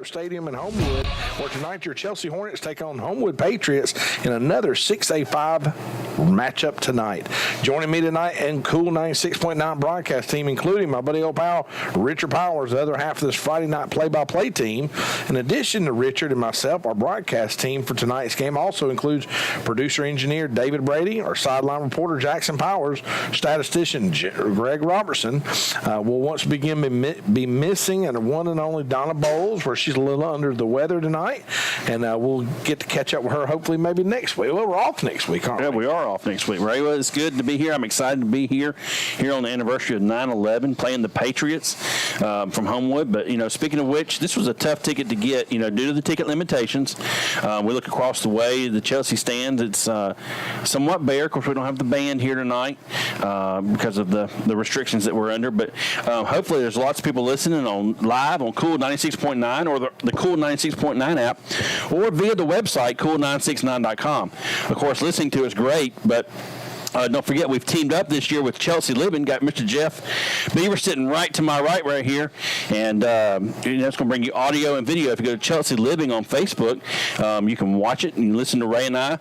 Stadium in Homewood, where tonight your Chelsea Hornets take on Homewood Patriots in another 6A5 matchup tonight. Joining me tonight and Cool 96.9 broadcast team, including my buddy old pal Richard Powers, the other half of this Friday night play-by-play team. In addition to Richard and myself, our broadcast team for tonight's game also includes producer-engineer David Brady, our sideline reporter Jackson Powers, statistician Greg Robertson. We'll once again be missing and one and only Donna Bowles, where she's a little under the weather tonight, and we'll get to catch up with her hopefully maybe next week. Well, we're off next week, aren't we? Yeah, we are off next week, Ray. Well, it's good to be here. I'm excited to be here on the anniversary of 9/11, playing the Patriots from Homewood. But, speaking of which, this was a tough ticket to get, due to the ticket limitations. We look across the way, the Chelsea stands. It's somewhat bare. Of course, we don't have the band here tonight because of the restrictions that we're under. But hopefully there's lots of people listening live on Cool 96.9 or the Cool 96.9 app, or via the website, cool969.com. Of course, listening to us great, but don't forget, we've teamed up this year with Chelsea Living. Got Mr. Jeff Beaver sitting right to my right here. And that's going to bring you audio and video. If you go to Chelsea Living on Facebook, you can watch it and listen to Ray and I.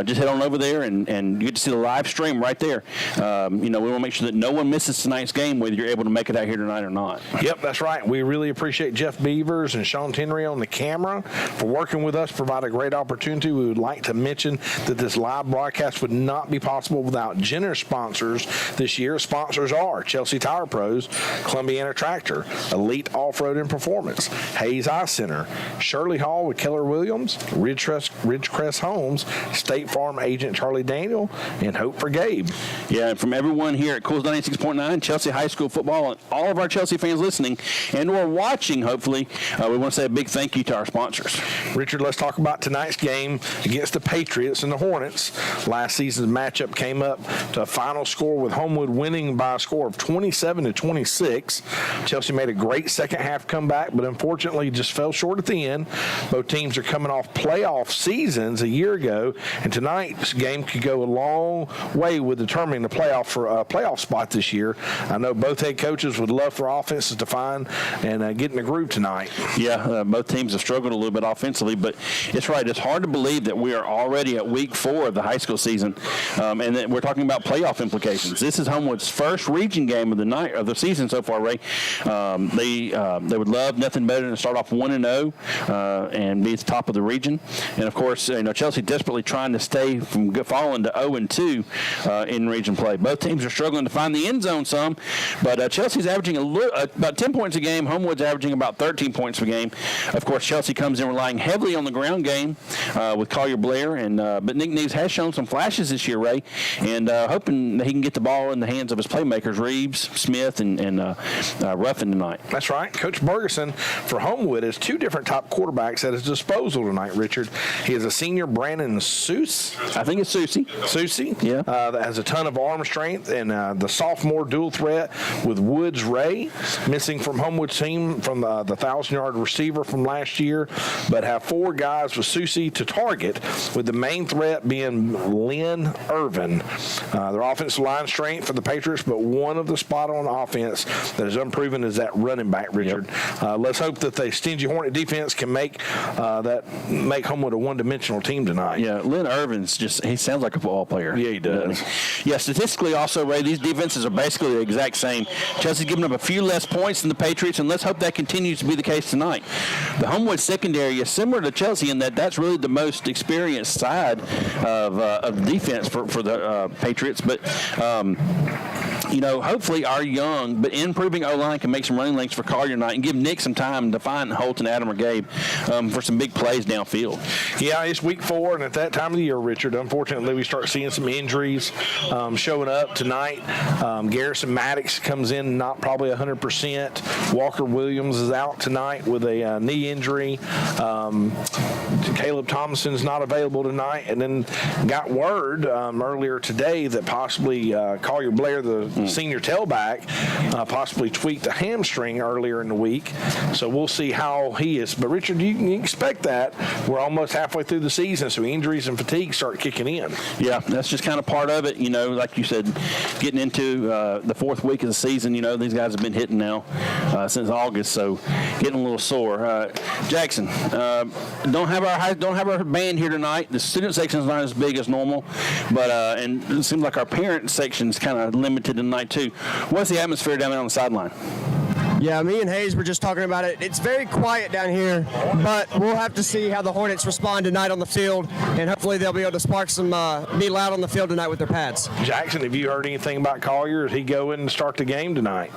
Just head on over there and you get to see the live stream right there. We want to make sure that no one misses tonight's game, whether you're able to make it out here tonight or not. Yep, that's right. We really appreciate Jeff Beavers and Sean Tenry on the camera for working with us, provide a great opportunity. We would like to mention that this live broadcast would not be possible without generous sponsors this year. Sponsors are Chelsea Tire Pros, Columbiana Tractor, Elite Off-Road and Performance, Hayes Eye Center, Shirley Hall with Keller Williams, Ridgecrest Homes, State Farm Agent Charlie Daniel, and Hope for Gabe. Yeah, and from everyone here at Cool 96.9, Chelsea High School Football, and all of our Chelsea fans listening and or watching, hopefully, we want to say a big thank you to our sponsors. Richard, let's talk about tonight's game against the Patriots and the Hornets. Last season's matchup came up to a final score with Homewood winning by a score of 27-26. Chelsea made a great second half comeback, but unfortunately just fell short at the end. Both teams are coming off playoff seasons a year ago, and tonight's game could go a long way with determining the playoff spot this year. I know both head coaches would love for offenses to find and get in the groove tonight. Yeah, both teams have struggled a little bit offensively, but it's right. It's hard to believe that we are already at week 4 of the high school season, and that we're talking about playoff implications. This is Homewood's first region game of the season so far, Ray. They would love nothing better than to start off 1-0 and be at the top of the region. And of course, Chelsea desperately trying to stay from falling to 0-2 in region play. Both teams are struggling to find the end zone some, but Chelsea's averaging about 10 points a game. Homewood's averaging about 13 points per game. Of course, Chelsea comes in relying heavily on the ground game with Collier Blair, but Nick Neves has shown some flashes this year, Ray, and hoping that he can get the ball in the hands of his playmakers, Reeves, Smith, and Ruffin tonight. That's right. Coach Bergeson for Homewood has 2 different top quarterbacks at his disposal tonight, Richard. He has a senior, Brandon Seuss. I think it's Susie. Susie? Yeah. That has a ton of arm strength, and the sophomore dual threat with Woods Ray, missing from Homewood's team from the 1,000-yard receiver from last year, but have 4 guys with Susie to target, with the main threat being Lynn Irvin. Their offensive line strength for the Patriots, but one of the spot on offense that is unproven is that running back, Richard. Yep. Let's hope that the stingy Hornet defense can make Homewood a one-dimensional team tonight. Yeah, Lynn Irvin's he sounds like a football player. Yeah, he does. Yeah, statistically also, Ray, these defenses are basically the exact same. Chelsea's giving up a few less points than the Patriots, and let's hope that continues to be the case tonight. The Homewood secondary is similar to Chelsea in that's really the most experienced side of defense for the Patriots, but hopefully our young but improving O-line can make some running lanes for Collier tonight and give Nick some time to find Holton, Adam, or Gabe for some big plays downfield. Yeah, it's week 4, and at that time of the year, Richard, unfortunately, we start seeing some injuries showing up tonight. Garrison Maddox comes in not probably 100%. Walker Williams is out tonight with a knee injury. Caleb Thompson's not available tonight, and then got word earlier today that possibly Collier Blair, the senior tailback, possibly tweaked a hamstring earlier in the week. So we'll see how he is. But, Richard, you can expect that. We're almost halfway through the season, so injuries and fatigue start kicking in. Yeah, that's just kind of part of it. Like you said, getting into the fourth week of the season, these guys have been hitting now since August, so getting a little sore. Jackson, don't have our band here tonight. The student section is not as big as normal, but and it seems like our parent section is kind of limited tonight too. What's the atmosphere down there on the sideline? Yeah, me and Hayes were just talking about it. It's very quiet down here, but we'll have to see how the Hornets respond tonight on the field, and hopefully they'll be able to spark some, be loud on the field tonight with their pads. Jackson, have you heard anything about Collier? Is he go in and start the game tonight?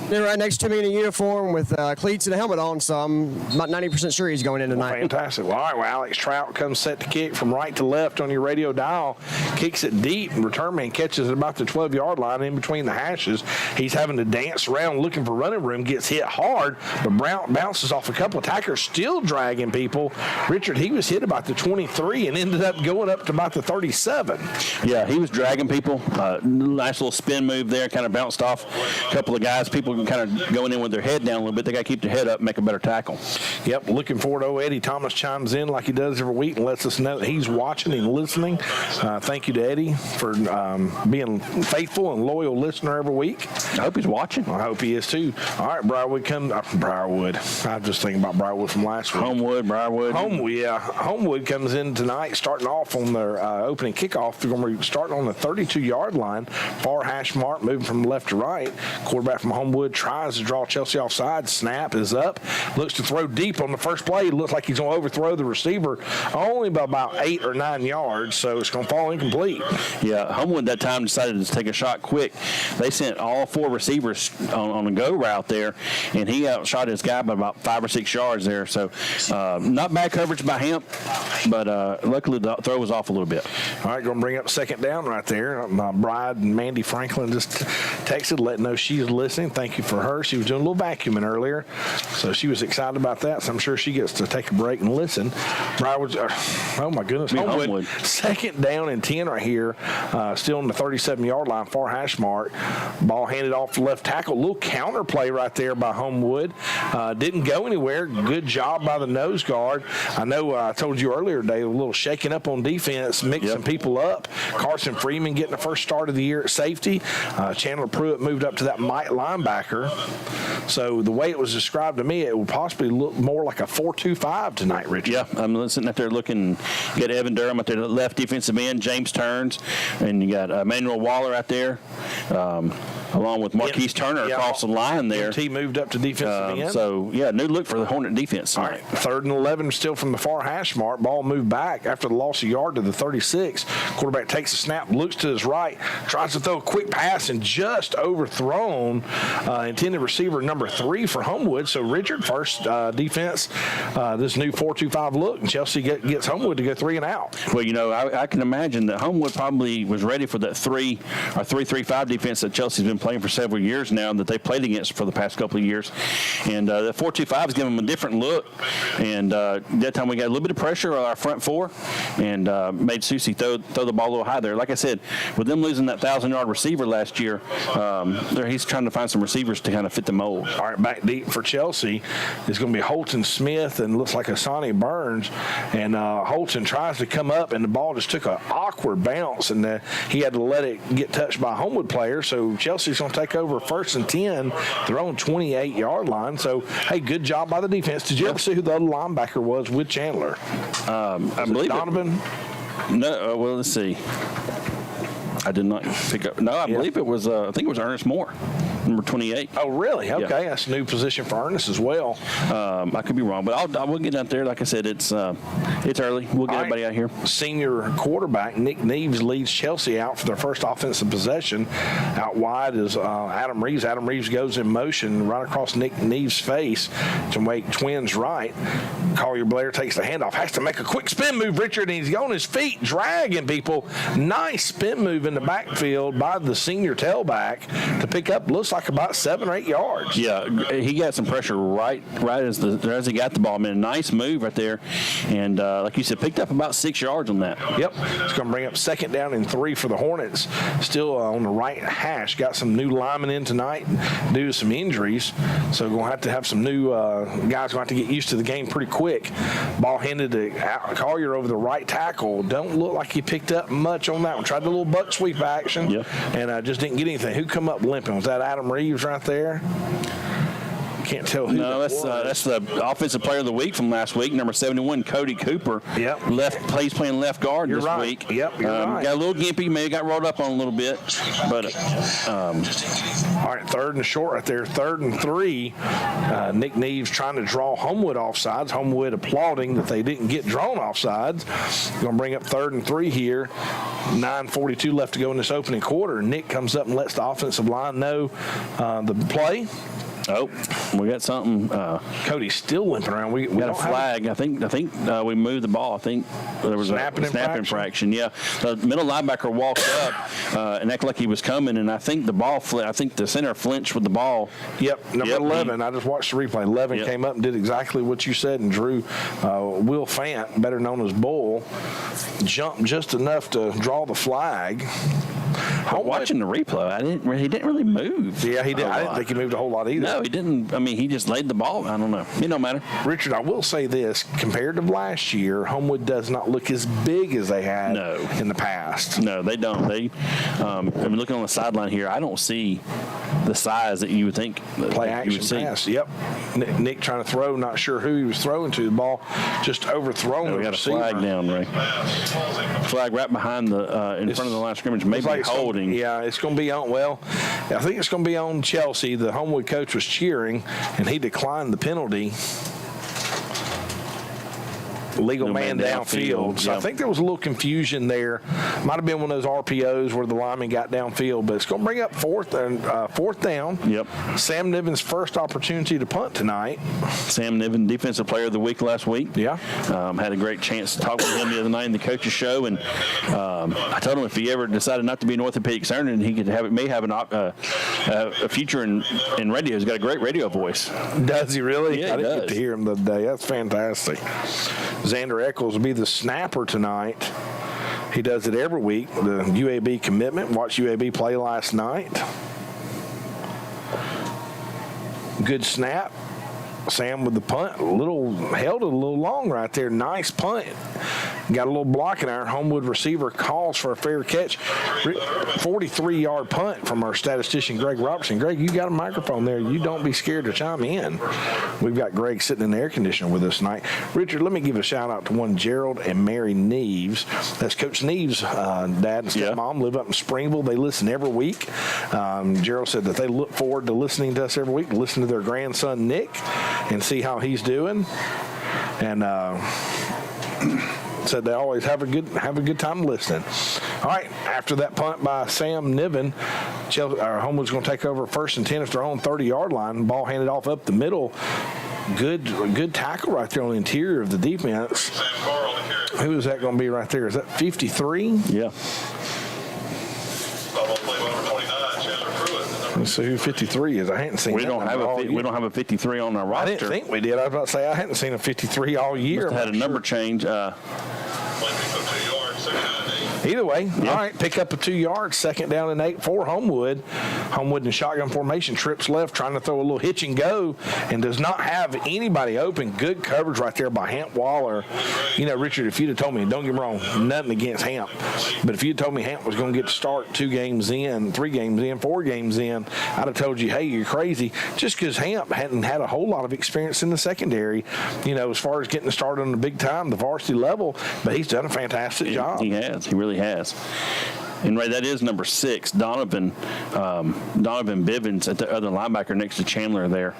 They're right next to me in a uniform with cleats and a helmet on, so I'm about 90% sure he's going in tonight. Well, fantastic. Well, all right, well, Alex Trout comes set to kick from right to left on your radio dial, kicks it deep, and return man catches it about the 12-yard line in between the hashes. He's having to dance around looking for running room, gets hit hard, but Brown bounces off a couple of tacklers, still dragging people. Richard, he was hit about the 23 and ended up going up to about the 37. Yeah, he was dragging people. Nice little spin move there, kind of bounced off a couple of guys. People kind of going in with their head down a little bit. They got to keep their head up and make a better tackle. Yep, looking forward to Eddie Thomas chimes in like he does every week and lets us know that he's watching and listening. Thank you to Eddie for being faithful and loyal listener every week. I hope he's watching. I hope he is too. All right, Briarwood. I was just thinking about Briarwood from last week. Homewood, Briarwood. Homewood comes in tonight starting off on their opening kickoff. They're going to be starting on the 32-yard line, far hash mark, moving from left to right. Quarterback from Homewood tries to draw Chelsea offside. Snap is up. Looks to throw deep on the first play. Looks like he's going to overthrow the receiver only by about 8 or 9 yards, so it's going to fall incomplete. Yeah, Homewood that time decided to take a shot quick. They sent all 4 receivers on a go route there, and he outshot his guy by about 5 or 6 yards there. So not bad coverage by him, but luckily the throw was off a little bit. All right, going to bring up second down right there. Bride and Mandy Franklin just texted, letting know she's listening. Thank you for her. She was doing a little vacuuming earlier, so she was excited about that. So I'm sure she gets to take a break and listen. Broward's, oh my goodness, Homewood. Second down and 10 right here, still on the 37-yard line, far hash mark. Ball handed off to left tackle. Little counter play right there by Homewood. Didn't go anywhere. Good job by the nose guard. I know I told you earlier today, a little shaking up on defense, mixing people up. Carson Freeman getting the first start of the year at safety. Chandler Pruitt moved up to that linebacker. So the way it was described to me, it would possibly look more like a 4-2-5 tonight, Richard. Yeah, I'm sitting out there looking. You got Evan Durham out there, left defensive end, James Turns, and you got Emmanuel Waller out there, along with Marquise Turner across the line there. He moved up to defensive end. So, yeah, new look for the Hornet defense. All right, 3rd and 11 still from the far hash mark. Ball moved back after the loss of yard to the 36. Quarterback takes a snap, looks to his right, tries to throw a quick pass, and just overthrown intended receiver number 3 for Homewood. So Richard, first defense, this new 4-2-5 look, and Chelsea gets Homewood to go 3 and out. Well, I can imagine that Homewood probably was ready for that 3-3-5 defense that Chelsea's been playing for several years now, that they played against for the past couple of years. And the 4-2-5 is giving them a different look. And that time we got a little bit of pressure on our front 4 and made Susie throw the ball a little high there. Like I said, with them losing that 1,000-yard receiver last year, he's trying to find some receivers to kind of fit the mold. All right, back deep for Chelsea is going to be Holton Smith and looks like Asani Burns. And Holton tries to come up, and the ball just took an awkward bounce, and he had to let it get touched by a Homewood player. So Chelsea's going to take over 1st and 10. Their own 28-yard line. So, hey, good job by the defense. Did you ever see who the other linebacker was with Chandler? I believe Donovan? No, well, let's see. I did not pick up. No, I believe it was, I think it was Ernest Moore, number 28. Oh, really? Okay, Yeah. That's a new position for Ernest as well. I could be wrong, but I will get out there. Like I said, it's early. We'll get everybody out here. Senior quarterback Nick Neves leads Chelsea out for their first offensive possession. Out wide is Adam Reeves. Adam Reeves goes in motion right across Nick Neves' face to make twins right. Collier Blair takes the handoff, has to make a quick spin move, Richard, and he's on his feet, dragging people. Nice spin move in the backfield by the senior tailback to pick up, looks looks like about 7 or 8 yards. Yeah, he got some pressure right as he got the ball. I mean, a nice move right there, and like you said, picked up about 6 yards on that. Yep, it's going to bring up 2nd down and 3 for the Hornets. Still on the right hash. Got some new linemen in tonight due to some injuries, so going to have some new guys going to have to get used to the game pretty quick. Ball handed to Collier over the right tackle. Don't look like he picked up much on that one. Tried the little buck sweep action, and just didn't get anything. Who come up limping? Was that Adam Reeves right there? Can't tell who. No, that's the offensive player of the week from last week, number 71, Cody Cooper. Yep. Plays playing left guard You're this right. week. Yep, you're right. Got a little gimpy, maybe got rolled up on a little bit, but all right, 3rd and short right there. 3rd and 3. Nick Neves trying to draw Homewood offsides. Homewood applauding that they didn't get drawn offsides. Going to bring up 3rd and 3 here. 9:42 left to go in this opening quarter. Nick comes up and lets the offensive line know the play. Oh, we got something. Cody's still limping around. We got a flag. I think we moved the ball. I think there was Snapping a snap infraction. Yeah, the middle linebacker walked up and acted like he was coming, and I think the ball. I think the center flinched with the ball. Yep, number 11. I just watched the replay. 11 came up and did exactly what you said, and Drew Will Fant, better known as Bull, jumped just enough to draw the flag. Watching the replay, he didn't really move. Yeah, he did. I didn't think he moved a whole lot either. No, he didn't. I mean, he just laid the ball. I don't know. It don't matter. Richard, I will say this. Compared to last year, Homewood does not look as big as they had in the past. No, they don't. I'm looking on the sideline here. I don't see the size that you would think Play that you would action see. pass. Yep. Nick trying to throw, not sure who he was throwing to. The ball just overthrown. We got a flag down, Ray. Flag right behind in front of the line of scrimmage. Maybe like holding. Yeah, it's going to be on. Well, I think it's going to be on Chelsea. The Homewood coach was cheering, and he declined the penalty. Legal man downfield. So I think there was a little confusion there. Might have been one of those RPOs where the lineman got downfield, but it's going to bring up 4th down. Yep. Sam Niven's first opportunity to punt tonight. Sam Niven, defensive player of the week last week. Yeah. Had a great chance to talk with him the other night in the coach's show, and I told him if he ever decided not to be an orthopedic surgeon, he could may have a future in radio. He's got a great radio voice. Does he really? Yeah, I didn't does. get to hear him the other day. That's fantastic. Xander Eccles will be the snapper tonight. He does it every week. The UAB commitment. Watched UAB play last night. Good snap. Sam with the punt. Held it a little long right there. Nice punt. Got a little block in our Homewood receiver calls for a fair catch. 43-yard punt from our statistician, Greg Robertson. Greg, you got a microphone there. You don't be scared to chime in. We've got Greg sitting in the air conditioner with us tonight. Richard, let me give a shout-out to one Gerald and Mary Neves. That's Coach Neves' dad and stepmom. Live up in Springville. They listen every week. Gerald said that they look forward to listening to us every week, to listen to their grandson, Nick, and see how he's doing. And said they always have a good time listening. All right, after that punt by Sam Niven, Homewood's going to take over 1st and 10 at their own 30-yard line. Ball handed off up the middle. Good tackle right there on the interior of the defense. Who is that going to be right there? Is that 53? Yeah. Let's see who 53 is. I hadn't seen. We don't have a 53 on our roster. I didn't think we did. I was about to say I hadn't seen a 53 all year. Had a number change. Either way, all right, pick up a 2 yards, 2nd down and 8 for Homewood. Homewood in shotgun formation, trips left, trying to throw a little hitch and go, and does not have anybody open. Good coverage right there by Hamp Waller. You know, Richard, if you'd have told me, don't get me wrong, nothing against Hamp, but if you'd told me Hamp was going to get to start 2 games in, 3 games in, 4 games in, I'd have told you, hey, you're crazy, just because Hamp hadn't had a whole lot of experience in the secondary, you know, as far as getting started on the big time, the varsity level, but he's done a fantastic job. He has. He really has. And Ray, that is number 6, Donovan Bivens at the other linebacker next to Chandler there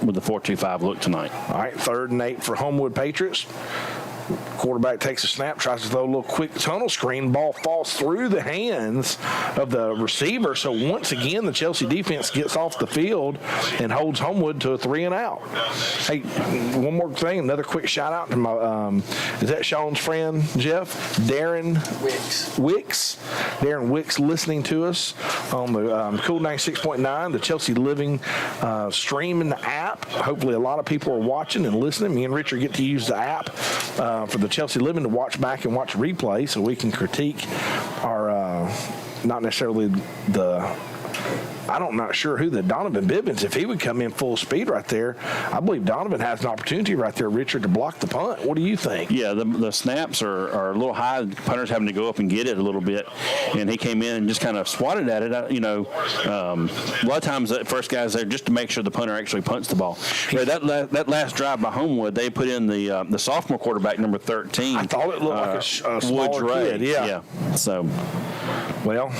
with the 4-2-5 look tonight. All right, 3rd and 8 for Homewood Patriots. Quarterback takes a snap, tries to throw a little quick tunnel screen. Ball falls through the hands of the receiver. So once again, the Chelsea defense gets off the field and holds Homewood to a 3-and-out. Hey, one more thing, another quick shout out to my, is that Sean's friend, Jeff? Darren Wicks. Darren Wicks listening to us on the Cool 96.9, the Chelsea Living stream in the app. Hopefully a lot of people are watching and listening. Me and Richard get to use the app for the Chelsea Living to watch back and watch replay so we can critique our, not necessarily I'm not sure who the Donovan Bivens, if he would come in full speed right there. I believe Donovan has an opportunity right there, Richard, to block the punt. What do you think? Yeah, the snaps are a little high. The punter's having to go up and get it a little bit, and he came in and just kind of swatted at it. A lot of times the first guy's there just to make sure the punter actually punts the ball. But that last drive by Homewood, they put in the sophomore quarterback, number 13. I thought it looked like a smaller kid. Yeah. So, well,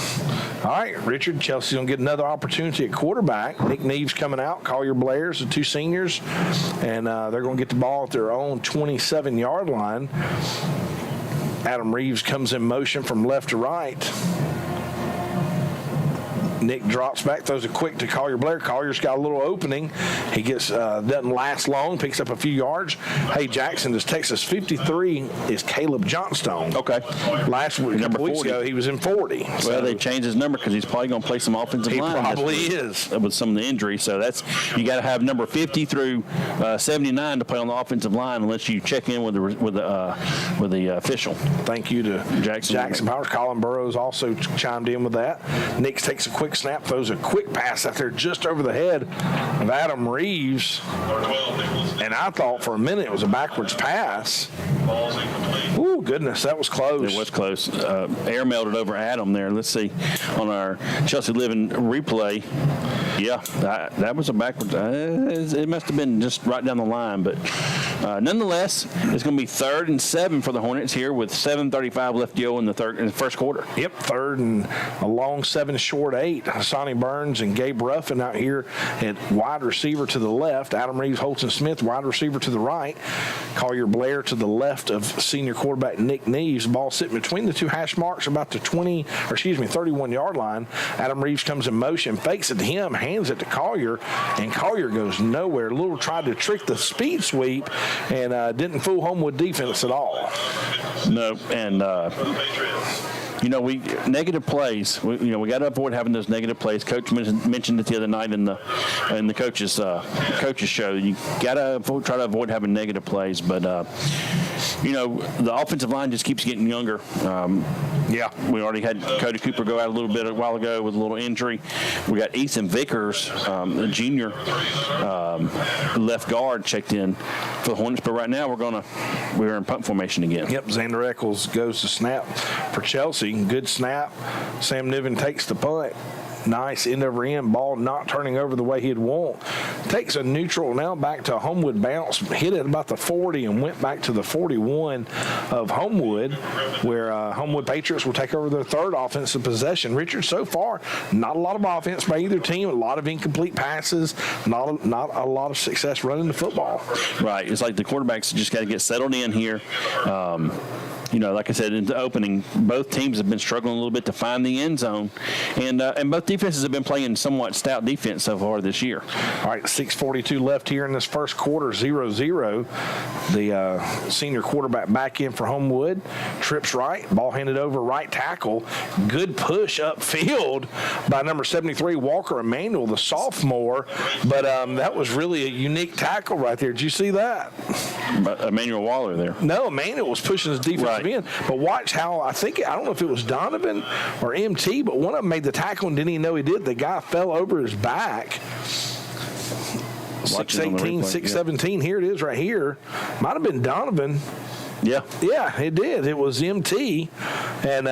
all right, Richard, Chelsea's going to get another opportunity at quarterback. Nick Neves coming out, Collier Blair's, the two seniors, and they're going to get the ball at their own 27-yard line. Adam Reeves comes in motion from left to right. Nick drops back, throws it quick to Collier Blair. Collier's got a little opening. He gets doesn't last long, picks up a few yards. Hey, Jackson, this Texas 53 is Caleb Johnstone. okay. Last week, Number a couple weeks 40. ago, he was in 40. Well, they changed his number because he's probably going to play some offensive He line. probably this week is. with some of the injuries. So you got to have number 50 through 79 to play on the offensive line unless you check in with the official. Thank you to Jackson Powers. Colin Burrows also chimed in with that. Nick takes a quick snap, throws a quick pass out there just over the head of Adam Reeves. And I thought for a minute it was a backwards pass. Ooh, goodness, that was close. It was close. Air melted over Adam there. Let's see on our Chelsea Living replay. Yeah, that was a backwards. It must have been just right down the line. But nonetheless, it's going to be 3rd and 7 for the Hornets here with 7:35 left to go in the first quarter. Yep, 3rd and a long 7 short 8. Sonny Burns and Gabe Ruffin out here at wide receiver to the left. Adam Reeves, Holton Smith, wide receiver to the right. Collier Blair to the left of senior quarterback Nick Neves. Ball sitting between the two hash marks about the 31-yard line. Adam Reeves comes in motion, fakes it to him, hands it to Collier, and Collier goes nowhere. Little tried to trick the speed sweep and didn't fool Homewood defense at all. No, and we negative plays. We got to avoid having those negative plays. Coach mentioned it the other night in the coaches show. You got to try to avoid having negative plays, but the offensive line just keeps getting younger. We already had Cody Cooper go out a while ago with a little injury. We got Ethan Vickers, a junior left guard, checked in for the Hornets. But right now we're in punt formation again. Yep, Xander Eccles goes to snap for Chelsea. Good snap. Sam Niven takes the punt. Nice end over end ball, not turning over the way he'd want. Takes a neutral now back to a Homewood bounce, hit it about the 40 and went back to the 41 of Homewood, where Homewood Patriots will take over their 3rd offensive possession. Richard, so far, not a lot of offense by either team, a lot of incomplete passes, not a lot of success running the football. Right. It's like the quarterbacks just got to get settled in here. Like I said in the opening, both teams have been struggling a little bit to find the end zone, and both defenses have been playing somewhat stout defense so far this year. All right, 6:42 left here in this first quarter, 0-0. The senior quarterback back in for Homewood, trips right, ball handed over right tackle. Good push upfield by number 73, Walker Emanuel, the sophomore, but that was really a unique tackle right there. Did you see that? Emmanuel Waller there. No, Emanuel was pushing his defensive end. But watch how, I don't know if it was Donovan or MT, but one of them made the tackle and didn't even know he did. The guy fell over his back. 6'18", 6'17", here it is right here. Might have been Donovan. Yeah. Yeah, it did. It was MT. And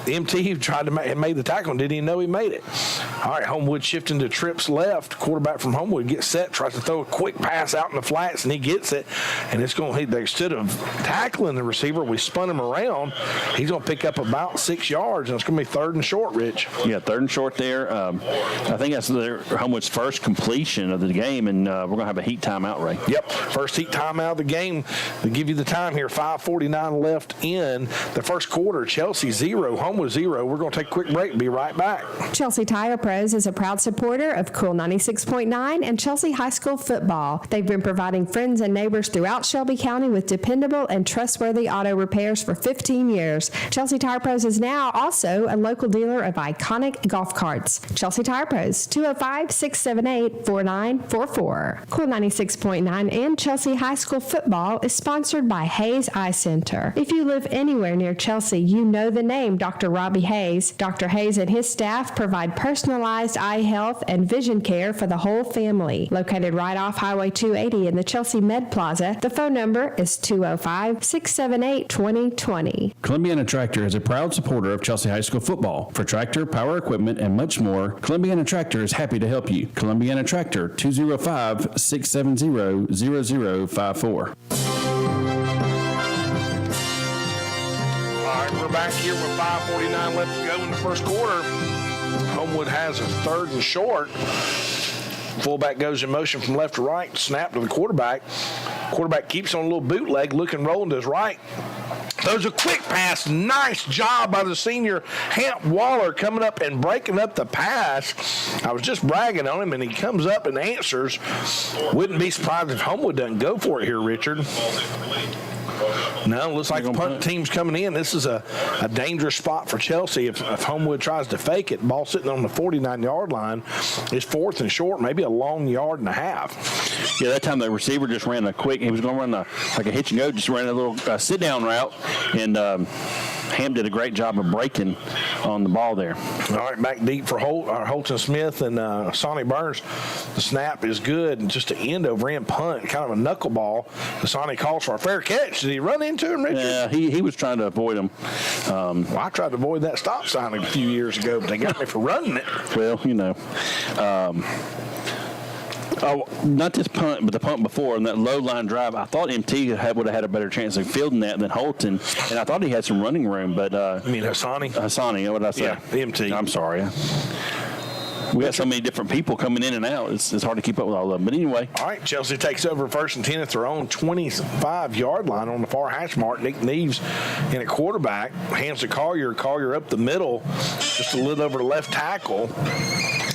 MT tried to made the tackle and didn't even know he made it. All right, Homewood shifting to trips left. Quarterback from Homewood gets set, tries to throw a quick pass out in the flats, and he gets it. And it's going to, instead of tackling the receiver, we spun him around. He's going to pick up about 6 yards, and it's going to be 3rd and short, Rich. Yeah, 3rd and short there. I think that's Homewood's first completion of the game, and we're going to have a heat timeout, Ray. Yep, first heat timeout of the game. They give you the time here, 5:49 left in the first quarter. Chelsea 0, Homewood 0. We're going to take a quick break. Be right back. Chelsea Tire Pros is a proud supporter of Cool 96.9 and Chelsea High School football. They've been providing friends and neighbors throughout Shelby County with dependable and trustworthy auto repairs for 15 years. Chelsea Tire Pros is now also a local dealer of iconic golf carts. Chelsea Tire Pros, 205-678-4944. Cool 96.9 and Chelsea High School football is sponsored by Hayes Eye Center. If you live anywhere near Chelsea, you know the name Dr. Robbie Hayes. Dr. Hayes and his staff provide personalized eye health and vision care for the whole family. Located right off Highway 280 in the Chelsea Med Plaza, the phone number is 205-678-2020. Columbiana Tractor is a proud supporter of Chelsea High School football. For tractor, power equipment, and much more, Columbiana Tractor is happy to help you. Columbiana Tractor, 205-670-0054. All right, we're back here with 5:49 left to go in the first quarter. Homewood has a 3rd and short. Fullback goes in motion from left to right, snap to the quarterback. Quarterback keeps on a little bootleg, looking, rolling to his right. Throws a quick pass. Nice job by the senior Hamp Waller coming up and breaking up the pass. I was just bragging on him, and he comes up and answers. Wouldn't be surprised if Homewood doesn't go for it here, Richard. No, looks like the punt team's coming in. This is a dangerous spot for Chelsea. If Homewood tries to fake it, ball sitting on the 49-yard line, it's 4th and short, maybe a long yard and a half. Yeah, that time the receiver just ran a quick. He was going to run like a hitch and go, just ran a little sit-down route, and Ham did a great job of breaking on the ball there. All right, back deep for Holton Smith and Sonny Burns. The snap is good, and just an end-over-end punt, kind of a knuckleball. Sonny calls for a fair catch. Did he run into him, Richard? Yeah, he was trying to avoid him. Well, I tried to avoid that stop sign a few years ago, but they got me for running it. Well, you know. Not this punt, but the punt before, and that low line drive, I thought MT would have had a better chance of fielding that than Holton, and I thought he had some running room, but... You mean Hassani? Hassani, what did I say? Yeah, MT. I'm sorry. We have so many different people coming in and out. It's hard to keep up with all of them. But anyway. All right, Chelsea takes over 1st and 10 at their own 25-yard line on the far hash mark. Nick Neves in at quarterback. Hands to Collier. Collier up the middle, just a little over the left tackle.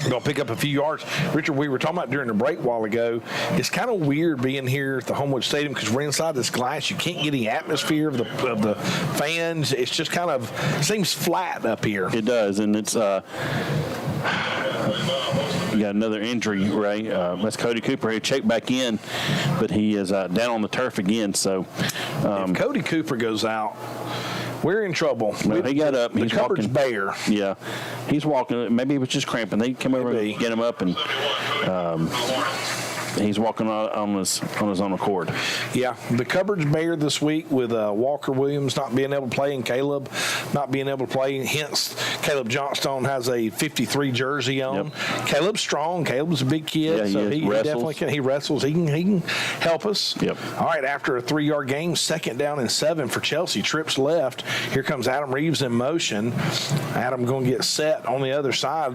Going to pick up a few yards. Richard, we were talking about during the break a while ago. It's kind of weird being here at the Homewood Stadium because we're inside this glass. You can't get any atmosphere of the fans. It's just kind of seems flat up here. It does, and it's you got another injury, Ray. That's Cody Cooper. He checked back in, but he is down on the turf again. So if Cody Cooper goes out, we're in trouble. Well, he got up. The He's cupboard's walking. bare. Yeah, he's walking. Maybe it was just cramping. They come over and get him up, and he's walking on his own accord. Yeah, the cupboard's bare this week with Walker Williams not being able to play and Caleb not being able to play. Hence, Caleb Johnstone has a 53 jersey on. Yep. Caleb's strong. Caleb's a big kid, Yeah, so he wrestles. definitely can. He wrestles. He can help us. Yep. All right, after a 3-yard gain, 2nd down and 7 for Chelsea. Trips left. Here comes Adam Reeves in motion. Adam going to get set on the other side.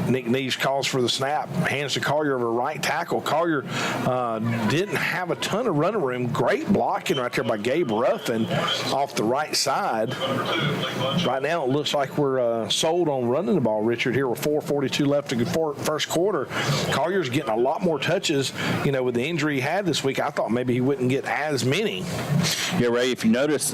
Nick Neves calls for the snap, hands to Collier over right tackle. Collier didn't have a ton of running room. Great blocking right there by Gabe Ruffin off the right side. Right now it looks like we're sold on running the ball, Richard. Here with 4:42 left to go first quarter. Collier's getting a lot more touches, with the injury he had this week. I thought maybe he wouldn't get as many. Yeah, Ray, if you notice,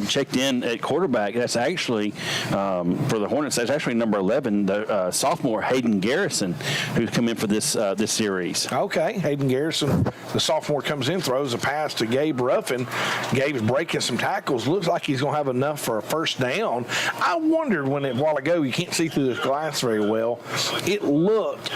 checked in at quarterback, that's actually, for the Hornets, that's actually number 11, the sophomore sophomore Hayden Garrison, who's come in for this series. Okay, Hayden Garrison, the sophomore, comes in, throws a pass to Gabe Ruffin. Gabe's breaking some tackles. Looks like he's going to have enough for a first down. I wondered a while ago, you can't see through this glass very well, it looked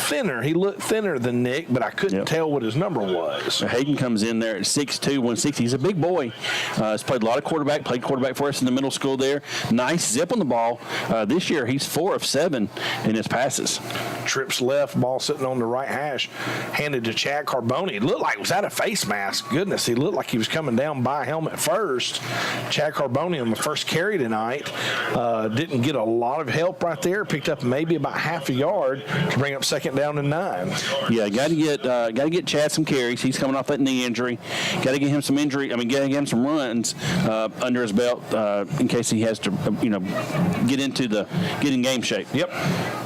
thinner. He looked thinner than Nick, but I couldn't tell what his number was. So Hayden comes in there at 6'2", 160. He's a big boy. He's played a lot of quarterback, played quarterback for us in the middle school there. Nice zip on the ball. This year, he's 4 of 7 in his passes. Trips left, ball sitting on the right hash, handed to Chad Carboni. It looked like it was out of face mask. Goodness, he looked like he was coming down by helmet first. Chad Carboni on the first carry tonight didn't get a lot of help right there. Picked up maybe about half a yard to bring up second down and 9. Yeah, got to get Chad some carries. He's coming off that knee injury. Got to get him some got to get him some runs under his belt in case he has to, get in game shape. Yep.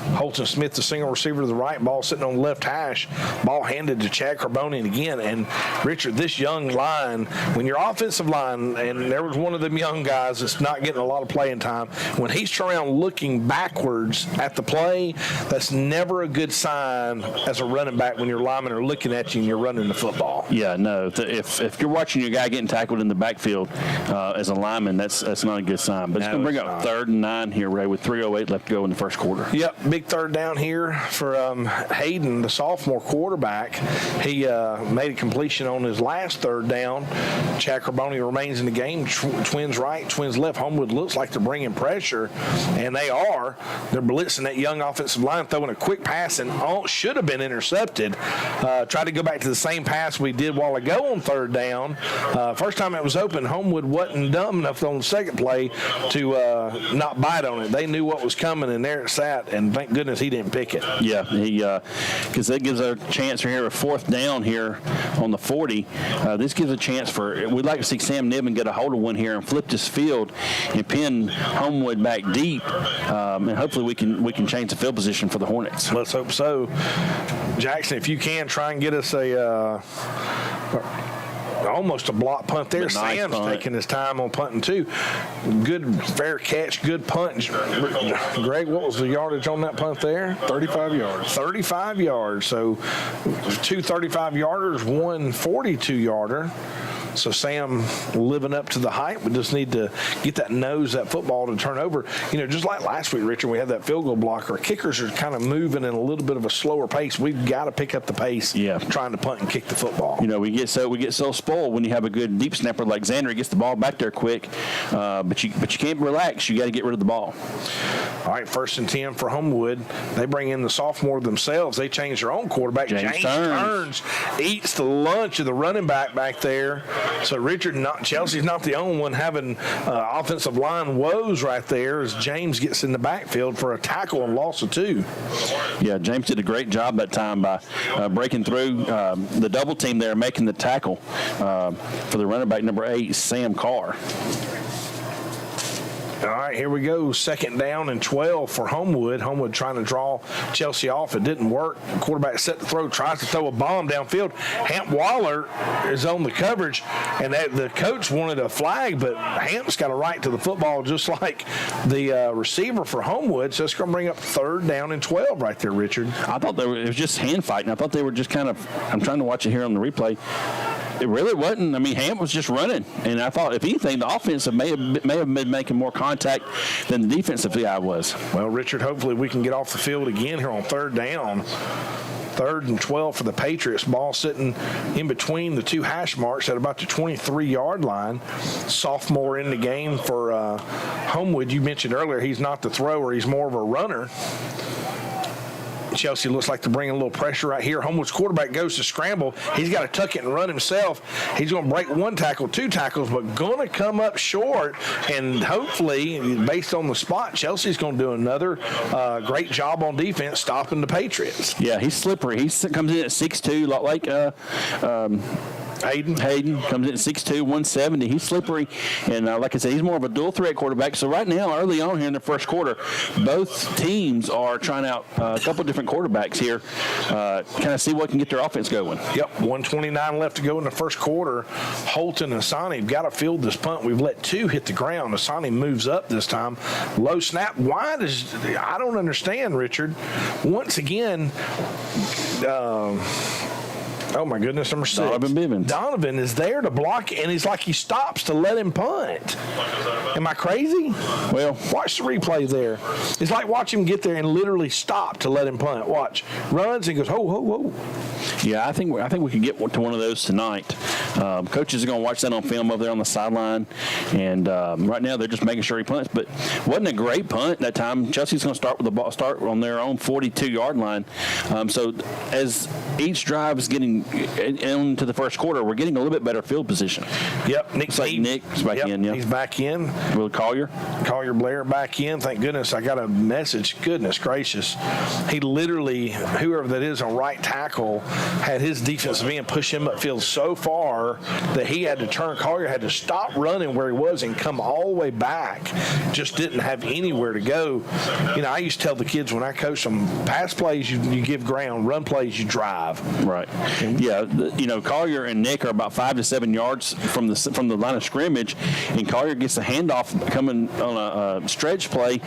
Holton Smith, the single receiver to the right, ball sitting on the left hash, ball handed to Chad Carboni again. And Richard, this young line, when your offensive line, and there was one of them young guys that's not getting a lot of playing time, when he's turning around looking backwards at the play, that's never a good sign as a running back when your linemen are looking at you and you're running the football. Yeah, no. If you're watching your guy getting tackled in the backfield as a lineman, that's not a good sign. But it's going to bring up 3rd and 9 here, Ray, with 3:08 left to go in the first quarter. Yep, big third down here for Hayden, the sophomore quarterback. He made a completion on his last third down. Chad Carboni remains in the game. Twins right, twins left. Homewood looks like they're bringing pressure, and they are. They're blitzing that young offensive line, throwing a quick pass, and should have been intercepted. Tried to go back to the same pass we did a while ago on third down. First time it was open, Homewood wasn't dumb enough on the second play to not bite on it. They knew what was coming, and there it sat, and thank goodness he didn't pick it. Yeah, because that gives a chance here, a 4th down here on the 40. This gives a chance we'd like to see Sam Niven get a hold of one here and flip this field and pin Homewood back deep, and hopefully we can change the field position for the Hornets. Let's hope so. Jackson, if you can, try and get us almost a block punt there. Nice Sam's punt. taking his time on punting too. Good, fair catch, good punt. Greg, what was the yardage on that punt there? 35 yards. 35 yards. So 2 35-yarders, 1 42-yarder. So Sam living up to the hype. We just need to get that football to turn over. Just like last week, Richard, we had that field goal blocker. Kickers are kind of moving in a little bit of a slower pace. We've got to pick up the pace. Yeah. Trying to punt and kick the football. We get so spoiled when you have a good deep snapper like Xander. He gets the ball back there quick, but you can't relax. You got to get rid of the ball. All right, 1st and 10 for Homewood. They bring in the sophomore themselves. They change their own quarterback. James Stearns eats the lunch of the running back there. So Richard, Chelsea's not the only one having offensive line woes right there as James gets in the backfield for a tackle and loss of 2. Yeah, James did a great job that time by breaking through the double team there, making the tackle for the running back number 8, Sam Carr. All right, here we go. 2nd down and 12 for Homewood. Homewood trying to draw Chelsea off. It didn't work. The quarterback set to throw, tries to throw a bomb downfield. Hamp Waller is on the coverage, and the coach wanted a flag, but Hamp's got a right to the football just like the receiver for Homewood. So it's going to bring up 3rd down and 12 right there, Richard. I thought it was just hand fighting. I thought they were just I'm trying to watch it here on the replay. It really wasn't. I mean, Hamp was just running, and I thought, if anything, the offensive may have been making more contact than the defensive guy was. Well, Richard, hopefully we can get off the field again here on 3rd down. 3rd and 12 for the Patriots. Ball sitting in between the 2 hash marks at about the 23-yard line. Sophomore in the game for Homewood. You mentioned earlier he's not the thrower. He's more of a runner. Chelsea looks like they're bringing a little pressure right here. Homewood's quarterback goes to scramble. He's got to tuck it and run himself. He's going to break 1 tackle, 2 tackles, but going to come up short. And hopefully, based on the spot, Chelsea's going to do another great job on defense stopping the Patriots. Yeah, he's slippery. He comes in at 6'2", like Hayden comes in at 6'2", 170. He's slippery, and like I said, he's more of a dual threat quarterback. So right now, early on here in the first quarter, both teams are trying out a couple different quarterbacks here, kind of see what can get their offense going. Yep, 1:29 left to go in the first quarter. Holton and Asani have got to field this punt. We've let 2 hit the ground. Asani moves up this time. Low snap. Why does – I don't understand, Richard. Once again – oh, my goodness, number 6. Donovan Bivens. Donovan is there to block, and he's like he stops to let him punt. Am I crazy? Well, watch the replay there. It's like watch him get there and literally stop to let him punt. Watch. Runs and goes, ho, ho, ho. Yeah, I think we can get to one of those tonight. Coaches are going to watch that on film over there on the sideline, and right now they're just making sure he punts. But wasn't a great punt that time. Chelsea's going to start with the ball, start on their own 42-yard line. So as each drive is getting into the first quarter, we're getting a little bit better field position. Yep, Nick's back in. Yeah, he's back in. Will Collier Blair back in. Thank goodness I got a message. Goodness gracious, he literally, whoever that is on right tackle, had his defensive end push him upfield so far that he had to turn. Collier had to stop running where he was and come all the way back. Just didn't have anywhere to go. You know, I used to tell the kids when I coached them, pass plays you give ground, run plays you drive. Right. Yeah, Collier and Nick are about 5 to 7 yards from the line of scrimmage, and Collier gets a handoff coming on a stretch play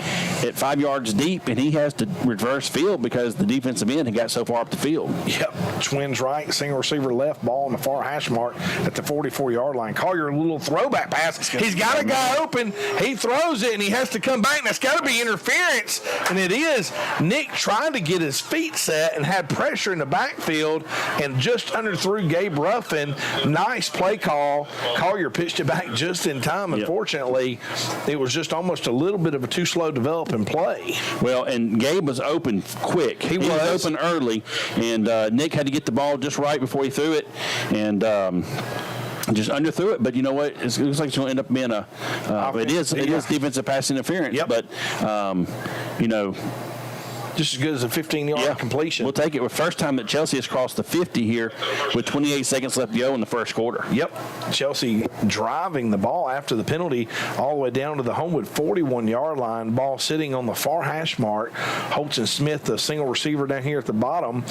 at 5 yards deep, and he has to reverse field because the defensive end had got so far up the field. Yep, twins right, single receiver left, ball on the far hash mark at the 44-yard line. Collier, a little throwback pass. He's got a guy open. He throws it, and he has to come back, and that's got to be interference, and it is. Nick tried to get his feet set and had pressure in the backfield and just underthrew Gabe Ruffin. Nice play call. Collier pitched it back just in time. Unfortunately, it was just almost a little bit of a too slow developing play. Well, and Gabe was open quick. He was open early, and Nick had to get the ball just right before he threw it, and just underthrew it. But you know what? It looks like it's going to end up being it is defensive pass interference. Yep. But just as good as a 15-yard completion. We'll take it. First time that Chelsea has crossed the 50 here with 28 seconds left to go in the first quarter. Yep. Chelsea driving the ball after the penalty all the way down to the Homewood 41-yard line. Ball sitting on the far hash mark. Holton Smith, the single receiver down here at the bottom.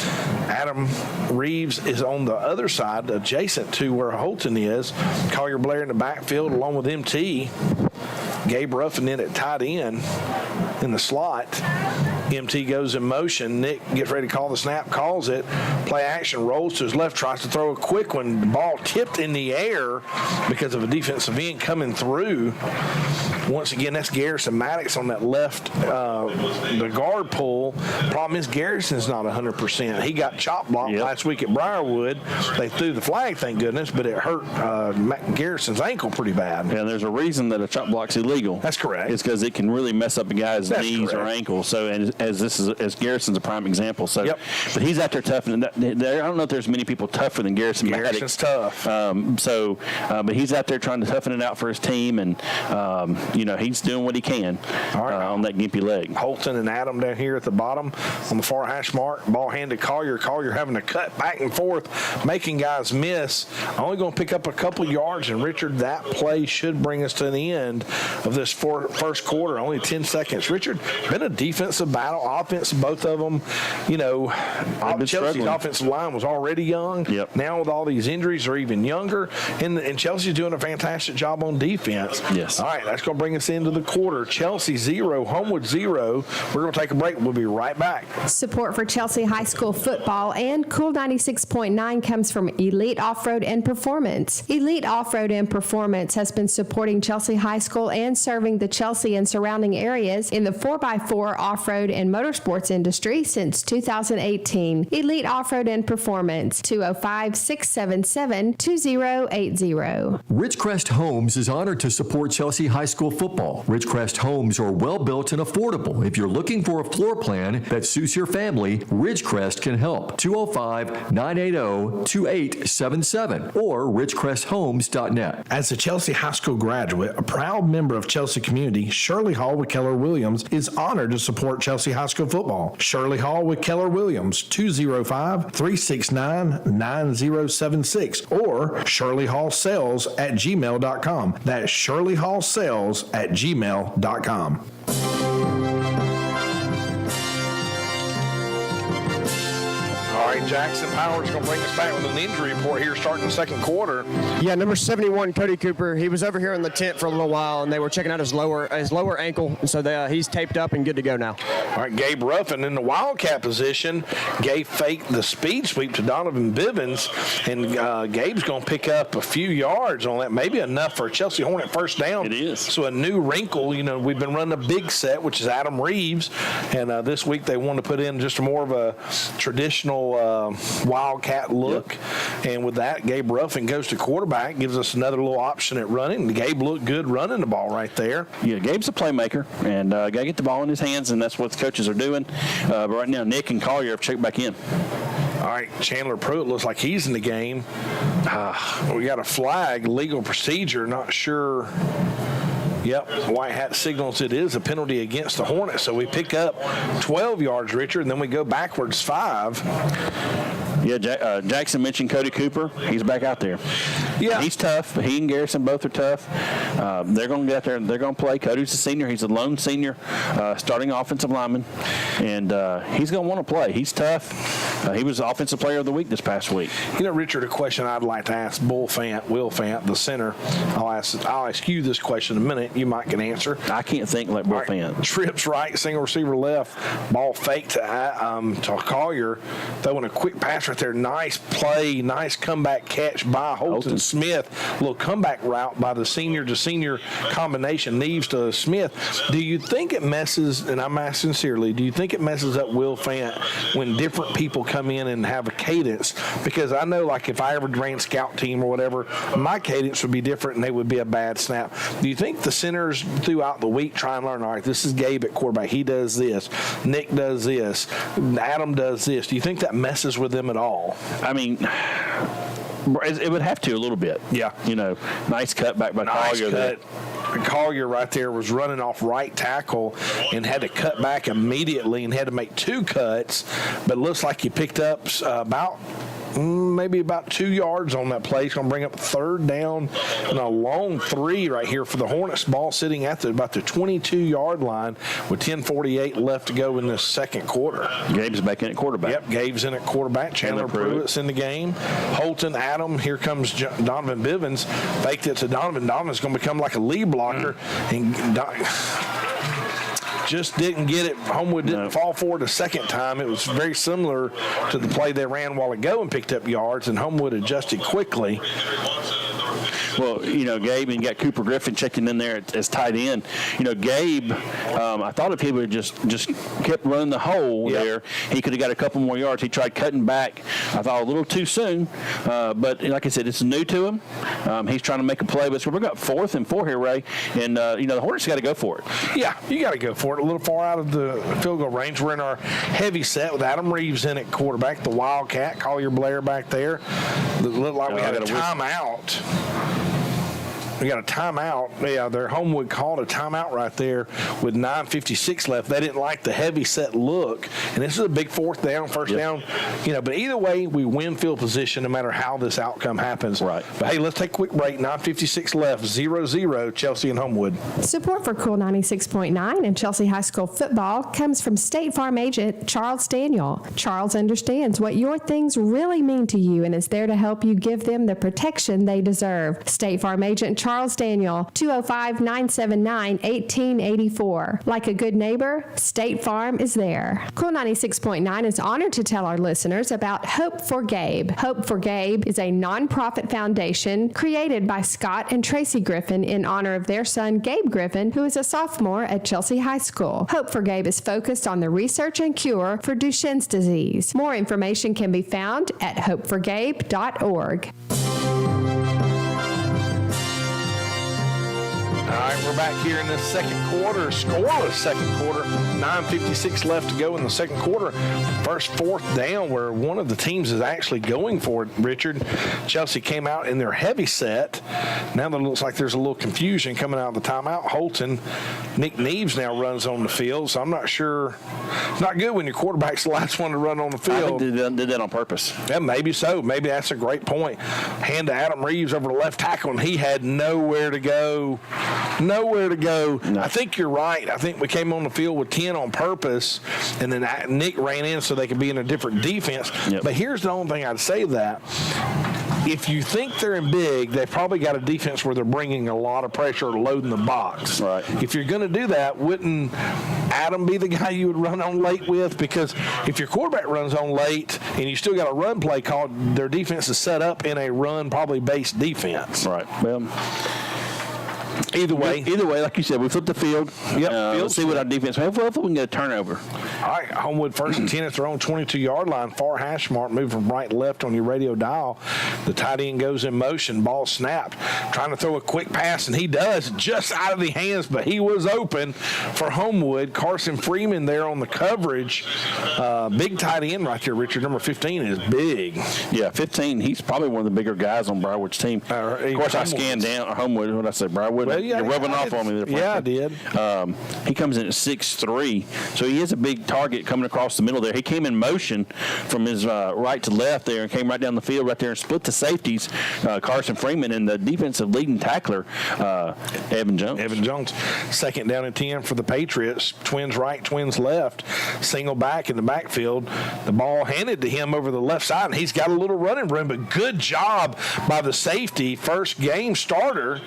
Adam Reeves is on the other side, adjacent to where Holton is. Collier Blair in the backfield along with MT. Gabe Ruffin in at tight end in the slot. MT goes in motion. Nick gets ready to call the snap, calls it. Play action, rolls to his left, tries to throw a quick one. The ball tipped in the air because of a defensive end coming through. Once again, that's Garrison Maddox on that left, the guard pull. Problem is Garrison's not 100%. He got chop blocked last week at Briarwood. They threw the flag, thank goodness, but it hurt Garrison's ankle pretty bad. Yeah, there's a reason that a chop block's illegal. That's correct. It's because it can really mess up a guy's knees or ankles. So, as Garrison's a prime example. So, but he's out there toughening. I don't know if there's many people tougher than Garrison. Garrison's tough. But he's out there trying to toughen it out for his team, and he's doing what he can on that gimpy leg. Holton and Adam down here at the bottom on the far hash mark. Ball handed Collier. Collier having to cut back and forth, making guys miss. Only going to pick up a couple yards. And Richard, that play should bring us to the end of this first quarter. Only 10 seconds. Richard, been a defensive battle, offense, both of them. Chelsea's offensive line was already young. Yep. Now with all these injuries, they're even younger. And Chelsea's doing a fantastic job on defense. Yes. All right, that's going to bring us into the quarter. Chelsea 0, Homewood 0. We're going to take a break. We'll be right back. Support for Chelsea High School football and Cool 96.9 comes from Elite Off-Road and Performance. Elite Off-Road and Performance has been supporting Chelsea High School and serving the Chelsea and surrounding areas in the 4x4 off-road and motorsports industry since 2018. Elite Off-Road and Performance, 205-677-2080. Ridgecrest Homes is honored to support Chelsea High School football. Ridgecrest Homes are well built and affordable. If you're looking for a floor plan that suits your family, Ridgecrest can help. 205-980-2877 or ridgecresthomes.net. As a Chelsea High School graduate, a proud member of Chelsea community, Shirley Hall with Keller Williams is honored to support Chelsea Chelsea High School football. Shirley Hall with Keller Williams, 205-369-9076, or shirleyhallsales@gmail.com. That's shirleyhallsales@gmail.com. All right, Jackson Powers is going to bring us back with an injury report here starting the second quarter. Yeah, number 71, Cody Cooper. He was over here in the tent for a little while, and they were checking out his lower ankle, and so he's taped up and good to go now. All right, Gabe Ruffin in the Wildcat position. Gabe faked the speed sweep to Donovan Bivens, and Gabe's going to pick up a few yards on that, maybe enough for a Chelsea Hornet first down. It is. So a new wrinkle, we've been running a big set, which is Adam Reeves, and this week they want to put in just more of a traditional Wildcat look. Yep. And with that, Gabe Ruffin goes to quarterback, gives us another little option at running. Gabe looked good running the ball right there. Yeah, Gabe's a playmaker, and got to get the ball in his hands, and that's what the coaches are doing. But right now, Nick and Collier have checked back in. All right, Chandler Pruitt looks like he's in the game. We got a flag, legal procedure, not sure. Yep, white hat signals it is a penalty against the Hornets. So we pick up 12 yards, Richard, and then we go backwards 5. Yeah, Jackson mentioned Cody Cooper. He's back out there. Yeah. He's tough. He and Garrison both are tough. They're going to get out there and they're going to play. Cody's a senior. He's a lone senior starting offensive lineman, and he's going to want to play. He's tough. He was Offensive Player of the Week this past week. Richard, a question I'd like to ask Will Fant, the center. I'll ask you this question in a minute. You might can answer. I can't think like Will Fant. Trips right, single receiver left, ball fake to Collier, throwing a quick pass right there. Nice play, nice comeback catch by Holton Smith. A little comeback route by the senior to senior combination, Neves to Smith. Do you think it messes, and I'm asking sincerely, do you think it messes up Will Fant when different people come in and have a cadence? Because I know, like, if I ever ran scout team or whatever, my cadence would be different and they would be a bad snap. Do you think the centers throughout the week try and learn, all right, this is Gabe at quarterback, he does this, Nick does this, Adam does this? Do you think that messes with them at all? I mean, it would have to a little bit. Yeah. Nice cutback by Collier there. Collier right there was running off right tackle and had to cut back immediately and had to make 2 cuts, but it looks like he picked up maybe about 2 yards on that play. He's going to bring up 3rd down and a long 3 right here for the Hornets. Ball sitting at about the 22-yard line with 10:48 left to go in the second quarter. Gabe's back in at quarterback. Yep, Gabe's in at quarterback. Chandler Pruitt's in the game. Holton, Adam, here comes Donovan Bivens. Faked it to Donovan. Donovan's going to become like a lead blocker. And just didn't get it. Homewood didn't fall forward the second time. It was very similar to the play they ran a while ago and picked up yards, and Homewood adjusted quickly. Well, Gabe, and you got Cooper Griffin checking in there as tight end. Gabe, I thought if he would just kept running the hole there, he could have got a couple more yards. He tried cutting back, I thought, a little too soon. But like I said, it's new to him. He's trying to make a play. But we've got 4th and 4 here, Ray. And, the Hornets got to go for it. Yeah, you got to go for it. A little far out of the field goal range. We're in our heavy set with Adam Reeves in at quarterback, the Wildcat, Collier Blair back there. It looked like we had a timeout. We got a timeout. Yeah, their Homewood called a timeout right there with 9:56 left. They didn't like the heavy set look, and this is a big 4th down, first down. But either way, we win field position no matter how this outcome happens. Right. But hey, let's take a quick break. 9:56 left. 0-0 Chelsea and Homewood. Support for Cool 96.9 and Chelsea High School football comes from State Farm agent Charles Daniel. Charles understands what your things really mean to you and is there to help you give them the protection they deserve. State Farm agent Charles Daniel, 205-979-1884. Like a good neighbor, State Farm is there. Cool 96.9 is honored to tell our listeners about Hope for Gabe. Hope for Gabe is a nonprofit foundation created by Scott and Tracy Griffin in honor of their son Gabe Griffin, who is a sophomore at Chelsea High School. Hope for Gabe is focused on the research and cure for Duchenne's disease. More information can be found at hopeforgabe.org. All right, we're back here in the second quarter, scoreless second quarter. 9:56 left to go in the second quarter. First fourth down where one of the teams is actually going for it, Richard. Chelsea came out in their heavy set. Now it looks like there's a little confusion coming out of the timeout. Holton, Nick Neves now runs on the field, so I'm not sure. It's not good when your quarterback's the last one to run on the field. I think they did that on purpose. Yeah, maybe so. Maybe that's a great point. Hand to Adam Reeves over the left tackle, and he had nowhere to go. Nowhere to go. No. I think you're right. I think we came on the field with 10 on purpose, and then Nick ran in so they could be in a different defense. Yep. But here's the only thing I'd say that. If you think they're in big, they've probably got a defense where they're bringing a lot of pressure or loading the box. Right. If you're going to do that, wouldn't Adam be the guy you would run on late with? Because if your quarterback runs on late and you still got a run play called, their defense is set up in a run probably based defense. Right. Well, Either way, like you said, we flip the field. Yep, Let's see what our defense. Hopefully we can get a turnover. all right, Homewood first and 10 at their own 22-yard line. Far hash mark, move from right to left on your radio dial. The tight end goes in motion. Ball snapped. Trying to throw a quick pass, and he does just out of the hands, but he was open for Homewood. Carson Freeman there on the coverage. Big tight end right there, Richard. Number 15 is big. Yeah, 15. He's probably one of the bigger guys on Briarwood's team. Of course, I scanned down Homewood. What did I say, Briarwood? Well, yeah, You're rubbing off on me there. Yeah, I did. He comes in at 6'3", so he is a big target coming across the middle there. He came in motion from his right to left there and came right down the field right there and split the safeties, Carson Freeman, and the defensive leading tackler, Evan Jones. Evan Jones. Second down and 10 for the Patriots. Twins right, twins left. Single back in the backfield. The ball handed to him over the left side, and he's got a little running room, but good job by the safety. First game starter,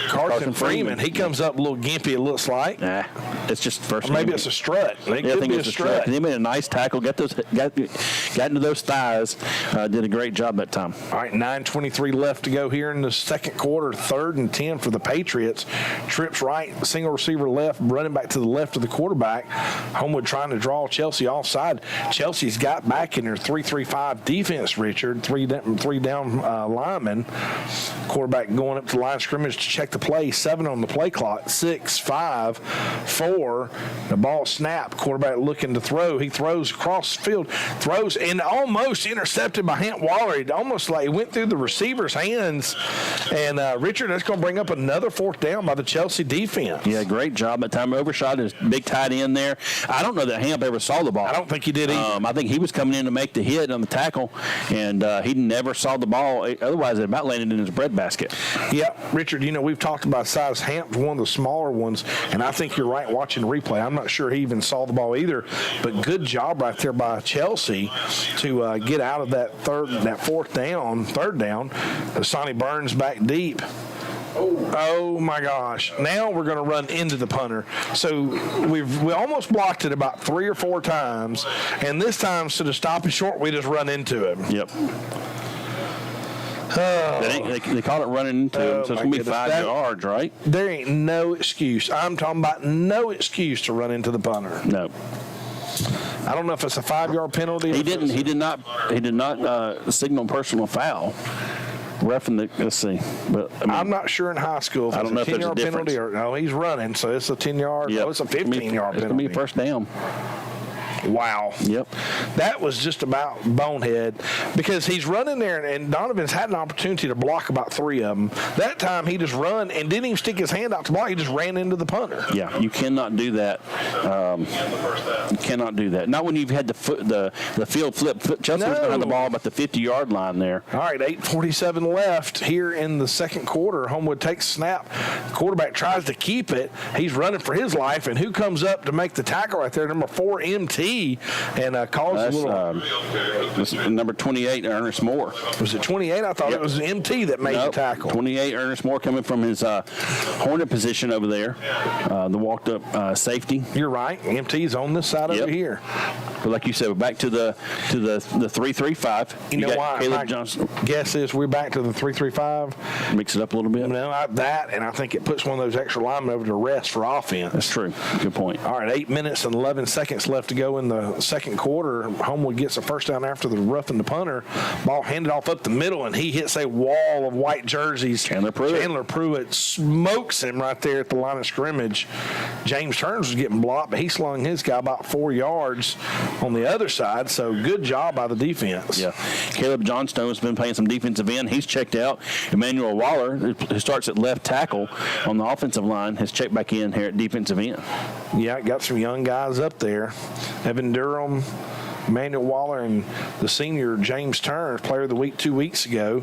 Carson Freeman. He comes up a little gimpy, it looks like. Nah, it's just first. Or maybe it's a strut. I think it's a strut. He made a nice tackle. Got into those thighs. Did a great job that time. All right, 9:23 left to go here in the second quarter. Third and 10 for the Patriots. Trips right, single receiver left, running back to the left of the quarterback. Homewood trying to draw Chelsea offside. Chelsea's got back in their 3-3-5 defense, Richard. Three down linemen. Quarterback going up to line scrimmage to check the play. 7 on the play clock. 6, 5, 4. The ball snapped. Quarterback looking to throw. He throws across the field. Throws and almost intercepted by Hant Waller. It almost like went through the receiver's hands. And Richard, that's going to bring up another fourth down by the Chelsea defense. Yeah, great job that time. Overshot his big tight end there. I don't know that Hamp ever saw the ball. I don't think he did either. I think he was coming in to make the hit on the tackle, and he never saw the ball. Otherwise, it about landed in his breadbasket. Yeah, Richard, we've talked about size. Hamp's one of the smaller ones, and I think you're right watching the replay. I'm not sure he even saw the ball either, but good job right there by Chelsea to get out of that third down. Sonny Burns back deep. Oh my gosh. Now we're going to run into the punter. So we almost blocked it about 3 or 4 times, and this time, instead of stopping short, we just run into him. Yep. They call it running into him, so it's going to be 5 yards, right? There ain't no excuse. I'm talking about no excuse to run into the punter. No. I don't know if it's a 5-yard penalty. He did not signal personal foul. Let's see. But I'm not sure in high school if I don't know it's a if there's a 10-yard penalty difference. or no. He's running, so it's a 10-yard. Yep. No, it's a 15-yard penalty. It's going to be a first down. Wow. Yep. That was just about bonehead because he's running there, and Donovan's had an opportunity to block about 3 of them. That time he just run and didn't even stick his hand out to block. He just ran into the punter. Yeah, you cannot do that. You cannot do that. Not when you've had the field flip. Chelsea was behind the ball about the 50-yard line there. All right, 8:47 left here in the second quarter. Homewood takes a snap. Quarterback tries to keep it. He's running for his life, and who comes up to make the tackle right there? Number 4, MT. And calls a little. Number 28, Ernest Moore. Was it 28? I thought it was MT that made the tackle. 28, Ernest Moore coming from his Hornet position over there, the walked up safety. You're right. MT's on this side over here. But like you said, we're back to the 3-3-5. You know why? Caleb Johnson. Guess is we're back to the 3-3-5. Mix it up a little bit. No, and I think it puts one of those extra linemen over to rest for offense. That's true. Good point. All right, 8 minutes and 11 seconds left to go in the second quarter, Homewood gets a first down after the roughing the punter. Ball handed off up the middle, and he hits a wall of white jerseys. Chandler Pruitt smokes him right there at the line of scrimmage. James Turns was getting blocked, but he slung his guy about 4 yards on the other side, so good job by the defense. Yeah. Caleb Johnstone's been playing some defensive end. He's checked out. Emmanuel Waller, who starts at left tackle on the offensive line, has checked back in here at defensive end. Yeah, got some young guys up there. Evan Durham, Emmanuel Waller, and the senior James Turner, player of the week 2 weeks ago.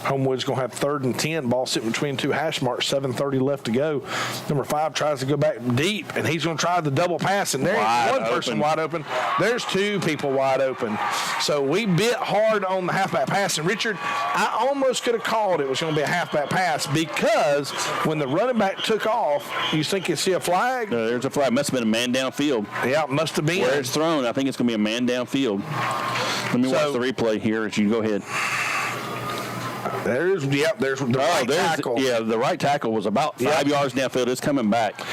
Homewood's going to have 3rd and 10. Ball sitting between two hash marks, 7:30 left to go. Number 5 tries to go back deep, and he's going to try the double pass, and there's one person wide open. There's 2 people wide open. So we bit hard on the halfback pass, and Richard, I almost could have called it was going to be a halfback pass because when the running back took off, you think you see a flag? There's a flag. Must have been a man downfield. Yeah, it must have been. Where it's thrown, I think it's going to be a man downfield. Let me watch the replay here as you go ahead. There's the right tackle. Yeah, the right tackle was about 5 yards downfield. It's coming back.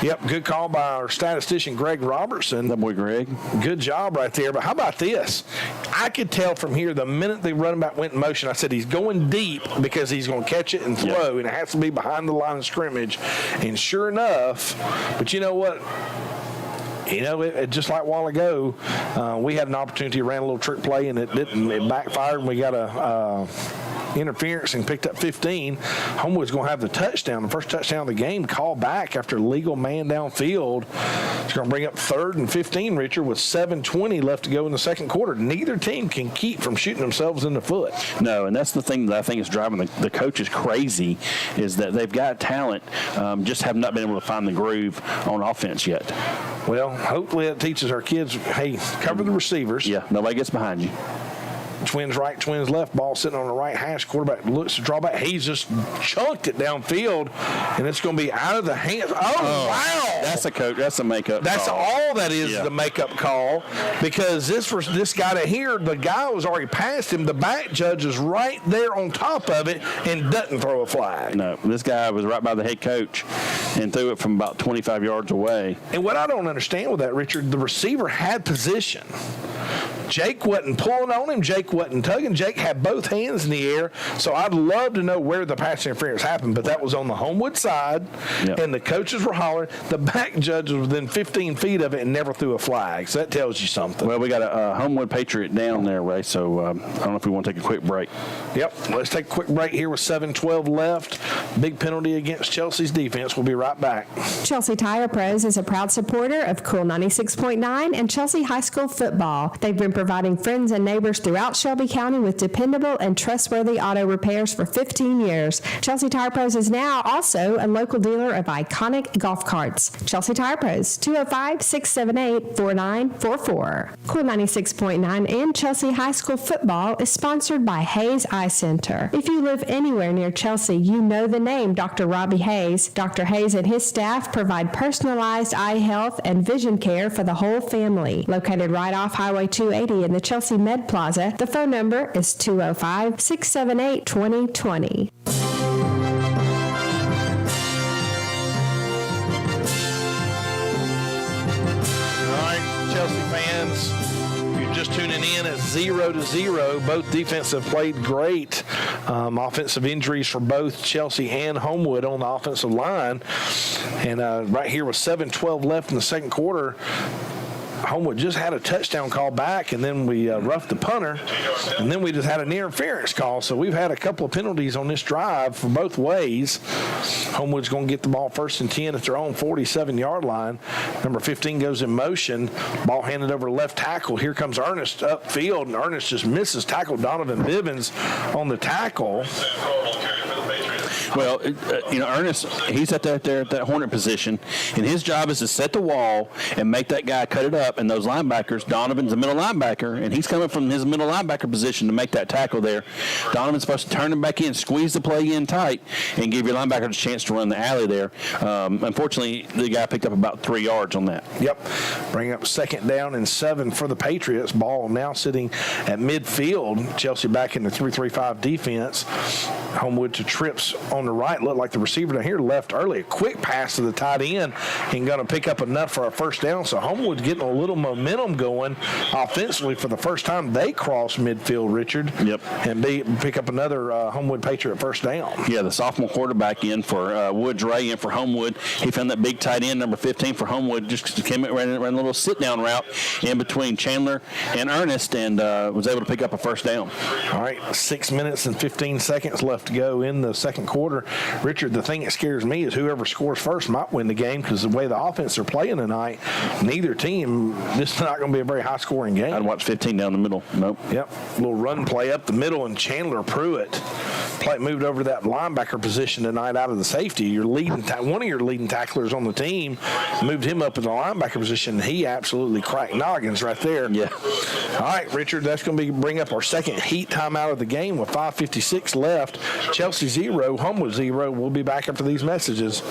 Yep, good call by our statistician, Greg Robertson. That boy, Greg. Good job right there. But how about this? I could tell from here the minute the running back went in motion, I said he's going deep because he's going to catch it and throw, and it has to be behind the line of scrimmage. And sure enough, but you know what? You know, just like a while ago, we had an opportunity to ran a little trick play, and it didn't. It backfired, and we got a interference and picked up 15. Homewood's going to have the touchdown, the first touchdown of the game, called back after legal man downfield. It's going to bring up 3rd and 15, Richard, with 7:20 left to go in the second quarter. Neither team can keep from shooting themselves in the foot. No, and that's the thing that I think is driving the coaches crazy is that they've got talent, just have not been able to find the groove on offense yet. Well, hopefully it teaches our kids, hey, cover the receivers. Yeah, nobody gets behind you. Twins right, twins left, ball sitting on the right hash. Quarterback looks to draw back. He's just chunked it downfield, and it's going to be out of the hands. Oh, wow. That's a coach. That's a makeup That's call. all that is, the makeup call, because this guy to here, the guy was already past him. The back judge is right there on top of it and doesn't throw a flag. No, this guy was right by the head coach and threw it from about 25 yards away. And what I don't understand with that, Richard, the receiver had position. Jake wasn't pulling on him. Jake wasn't tugging. Jake had both hands in the air. So I'd love to know where the pass interference happened, but that was on the Homewood side, and the coaches were hollering. The back judge was within 15 feet of it and never threw a flag. So that tells you something. Well, we got a Homewood Patriot down there, Ray, so I don't know if we want to take a quick break. Yep. Let's take a quick break here with 7:12 left. Big penalty against Chelsea's defense. We'll be right back. Chelsea Tire Pros is a proud supporter of Cool 96.9 and Chelsea High School football. They've been providing friends and neighbors throughout Shelby County with dependable and trustworthy auto repairs for 15 years. Chelsea Tire Pros is now also a local dealer of iconic golf carts. Chelsea Tire Pros, 205-678-4944. Cool 96.9 and Chelsea High School football is sponsored by Hayes Eye Center. If you live anywhere near Chelsea, you know the name Dr. Robbie Hayes. Dr. Hayes and his staff provide personalized eye health and vision care for the whole family. Located right off Highway 280 in the Chelsea Med Plaza, the phone number is 205-678-2020. All right, Chelsea fans, you're just tuning in at 0-0. Both defenses have played great. Offensive injuries for both Chelsea and Homewood on the offensive line. And right here with 7:12 left in the second quarter, Homewood just had a touchdown call back, and then we roughed the punter, and then we just had an interference call. So we've had a couple of penalties on this drive for both ways. Homewood's going to get the ball 1st and 10 at their own 47-yard line. Number 15 goes in motion. Ball handed over to left tackle. Here comes Ernest upfield, and Ernest just misses tackle Donovan Bivens on the tackle. Well, Ernest, he's at that Hornet position, and his job is to set the wall and make that guy cut it up. And those linebackers, Donovan's a middle linebacker, and he's coming from his middle linebacker position to make that tackle there. Donovan's supposed to turn him back in, squeeze the play in tight, and give your linebacker a chance to run the alley there. Unfortunately, the guy picked up about 3 yards on that. Yep. Bring up 2nd down and 7 for the Patriots. Ball now sitting at midfield. Chelsea back in the 3-3-5 defense. Homewood to trips on the right. Looked like the receiver down here left early. A quick pass to the tight end and going to pick up enough for a first down. So Homewood's getting a little momentum going offensively for the first time. They cross midfield, Richard. Yep. And pick up another Homewood Patriot first down. Yeah, the sophomore quarterback in for Woods Ray in for Homewood. He found that big tight end, number 15 for Homewood, just came in, ran a little sit-down route in between Chandler and Ernest and was able to pick up a first down. All right, 6 minutes and 15 seconds left to go in the second quarter. Richard, the thing that scares me is whoever scores first might win the game because the way the offense are playing tonight, neither team, this is not going to be a very high-scoring game. I'd watch 15 down the middle. Nope. Yep, little run play up the middle, and Chandler Pruitt moved over to that linebacker position tonight out of the safety. One of your leading tacklers on the team moved him up in the linebacker position, and he absolutely cracked noggins right there. Yeah. All right, Richard, that's going to bring up our second heat timeout of the game with 5:56 left. Chelsea 0, Homewood 0. We'll be back after these messages.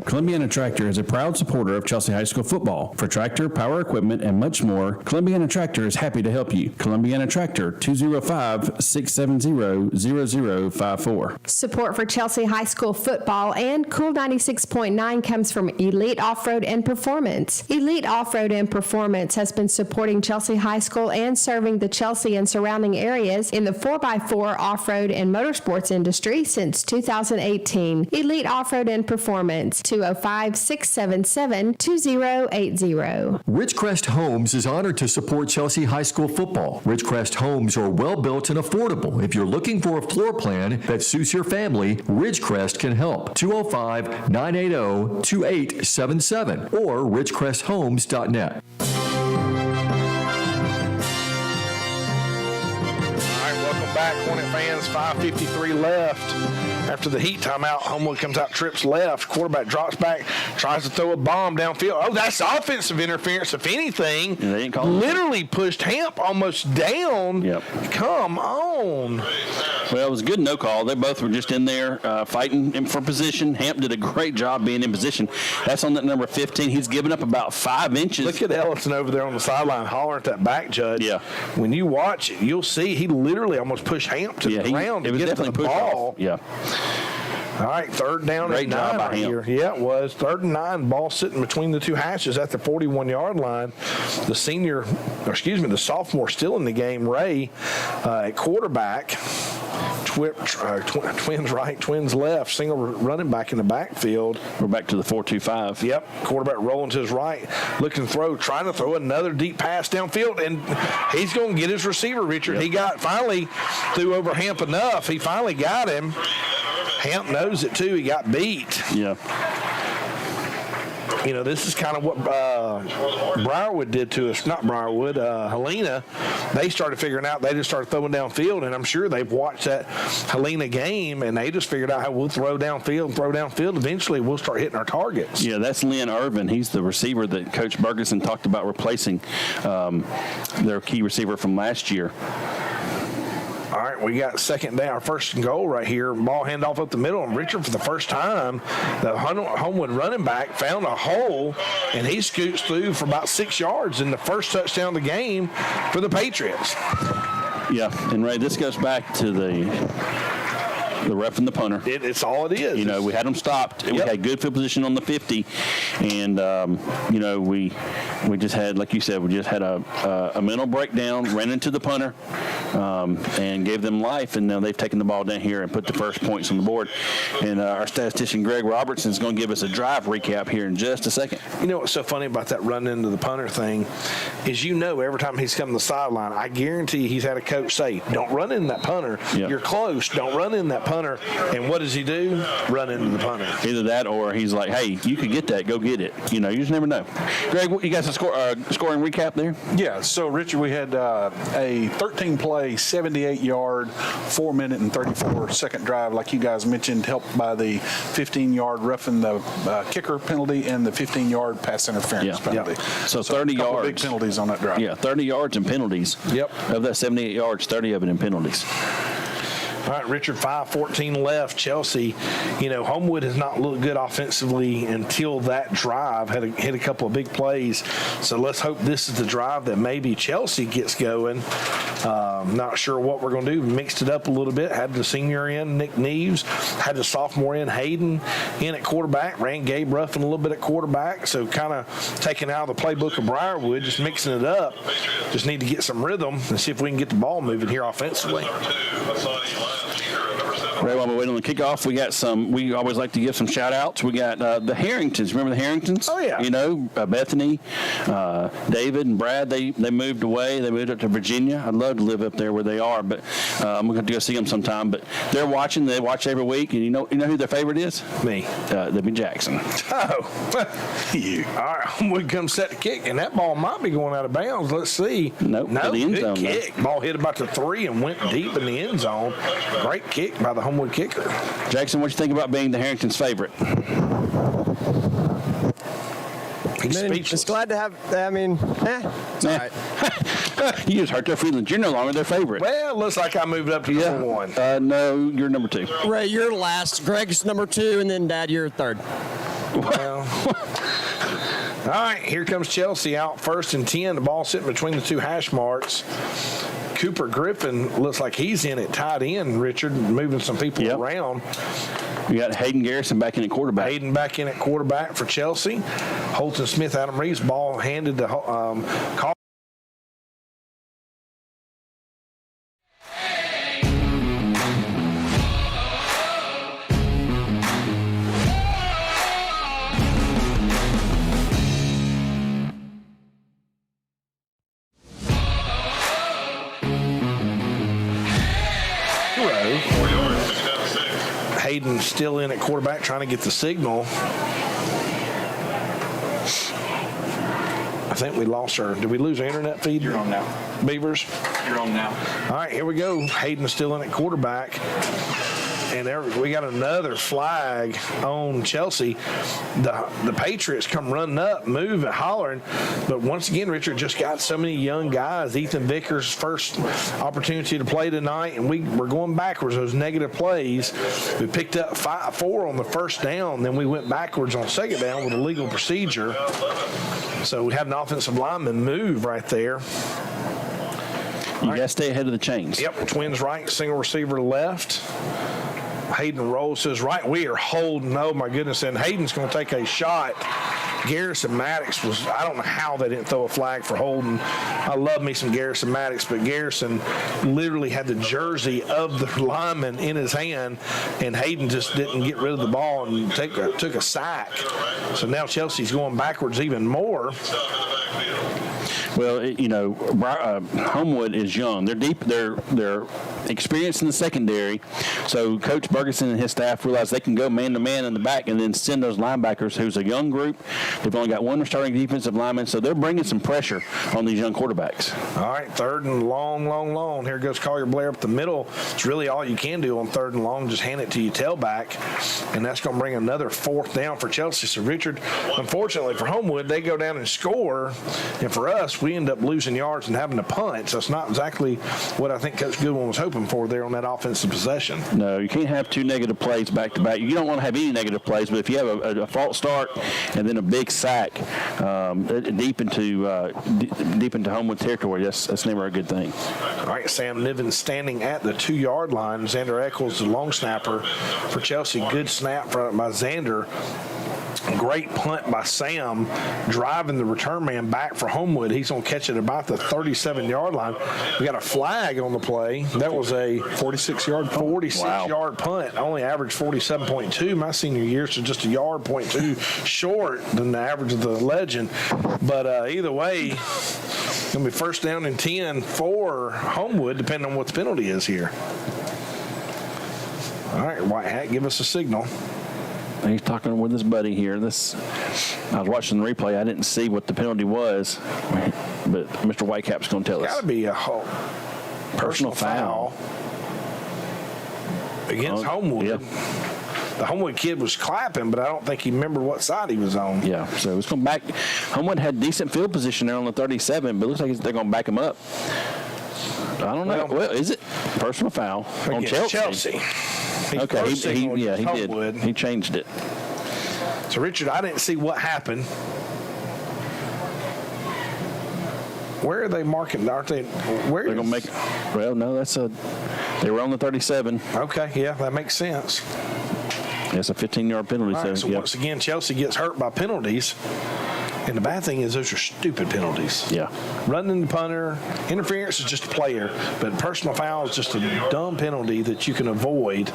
Columbiana Tractor is a proud supporter of Chelsea High School football. For tractor, power equipment, and much more, Columbiana Tractor is happy to help you. Columbiana Tractor, 205-670-0054. Support for Chelsea High School football and Cool 96.9 comes from Elite Off-Road and Performance. Elite Off-Road and Performance has been supporting Chelsea High School and serving the Chelsea and surrounding areas in the 4x4 off-road and motorsports industry since 2018. Elite Off-Road and Performance, 205-677-2080. Ridgecrest Homes is honored to support Chelsea High School football. Ridgecrest Homes are well built and affordable. If you're looking for a floor plan that suits your family, Ridgecrest can help. 205-980-2877 or ridgecresthomes.net. Back, Hornet fans, 5:53 left. After the heat timeout, Homewood comes out, trips left. Quarterback drops back, tries to throw a bomb downfield. Oh, that's offensive interference, if anything. Yeah, they didn't call it. Literally pushed Hamp almost down. Yep. Come on. Well, it was a good no call. They both were just in there fighting him for position. Hamp did a great job being in position. That's on that number 15. He's given up about 5 inches. Look at Ellison over there on the sideline hollering at that back judge. Yeah. When you watch it, you'll see he literally almost pushed Hamp to the ground to get to the ball. Off. Yeah. All right, third down Great and job 9 by right him. here. Yeah, it was. 3rd and 9, ball sitting between the two hashes at the 41-yard line. The sophomore still in the game, Ray, at quarterback. Twins right, twins left, single running back in the backfield. We're back to the 4-2-5. Yep, quarterback rolling to his right, looking to throw, trying to throw another deep pass downfield, and he's going to get his receiver, Richard. Yep. He finally threw over Hamp enough. He finally got him. Hamp knows it, too. He got beat. Yeah. You know, this is kind of what Briarwood did to us. Not Briarwood, Helena. They started figuring out, they just started throwing downfield, and I'm sure they've watched that Helena game, and they just figured out how we'll throw downfield. Eventually, we'll start hitting our targets. Yeah, that's Lynn Irvin. He's the receiver that Coach Bergeson talked about replacing their key receiver from last year. All right, we got second down, our first and goal right here. Ball handoff up the middle, and Richard, for the first time, the Homewood running back found a hole, and he scoots through for about 6 yards in the first touchdown of the game for the Patriots. Yeah, and Ray, this goes back to the ref and the punter. It's all it is. You know, we had them stopped. Yep. We had good field position on the 50, and you know, we just had, like you said, we just had a mental breakdown, ran into the punter, and gave them life, and now they've taken the ball down here and put the first points on the board. And our statistician Greg Robertson is going to give us a drive recap here in just a second. You know what's so funny about that run into the punter thing is, you know, every time he's come to the sideline, I guarantee he's had a coach say, "Don't run in that punter. Yep. You're close. Don't run in that punter." And what does he do? Run into the punter. Either that, or he's like, "Hey, you could get that. Go get it." You know, you just never know. Greg, you got some scoring recap there? Yeah. So, Richard, we had a 13-play, 78-yard, 4-minute and 34-second drive, like you guys mentioned, helped by the 15-yard roughing the kicker penalty and the 15-yard pass interference penalty. Yep. So 30 yards. Big penalties on that drive. Yeah, 30 yards in penalties. Yep. Of that 78 yards, 30 of it in penalties. All right, Richard, 5:14 left. Chelsea, Homewood has not looked good offensively until that drive. Hit a couple of big plays. So let's hope this is the drive that maybe Chelsea gets going. Not sure what we're going to do. Mixed it up a little bit. Had the senior in, Nick Neves. Had the sophomore in, Hayden, in at quarterback. Ran Gabe Ruffin a little bit at quarterback. So kind of taking out of the playbook of Briarwood, just mixing it up. Just need to get some rhythm and see if we can get the ball moving here offensively. Ray, while we're waiting on the kickoff, we always like to give some shout outs. We got the Harringtons. Remember the Harringtons? Oh, yeah. Bethany, David, and Brad, they moved away. They moved up to Virginia. I'd love to live up there where they are, but I'm going to go see them sometime. But they're watching. They watch every week. And you know who their favorite is? Me. Libby Jackson. Oh. You. All right. Homewood comes set to kick, and that ball might be going out of bounds. Let's see. Nope. No, the end good zone, kick. Ball hit about the 3 and went deep in the end zone. Great kick by the Homewood kicker. Jackson, what you think about being the Harringtons' favorite? He's Man, speechless. just glad to have. It's all right. You just hurt their feelings. You're no longer their favorite. Well, it looks like I moved up to number 1. No, you're number 2. Ray, you're last. Greg's number 2, and then Dad, you're third. Well, all right, here comes Chelsea out 1st and 10. The ball sitting between the two hash marks. Cooper Griffin looks like he's in at tight end, Richard, moving some people around. You got Hayden Garrison back in at quarterback. Hayden back in at quarterback for Chelsea. Holton Smith, Adam Reeves, ball handed to Carl. Hayden still in at quarterback trying to get the signal. I think we lost our, did we lose our internet feed? You're on now. Beavers? You're on now. All right, here we go. Hayden still in at quarterback. And there we got another flag on Chelsea. The Patriots come running up, moving, hollering. But once again, Richard just got so many young guys. Ethan Vickers' first opportunity to play tonight, and we're going backwards. Those negative plays. We picked up 4 on the first down, then we went backwards on second down with a legal procedure. So we had an offensive lineman move right there. You got to stay ahead of the chains. Yep, twins right, single receiver left. Hayden rolls to his right. We are holding. Oh, my goodness. And Hayden's going to take a shot. Garrison Maddox was, I don't know how they didn't throw a flag for holding. I love me some Garrison Maddox, but Garrison literally had the jersey of the lineman in his hand, and Hayden just didn't get rid of the ball and took a sack. So now Chelsea's going backwards even more. Well, Homewood is young. They're deep. They're experienced in the secondary. So Coach Bergeson and his staff realize they can go man-to-man in the back and then send those linebackers, who's a young group. They've only got one starting defensive lineman, so they're bringing some pressure on these young quarterbacks. All right, 3rd and long. Here goes Collier Blair up the middle. It's really all you can do on 3rd and long. Just hand it to your tailback, and that's going to bring another 4th down for Chelsea. So, Richard, unfortunately for Homewood, they go down and score, and for us, we end up losing yards and having to punt. So it's not exactly what I think Coach Goodwin was hoping for there on that offensive possession. No, you can't have 2 negative plays back-to-back. You don't want to have any negative plays, but if you have a false start and then a big sack deep into Homewood territory, that's never a good thing. All right, Sam Niven standing at the 2-yard line. Xander Eccles, the long snapper for Chelsea. Good snap by Xander. Great punt by Sam, driving the return man back for Homewood. He's going to catch it about the 37-yard line. We got a flag on the play. That was a 46-yard punt. 46-yard punt. I only averaged 47.2 my senior year, so just a yard, .2 short than the average of the legend. But either way, it's going to be 1st down and 10 for Homewood, depending on what the penalty is here. All right, White Hat, give us a signal. He's talking with his buddy here. I was watching the replay. I didn't see what the penalty was, but Mr. Whitecap's going to tell us. Got to be a personal foul against Homewood. Yeah. The Homewood kid was clapping, but I don't think he remembered what side he was on. Yeah, so it's going back. Homewood had decent field position there on the 37, but it looks like they're going to back him up. I don't know. Well, is it personal foul on Against Chelsea? He's Okay, first signaled he Homewood. did. He changed it. So, Richard, I didn't see what happened. Where are they marking? Aren't they? Where They're going to make. Well, no, they were on the 37. Okay, yeah, that makes sense. It's a 15-yard penalty. All right, so yeah. once again, Chelsea gets hurt by penalties. And the bad thing is those are stupid penalties. Yeah. Running the punter, interference is just a player, but personal foul is just a dumb penalty that you can avoid.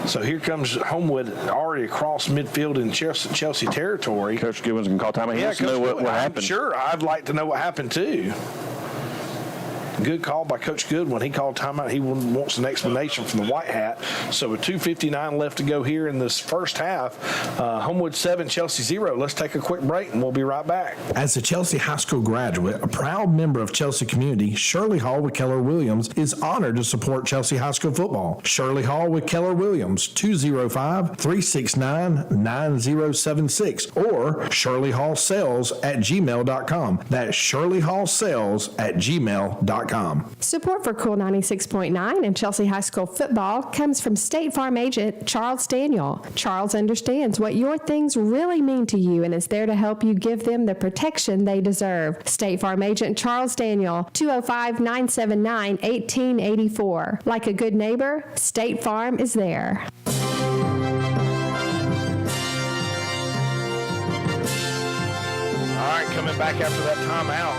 So here comes Homewood already across midfield in Chelsea territory. Coach Goodwin's going to call timeout. He wants to know what happened. Sure, I'd like to know what happened too. Good call by Coach Goodwin. He called timeout. He wants an explanation from the White Hat. So with 2:59 left to go here in this first half, Homewood 7, Chelsea 0. Let's take a quick break and we'll be right back. As a Chelsea High School graduate, a proud member of Chelsea community, Shirley Hall with Keller Williams is honored to support Chelsea High School football. Shirley Hall with Keller Williams, 205-369-9076 or shirleyhallsales@gmail.com. That's shirleyhallsales@gmail.com. Support for Cool 96.9 and Chelsea High School football comes from State Farm agent Charles Daniel. Charles understands what your things really mean to you and is there to help you give them the protection they deserve. State Farm agent Charles Daniel, 205-979-1884. Like a good neighbor, State Farm is there. All right, coming back after that timeout.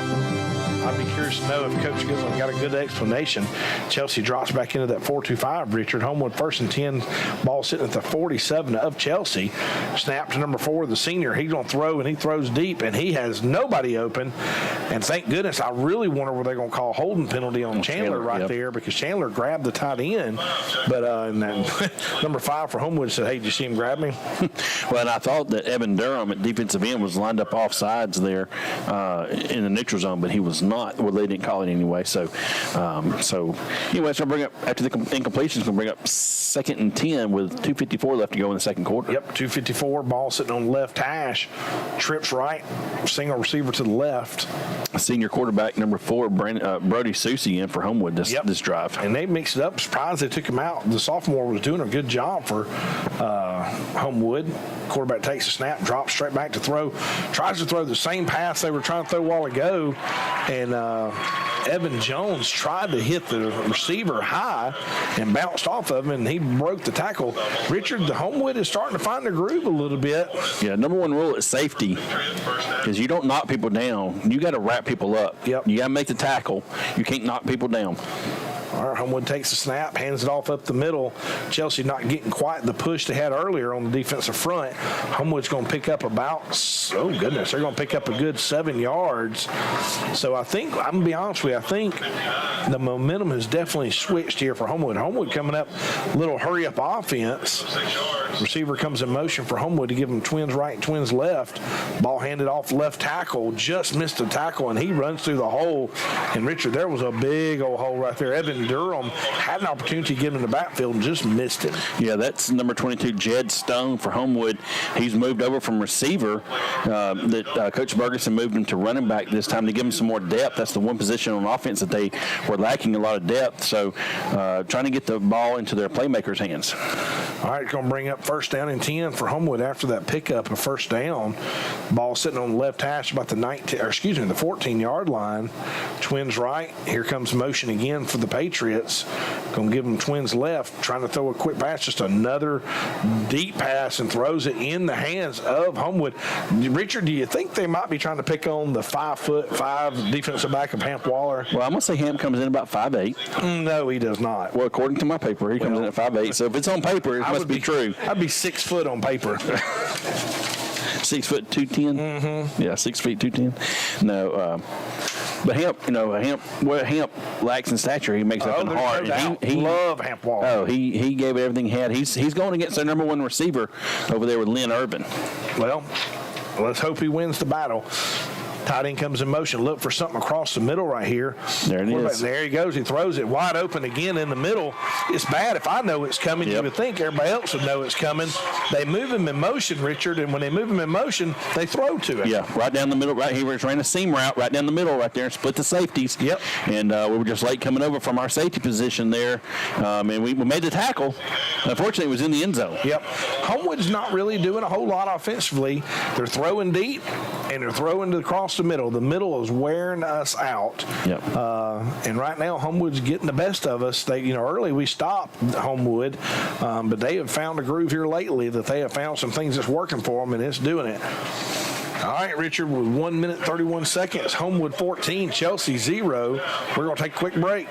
I'd be curious to know if Coach Goodwin got a good explanation. Chelsea drops back into that 4-2-5. Richard Homewood 1st and 10. Ball sitting at the 47 of Chelsea. Snap to number 4, the senior. He's going to throw, and he throws deep, and he has nobody open. And thank goodness, I really wonder where they're going to call a holding penalty on Chandler right there because Chandler grabbed the tight end. But and then number 5 for Homewood said, hey, did you see him grab me? Well, and I thought that Evan Durham at defensive end was lined up off sides there in the neutral zone, but he was not. Well, they didn't call it anyway. So anyway, it's going to bring up, after the incompletion, it's going to bring up 2nd and 10 with 2:54 left to go in the second quarter. Yep, 2:54, ball sitting on the left hash, trips right, single receiver to the left. Senior quarterback number 4, Brody Susie in for Homewood this drive. And they mixed it up. Surprised they took him out. The sophomore was doing a good job for Homewood. Quarterback takes a snap, drops straight back to throw, tries to throw the same pass they were trying to throw a while ago, and Evan Jones tried to hit the receiver high and bounced off of him, and he broke the tackle. Richard, the Homewood is starting to find their groove a little bit. Yeah, number 1 rule is safety is you don't knock people down. You got to wrap people up. Yep. You got to make the tackle. You can't knock people down. All right, Homewood takes the snap, hands it off up the middle. Chelsea not getting quite the push they had earlier on the defensive front. Homewood's going to pick up about, oh goodness, they're going to pick up a good 7 yards. So I think, I'm going to be honest with you, I think the momentum has definitely switched here for Homewood. Homewood coming up, little hurry-up offense. Receiver comes in motion for Homewood to give them twins right and twins left. Ball handed off left tackle, just missed the tackle, and he runs through the hole. And Richard, there was a big old hole right there. Evan Durham had an opportunity to get him in the backfield and just missed it. Yeah, that's number 22, Jed Stone for Homewood. He's moved over from receiver. Coach Bergeson moved him to running back this time to give him some more depth. That's the one position on offense that they were lacking a lot of depth. So trying to get the ball into their playmakers' hands. All right, going to bring up 1st down and 10 for Homewood after that pickup of 1st down. Ball sitting on the left hash about the 14-yard line. Twins right. Here comes motion again for the Patriots. Going to give them twins left. Trying to throw a quick pass, just another deep pass, and throws it in the hands of Homewood. Richard, do you think they might be trying to pick on the 5'5" defensive back of Hamp Waller? Well, I'm going to say Hamp comes in about 5'8". No, he does not. Well, according to my paper, he comes in at 5'8". So if it's on paper, it must be true. I'd be 6 foot on paper. 6 foot 210. Mm-hmm. Yeah, 6 feet 210. No, but Hamp lacks in stature. He makes up in heart. He love Hamp Waller. Oh, he gave it everything he had. He's going against their number 1 receiver over there with Lynn Urban. Well, let's hope he wins the battle. Tight end comes in motion. Look for something across the middle right here. There it is. There he goes. He throws it wide open again in the middle. It's bad. If I know it's coming, you would think everybody else would know it's coming. They move him in motion, Richard, and when they move him in motion, they throw to him. Yeah, right down the middle. Right here, we ran a seam route right down the middle right there and split the safeties. Yep. And we were just late coming over from our safety position there, and we made the tackle. Unfortunately, it was in the end zone. Yep. Homewood's not really doing a whole lot offensively. They're throwing deep, and they're throwing across the middle. The middle is wearing us out. Yep. And right now, Homewood's getting the best of us. They, early we stopped Homewood, but they have found a groove here lately that they have found some things that's working for them, and it's doing it. All right, Richard, with 1 minute 31 seconds, Homewood 14, Chelsea 0. We're going to take a quick break.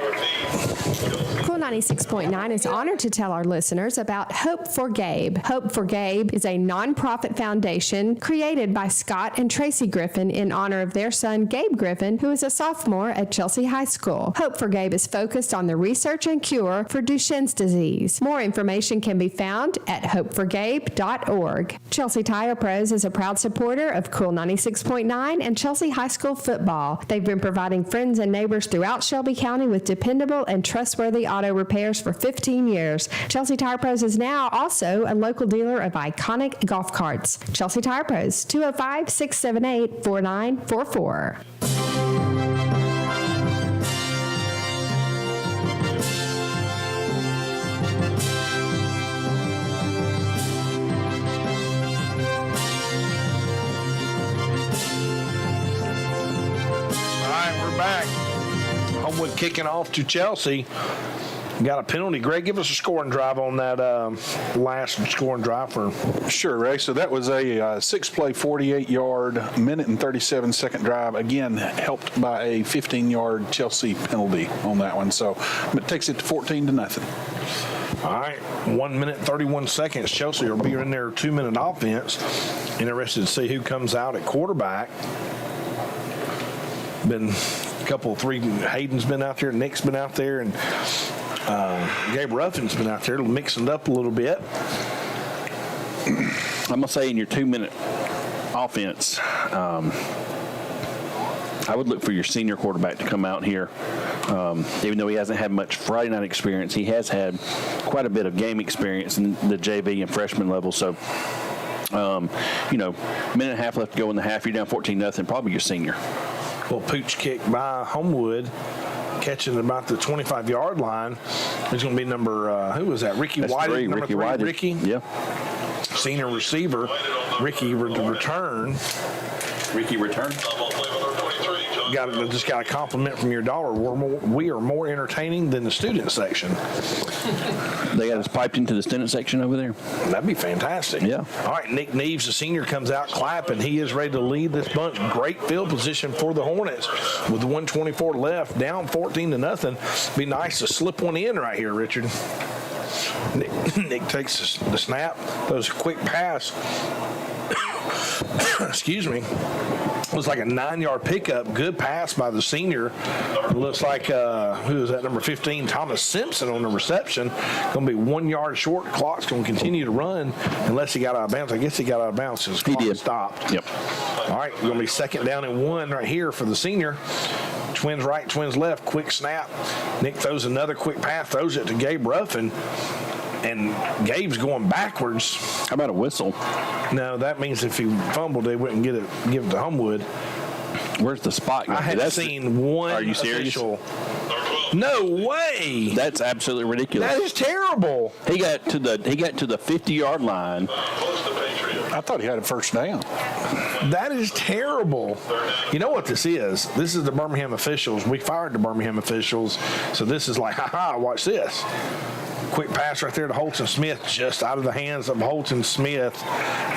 Cool 96.9 is honored to tell our listeners about Hope for Gabe. Hope for Gabe is a nonprofit foundation created by Scott and Tracy Griffin in honor of their son, Gabe Griffin, who is a sophomore at Chelsea High School. Hope for Gabe is focused on the research and cure for Duchenne's disease. More information can be found at hopeforgabe.org. Chelsea Tire Pros is a proud supporter of Cool 96.9 and Chelsea High School football. They've been providing friends and neighbors throughout Shelby County with dependable and trustworthy auto repairs for 15 years. Chelsea Tire Pros is now also a local dealer of iconic golf carts. Chelsea Tire Pros, 205-678-4944. Back. Homewood kicking off to Chelsea. Got a penalty. Greg, give us a scoring drive on that last scoring drive for. Sure, Ray. So that was a 6-play, 48-yard, minute and 37-second drive. Again, helped by a 15-yard Chelsea penalty on that one. So it takes it to 14-0. All right, 1 minute 31 seconds. Chelsea will be in their 2-minute offense. Interested to see who comes out at quarterback. Been a couple, three. Hayden's been out there, Nick's been out there, and Gabe Ruffin's been out there mixing it up a little bit. I'm going to say in your 2-minute offense, I would look for your senior quarterback to come out here. Even though he hasn't had much Friday night experience, he has had quite a bit of game experience in the JV and freshman level. So, minute and a half left to go in the half. You're down 14-0, probably your senior. Little pooch kick by Homewood, catching about the 25-yard line. There's going to be number, who was that? Ricky White. Number three, Ricky. Yeah. Senior receiver. Ricky return. Ricky return. Just got a compliment from your daughter. We are more entertaining than the student section. They got us piped into the student section over there. That'd be fantastic. Yeah. All right, Nick Neves, the senior, comes out clapping. He is ready to lead this bunch. Great field position for the Hornets with 1:24 left, down 14-0. Be nice to slip one in right here, Richard. Nick takes the snap, throws a quick pass. Excuse me. It was like a 9-yard pickup. Good pass by the senior. It looks like, who is that, number 15, Thomas Simpson on the reception. Going to be 1 yard short. Clock's going to continue to run unless he got out of bounds. I guess he got out of bounds because the clock stopped. Yep. All right, we're going to be 2nd down and 1 right here for the senior. Twins right, twins left. Quick snap. Nick throws another quick pass, throws it to Gabe Ruffin. And Gabe's going backwards. How about a whistle? No, that means if he fumbled, they wouldn't give it to Homewood. Where's the spot? I haven't seen one. Are you serious? Official. No way. That's absolutely ridiculous. That is terrible. He got to the 50-yard line. I thought he had a first down. That is terrible. You know what this is? This is the Birmingham officials. We fired the Birmingham officials, so this is like, ha-ha, watch this. Quick pass right there to Holton Smith, just out of the hands of Holton Smith,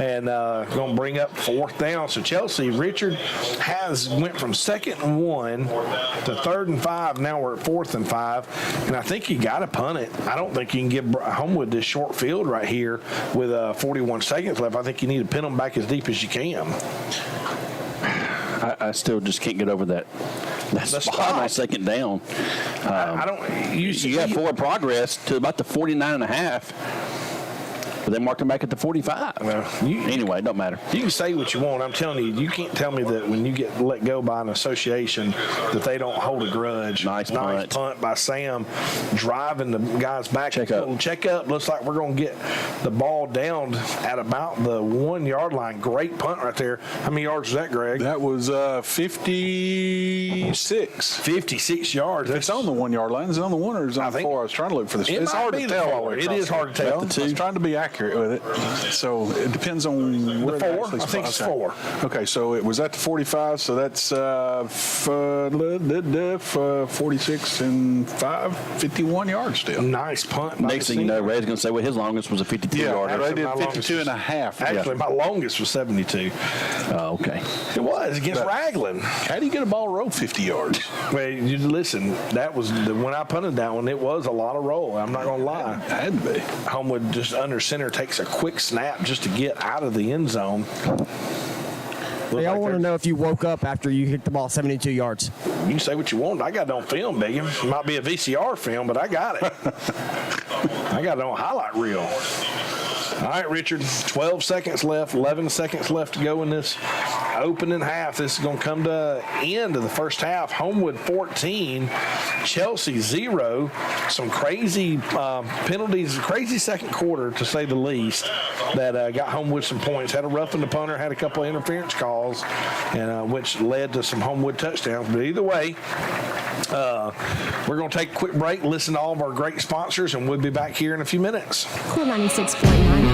and going to bring up 4th down. So Chelsea, Richard went from 2nd and 1 to 3rd and 5. Now we're at 4th and 5, and I think you got to punt it. I don't think you can give Homewood this short field right here with 41 seconds left. I think you need to pin them back as deep as you can. I still just can't get over that. That's spot on 2nd down. I don't. You got forward progress to about the 49.5. but they marked him back at the 45. Well, Anyway, it don't matter. You can say what you want. I'm telling you, you can't tell me that when you get let go by an association that they don't hold a grudge. Nice punt. By Sam, driving the guys back. Check up. Check up. Looks like we're going to get the ball down at about the 1 yard line. Great punt right there. How many yards was that, Greg? That was 56. 56 yards. It's on the 1 yard line. Is it on the 1 or is it on the 4? I was trying to look for this. It It's might hard be to the tell. 4. It is hard to tell. I was trying to be accurate with it. So it depends on where The 4? they I think it's okay. 4. Okay, so it was at the 45, so that's 46 and 5, 51 yards still. Nice punt. by Next the thing you know, senior. Ray's going to say, well, his longest was a 52-yarder. they did my longest 52 and a half. Actually, my longest was 72. Oh, okay. It was against Raglan. How do you get a ball roll 50 yards? Well, you listen, that was when I punted that one, it was a lot of roll. I'm not going to lie. Had to be. Homewood just under center takes a quick snap just to get out of the end zone. Hey, I want to know if you woke up after you hit the ball 72 yards. You can say what you want. I got it on film, Biggin. It might be a VCR film, but I got it. I got it on highlight reel. All right, Richard, 12 seconds left, 11 seconds left to go in this opening half. This is going to come to end of the first half. Homewood 14, Chelsea 0. Some crazy penalties, crazy second quarter, to say the least, that got Homewood some points. Had a roughing the punter, had a couple of interference calls, and which led to some Homewood touchdowns. But either way, we're going to take a quick break, listen to all of our great sponsors, and we'll be back here in a few minutes. Cool 96.9.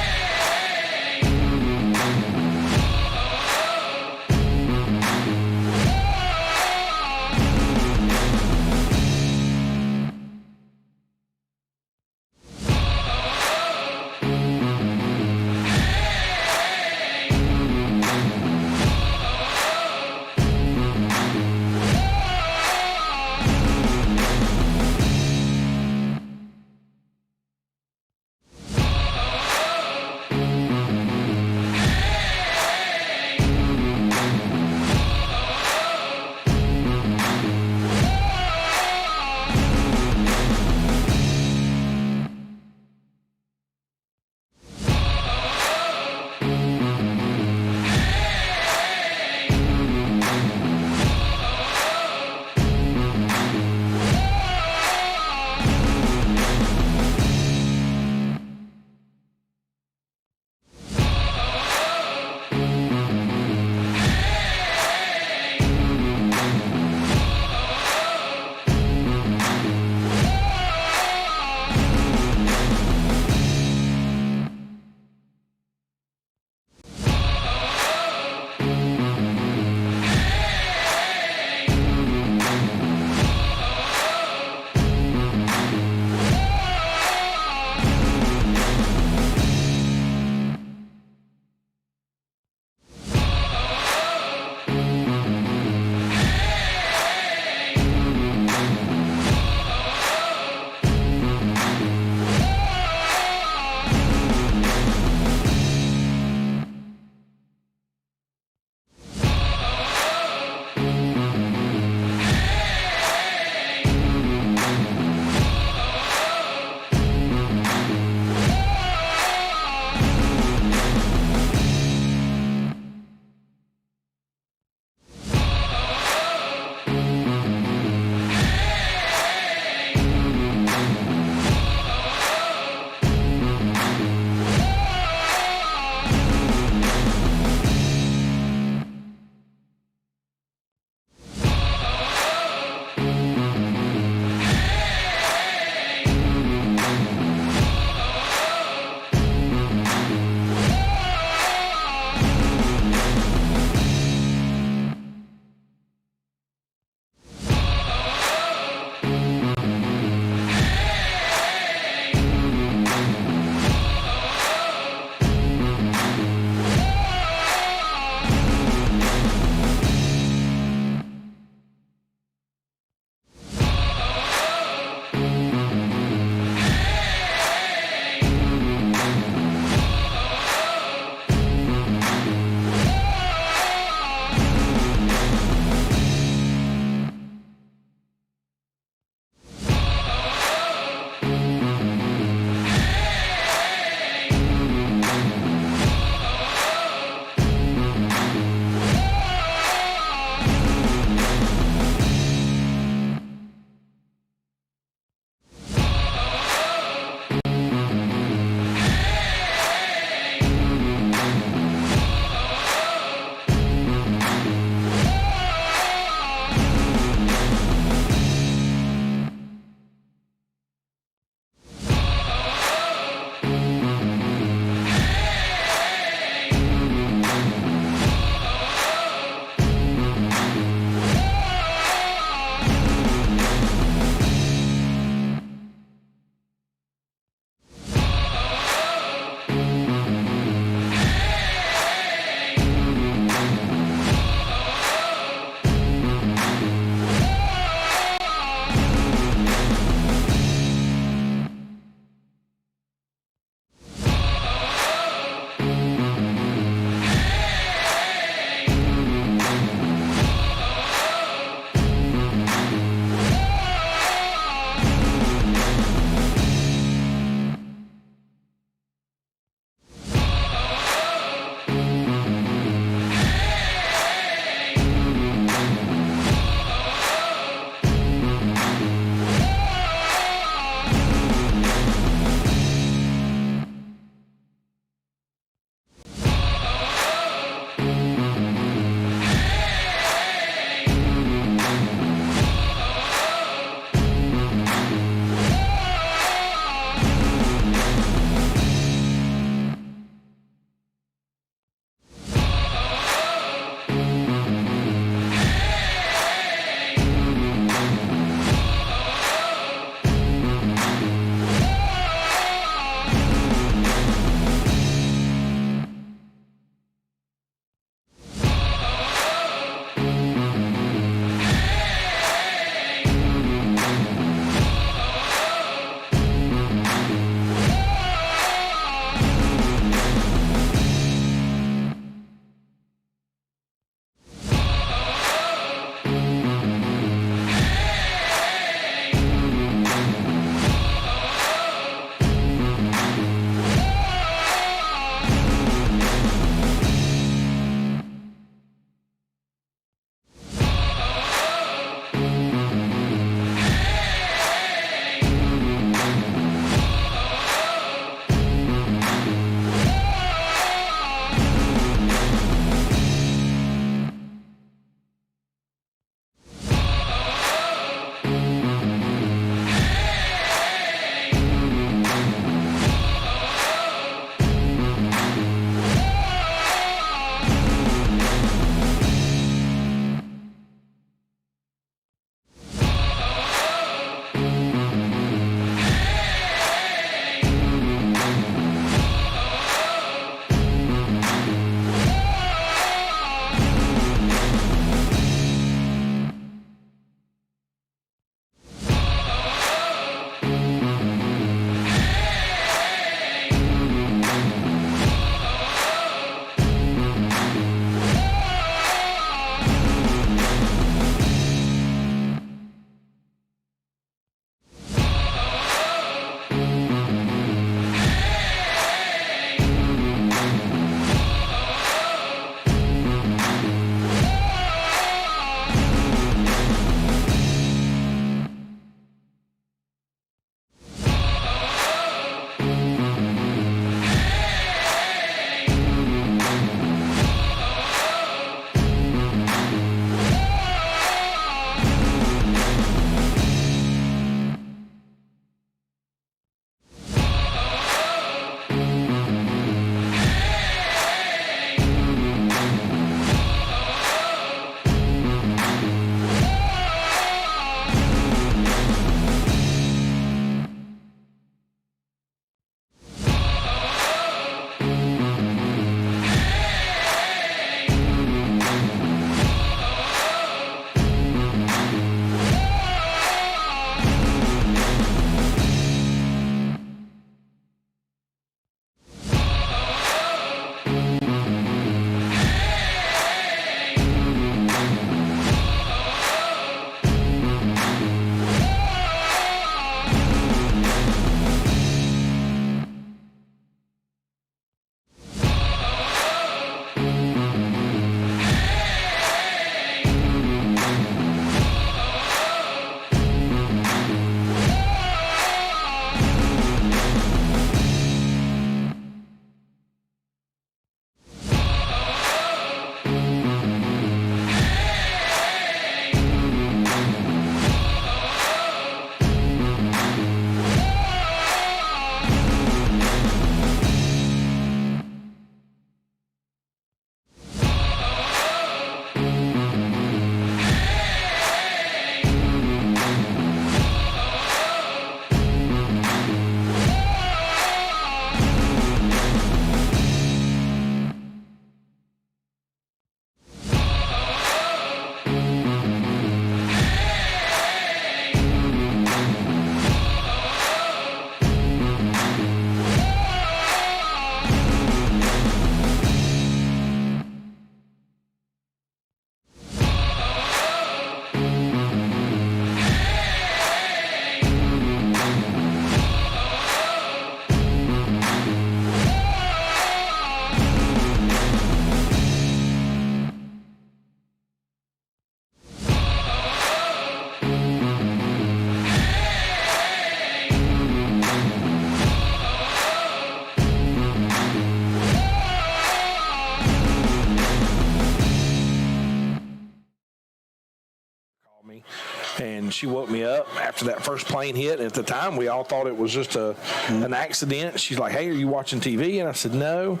and she woke me up after that first plane hit. And at the time, we all thought it was just an accident. She's like, "Hey, are you watching TV?" And I said, "No."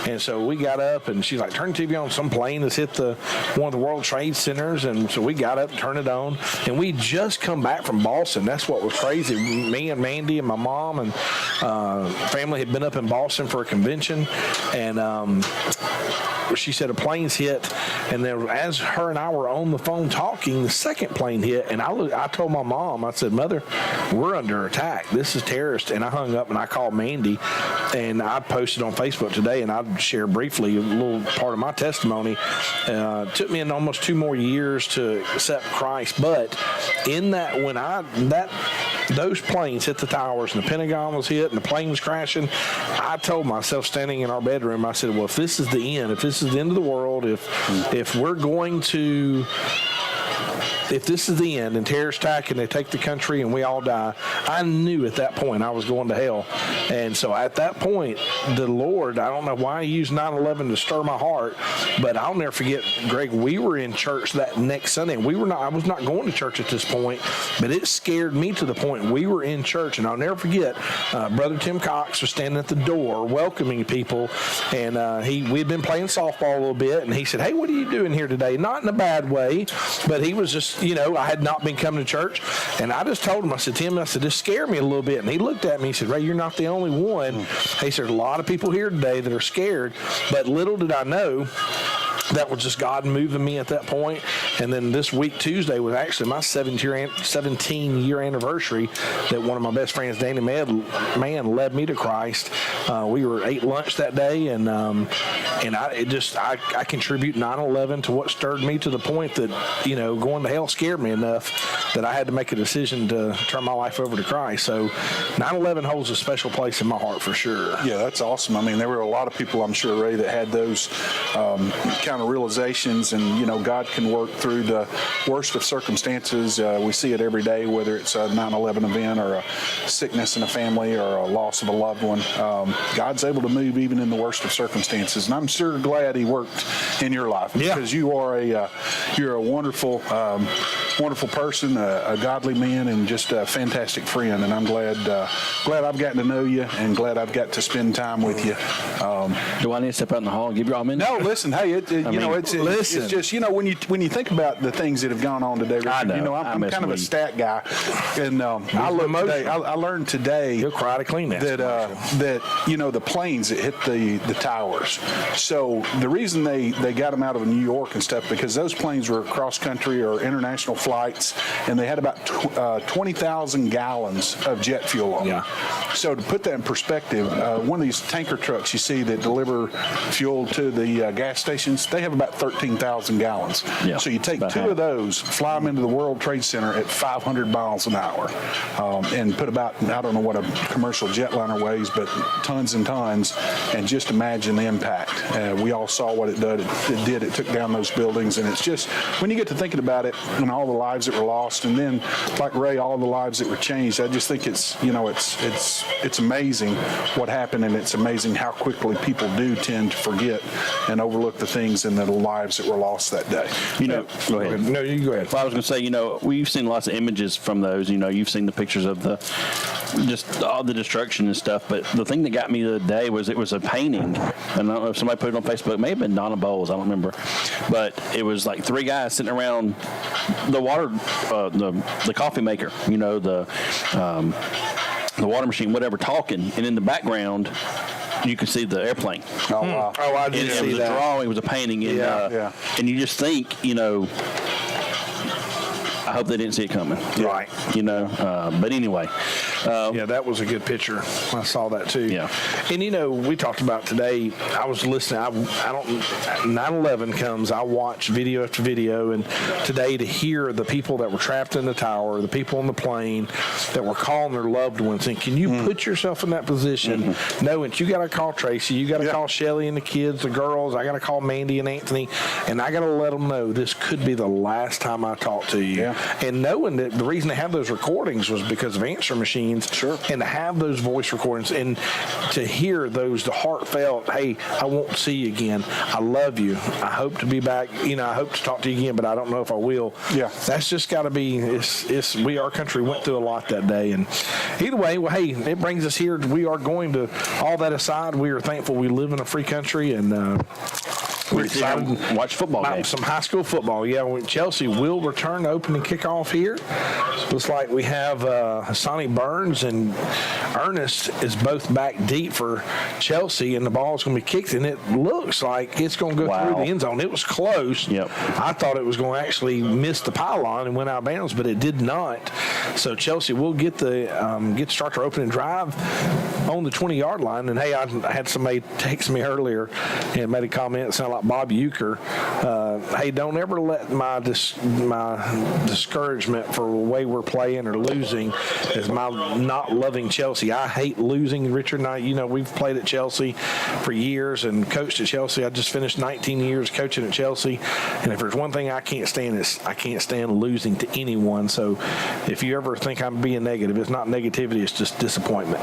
And so we got up, and she's like, "Turn the TV on. Some plane has hit one of the World Trade Centers." And so we got up and turned it on. And we just come back from Boston. That's what was crazy. Me and Mandy and my mom and family had been up in Boston for a convention, and she said a plane's hit, and then as her and I were on the phone talking, the second plane hit, and I told my mom, I said, "Mother, we're under attack. This is terrorist." And I hung up and I called Mandy, and I posted on Facebook today, and I'd share briefly a little part of my testimony. It took me almost 2 more years to accept Christ, but in that, when those planes hit the towers and the Pentagon was hit and the plane was crashing, I told myself, standing in our bedroom, I said, well, if this is the end, if this is the end of the world, if we're going to, if this is the end and terrorists attack and they take the country and we all die, I knew at that point I was going to hell. And so at that point, the Lord, I don't know why he used 9/11 to stir my heart, but I'll never forget, Greg, we were in church that next Sunday. And I was not going to church at this point, but it scared me to the point we were in church. And I'll never forget, Brother Tim Cox was standing at the door welcoming people. And we had been playing softball a little bit. And he said, "Hey, what are you doing here today?" Not in a bad way, but he was just, I had not been coming to church. And I just told him, I said, "Tim," I said, "this scared me a little bit." And he looked at me, he said, "Ray, you're not the only one." He said, "There's a lot of people here today that are scared." But little did I know, that was just God moving me at that point. And then this week, Tuesday, was actually my 17-year anniversary that one of my best friends, Danny Mann, led me to Christ. We ate lunch that day, and I contribute 9/11 to what stirred me to the point that, going to hell scared me enough that I had to make a decision to turn my life over to Christ. So 9/11 holds a special place in my heart for sure. Yeah, that's awesome. I mean, there were a lot of people, I'm sure, Ray, that had those kind of realizations, and God can work through the worst of circumstances. We see it every day, whether it's a 9/11 event or a sickness in a family or a loss of a loved one. God's able to move even in the worst of circumstances, and I'm sure glad he worked in your life, because you are you're a wonderful person, a godly man, and just a fantastic friend. And I'm glad I've gotten to know you, and glad I've got to spend time with you. Do I need to step out in the hall and give you all a minute? No, listen. Hey, it's just when you think about the things that have gone on today. I know. I'm kind of a stat guy, and I learned today. You'll cry to clean that the planes that hit the towers. So the reason they got them out of New York and stuff, because those planes were cross country or international flights, and they had about 20,000 gallons of jet fuel on them. So to put that in perspective, one of these tanker trucks you see that deliver fuel to the gas stations, they have about 13,000 gallons. Yeah, so you take two of those, fly them into the World Trade Center at 500 miles an hour, and put about, I don't know what a commercial jetliner weighs, but tons and tons, and just imagine the impact. We all saw what it did. It took down those buildings, and it's just, when you get to thinking about it and all the lives that were lost, and then, like Ray, all the lives that were changed, I just think it's amazing what happened, and it's amazing how quickly people do tend to forget and overlook the things and the lives that were lost that day. Go ahead. No, you go ahead. Well, I was going to say, we've seen lots of images from those. You've seen the pictures of just all the destruction and stuff. But the thing that got me the other day was it was a painting. And I don't know if somebody put it on Facebook. It may have been Donna Bowles. I don't remember. But it was like 3 guys sitting around the water, the coffee maker. The water machine, whatever, talking, and in the background, you could see the airplane. Oh, wow. Oh, I did see that. It was a drawing, it was a painting, and and you just think, I hope they didn't see it coming. Right. But anyway. That was a good picture. I saw that too. Yeah. And we talked about today, I was listening, 9/11 comes, I watch video after video, and today to hear the people that were trapped in the tower, the people on the plane that were calling their loved ones, and can you put yourself in that position, knowing you got to call Tracy, you got to call Shelly and the kids, the girls, I got to call Mandy and Anthony, and I got to let them know this could be the last time I talk to you. And knowing that the reason they have those recordings was because of answer machines means. Sure. And to have those voice recordings and to hear those, the heartfelt, hey, I won't see you again. I love you. I hope to be back. I hope to talk to you again, but I don't know if I will. Yeah. That's just got to be, our country went through a lot that day. And either way, well, hey, it brings us here. We are going to, all that aside, we are thankful we live in a free country, and we're excited to watch football about games. some high school football. Yeah, Chelsea will return to opening kickoff here. Looks like we have Hassani Burns and Ernest is both back deep for Chelsea, and the ball is going to be kicked, and it looks like it's going to go through the end zone. It was close. Yep. I thought it was going to actually miss the pylon and went out of bounds, but it did not. So Chelsea will get to start their opening drive on the 20-yard line. And hey, I had somebody text me earlier and made a comment that sounded like Bob Euchre. Hey, don't ever let my discouragement for the way we're playing or losing as my not loving Chelsea. I hate losing. Richard and I, we've played at Chelsea for years and coached at Chelsea. I just finished 19 years coaching at Chelsea, and if there's one thing I can't stand, is I can't stand losing to anyone. So if you ever think I'm being negative, it's not negativity, it's just disappointment.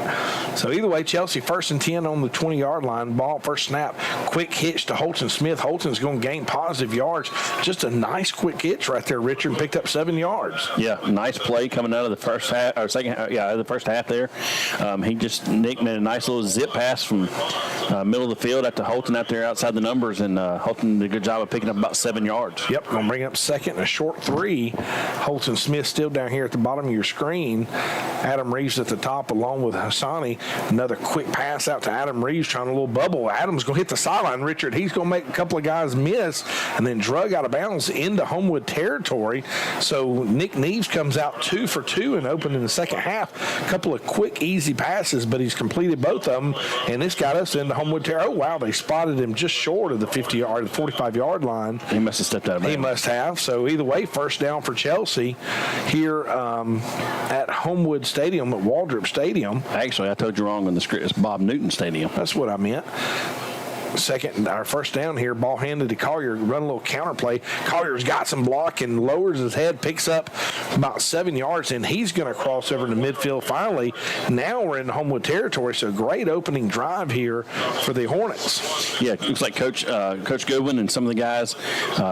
So either way, Chelsea 1st and 10 on the 20-yard line. Ball first snap, quick hitch to Holton Smith. Holton's going to gain positive yards. Just a nice quick hitch right there, Richard, and picked up 7 yards. Yeah, nice play coming out of the first half, or second, the first half there. Nick made a nice little zip pass from middle of the field out to Holton out there outside the numbers, and Holton did a good job of picking up about 7 yards. Yep, going to bring up second and a short 3. Holton Smith still down here at the bottom of your screen. Adam Reeves at the top along with Hassani. Another quick pass out to Adam Reeves trying a little bubble. Adam's going to hit the sideline, Richard. He's going to make a couple of guys miss and then drug out of bounds into Homewood territory. So Nick Neves comes out 2 for 2 and opened in the second half. A couple of quick, easy passes, but he's completed both of them, and this got us into Homewood territory. Oh, wow, they spotted him just short of the 50-yard, the 45-yard line. He must have stepped out of bounds. He must have. So either way, first down for Chelsea here at Homewood Stadium, at Waldrop Stadium. Actually, I told you wrong on the script. It's Bob Newton Stadium. That's what I meant. Our first down here, ball handed to Collier, run a little counter play. Collier's got some block and lowers his head, picks up about 7 yards, and he's going to cross over to midfield finally. Now we're in Homewood territory, so great opening drive here for the Hornets. Yeah, it looks like Coach Goodwin and some of the guys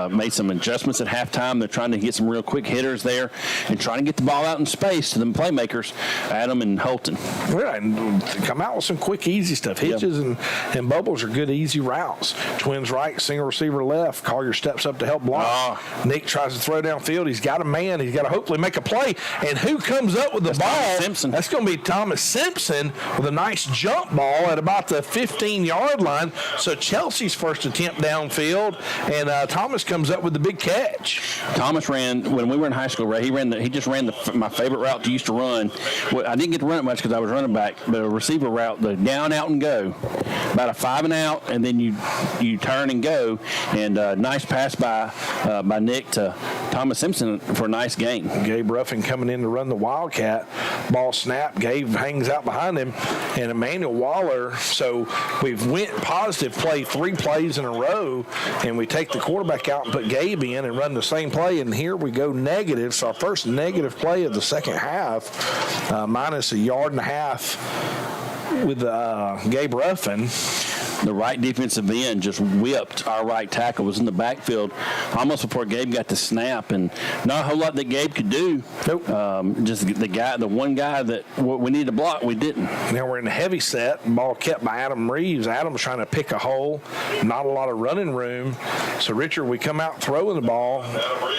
made some adjustments at halftime. They're trying to get some real quick hitters there and trying to get the ball out in space to the playmakers, Adam and Holton. Yeah, and come out with some quick, easy stuff. Hitches and bubbles are good, easy routes. Twins right, single receiver left. Collier steps up to help block. Nick tries to throw downfield. He's got a man. He's got to hopefully make a play. And who comes up with the ball? Thomas Simpson. That's going to be Thomas Simpson with a nice jump ball at about the 15-yard line. So Chelsea's first attempt downfield, and Thomas comes up with the big catch. Thomas ran, when we were in high school, Ray, he just ran my favorite route to used to run. Well, I didn't get to run it much because I was running back, but a receiver route, the down, out, and go. About a 5 and out, and then you turn and go, and nice pass by Nick to Thomas Simpson for a nice gain. Gabe Ruffin coming in to run the Wildcat. Ball snap. Gabe hangs out behind him, and Emmanuel Waller. So we've went positive play 3 plays in a row, and we take the quarterback out and put Gabe in and run the same play, and here we go negative. So our first negative play of the second half, minus 1.5 yards with Gabe Ruffin. The right defensive end just whipped our right tackle, was in the backfield almost before Gabe got the snap, and not a whole lot that Gabe could do. Nope. Just the one guy that we needed to block, we didn't. Now we're in the heavy set. Ball kept by Adam Reeves. Adam's trying to pick a hole. Not a lot of running room. So, Richard, we come out throwing the ball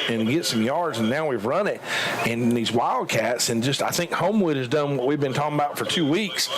and get some yards, and now we've run it. And these Wildcats, and I think Homewood has done what we've been talking about for 2 weeks.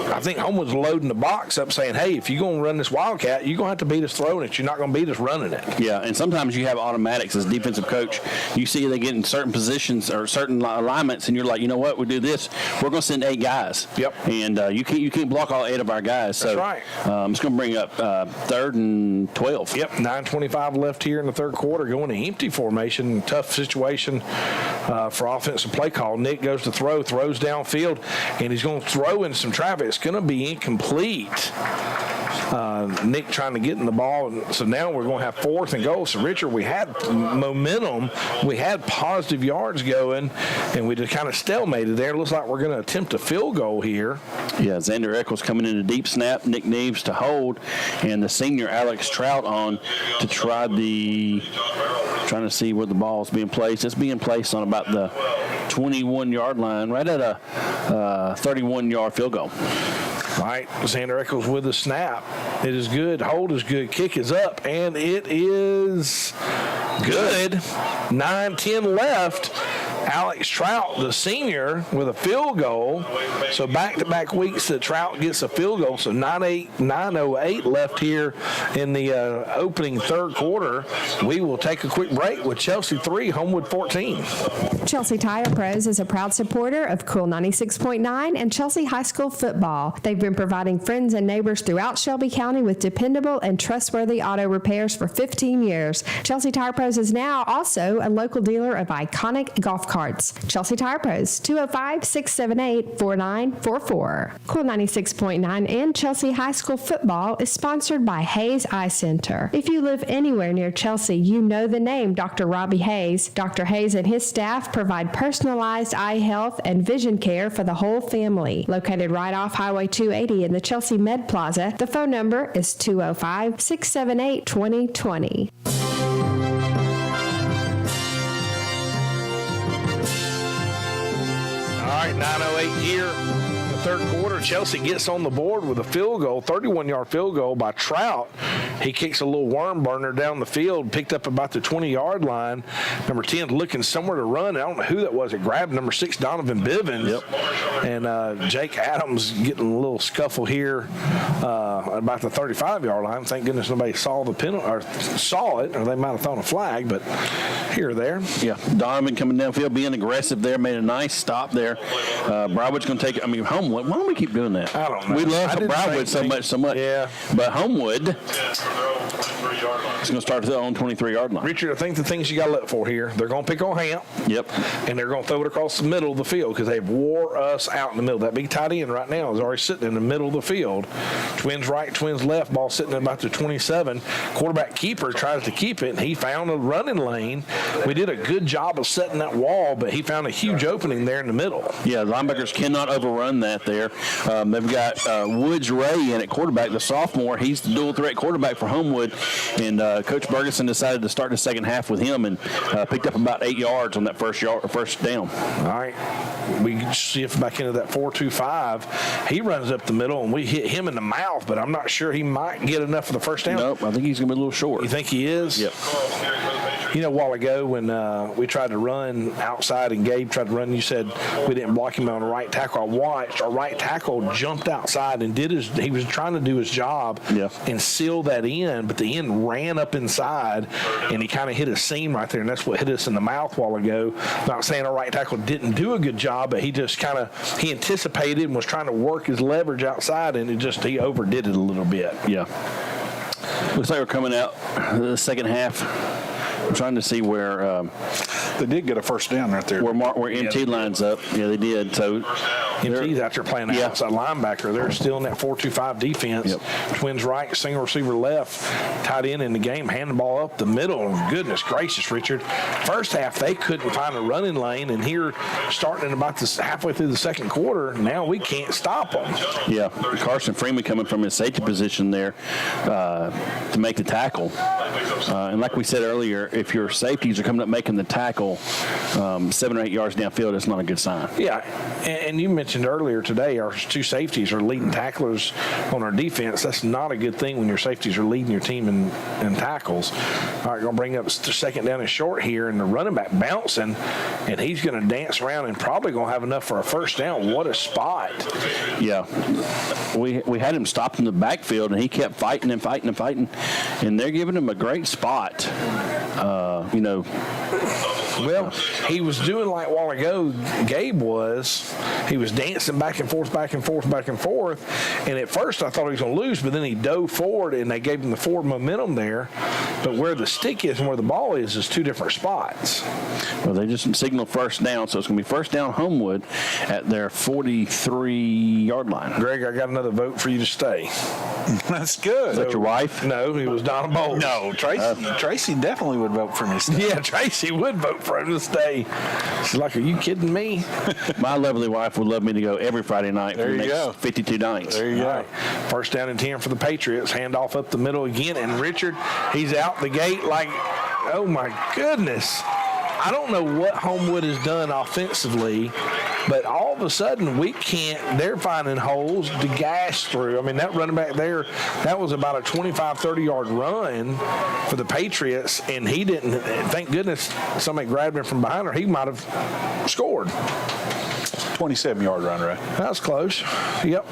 I think Homewood's loading the box up saying, hey, if you're going to run this Wildcat, you're going to have to beat us throwing it. You're not going to beat us running it. Yeah, and sometimes you have automatics as defensive coach. You see they get in certain positions or certain alignments, and you're like, you know what, we do this. We're going to send 8 guys. Yep. And you can't block all 8 of our guys. So, that's right. It's going to bring up 3rd and 12. Yep, 9:25 left here in the third quarter. Going to empty formation. Tough situation for offensive play call. Nick goes to throws downfield, and he's going to throw into some traffic. It's going to be incomplete. Nick trying to get in the ball. And so now we're going to have 4th and goal. So, Richard, we had momentum. We had positive yards going, and we just kind of stalemated there. It looks like we're going to attempt a field goal here. Yeah, Xander Eccles coming in a deep snap, Nick Neves to hold, and the senior Alex Trout on to trying to see where the ball's being placed. It's being placed on about the 21-yard line, right at a 31-yard field goal. Right, Xander Eccles with the snap. It is good. Hold is good. Kick is up, and it is good. 9-10 left. Alex Trout, the senior, with a field goal. So back-to-back weeks that Trout gets a field goal. So 9:08 left here in the opening third quarter. We will take a quick break with Chelsea 3, Homewood 14. Chelsea Tire Pros is a proud supporter of Cool 96.9 and Chelsea High School football. They've been providing friends and neighbors throughout Shelby County with dependable and trustworthy auto repairs for 15 years. Chelsea Tire Pros is now also a local dealer of iconic golf carts. Chelsea Tire Pros, 205-678-4944. Cool 96.9 and Chelsea High School football is sponsored by Hayes Eye Center. If you live anywhere near Chelsea, you know the name Dr. Robbie Hayes. Dr. Hayes and his staff provide personalized eye health and vision care for the whole family. Located right off Highway 280 in the Chelsea Med Plaza, the phone number is 205-678-2020. All right, 9:08 here. The third quarter, Chelsea gets on the board with a field goal, 31-yard field goal by Trout. He kicks a little worm burner down the field, picked up about the 20-yard line. Number 10 looking somewhere to run. I don't know who that was. It grabbed number 6, Donovan Bivens. Yep. And Jake Adams getting a little scuffle here about the 35-yard line. Thank goodness nobody saw the penalty or saw it, or they might have thrown a flag, but here or there. Yeah, Donovan coming downfield, being aggressive there, made a nice stop there. Broward's going to take it. I mean, Homewood, why don't we keep doing that? I don't know. We love I did the Broward same so thing. much. Yeah. But Homewood is going to start at their own 23-yard line. Richard, I think the things you got to look for here, they're going to pick on Hamp. Yep. And they're going to throw it across the middle of the field because they've wore us out in the middle. That big tight end right now is already sitting in the middle of the field. Twins right, twins left, ball sitting at about the 27. Quarterback keeper tries to keep it, and he found a running lane. We did a good job of setting that wall, but he found a huge opening there in the middle. Yeah, linebackers cannot overrun that there. They've got Woods Ray in at quarterback, the sophomore. He's the dual threat quarterback for Homewood, and Coach Bergeson decided to start the second half with him and picked up about 8 yards on that first down. All right. We shift back into that 4-2-5. He runs up the middle, and we hit him in the mouth, but I'm not sure he might get enough for the first down. Nope, I think he's going to be a little short. You think he is? Yep. You know, a while ago when we tried to run outside and Gabe tried to run, you said we didn't block him on the right tackle. I watched our right tackle jumped outside and he was trying to do his job and seal that in, but the end ran up inside and he kind of hit a seam right there, and that's what hit us in the mouth a while ago. Not saying our right tackle didn't do a good job, but he just he anticipated and was trying to work his leverage outside, and he overdid it a little bit. Yeah. Looks like we're coming out the second half. I'm trying to see where they did get a first down right there. Where MT lines up. Yeah, they did. So MT's out there playing outside linebacker. They're still in that 4-2-5 defense. Yep. Twins right, single receiver left, tight end in the game, hand the ball up the middle. Goodness gracious, Richard. First half, they couldn't find a running lane, and here, starting about halfway through the second quarter, now we can't stop them. Yeah, Carson Freeman coming from his safety position there to make the tackle. And like we said earlier, if your safeties are coming up making the tackle 7 or 8 yards downfield, it's not a good sign. Yeah, and you mentioned earlier today our two safeties are leading tacklers on our defense. That's not a good thing when your safeties are leading your team in tackles. All right, going to bring up second down and short here, and the running back bouncing, and he's going to dance around and probably going to have enough for a first down. What a spot. Yeah. We had him stopped in the backfield, and he kept fighting, and they're giving him a great spot. Well, he was doing like a while ago, Gabe was. He was dancing back and forth, back and forth, back and forth. And at first I thought he was going to lose, but then he dove forward and they gave him the forward momentum there. But where the stick is and where the ball is two different spots. Well, they just signaled first down, so it's going to be first down Homewood at their 43-yard line. Greg, I got another vote for you to stay. That's good. Is that your wife? No, it was Donna Bowles. No, Tracy definitely would vote for me. Yeah, Tracy would vote for him to stay. She's like, are you kidding me? My lovely wife would love me to go every Friday night for the next 52 nights. There you go. Right. First down and 10 for the Patriots. Handoff up the middle again. And Richard, he's out the gate like, oh, my goodness. I don't know what Homewood has done offensively, but all of a sudden they're finding holes to gash through. I mean, that running back there, that was about a 25, 30-yard run for the Patriots, and he didn't, thank goodness somebody grabbed him from behind, or he might have scored. 27-yard run, right? That was close. Yep.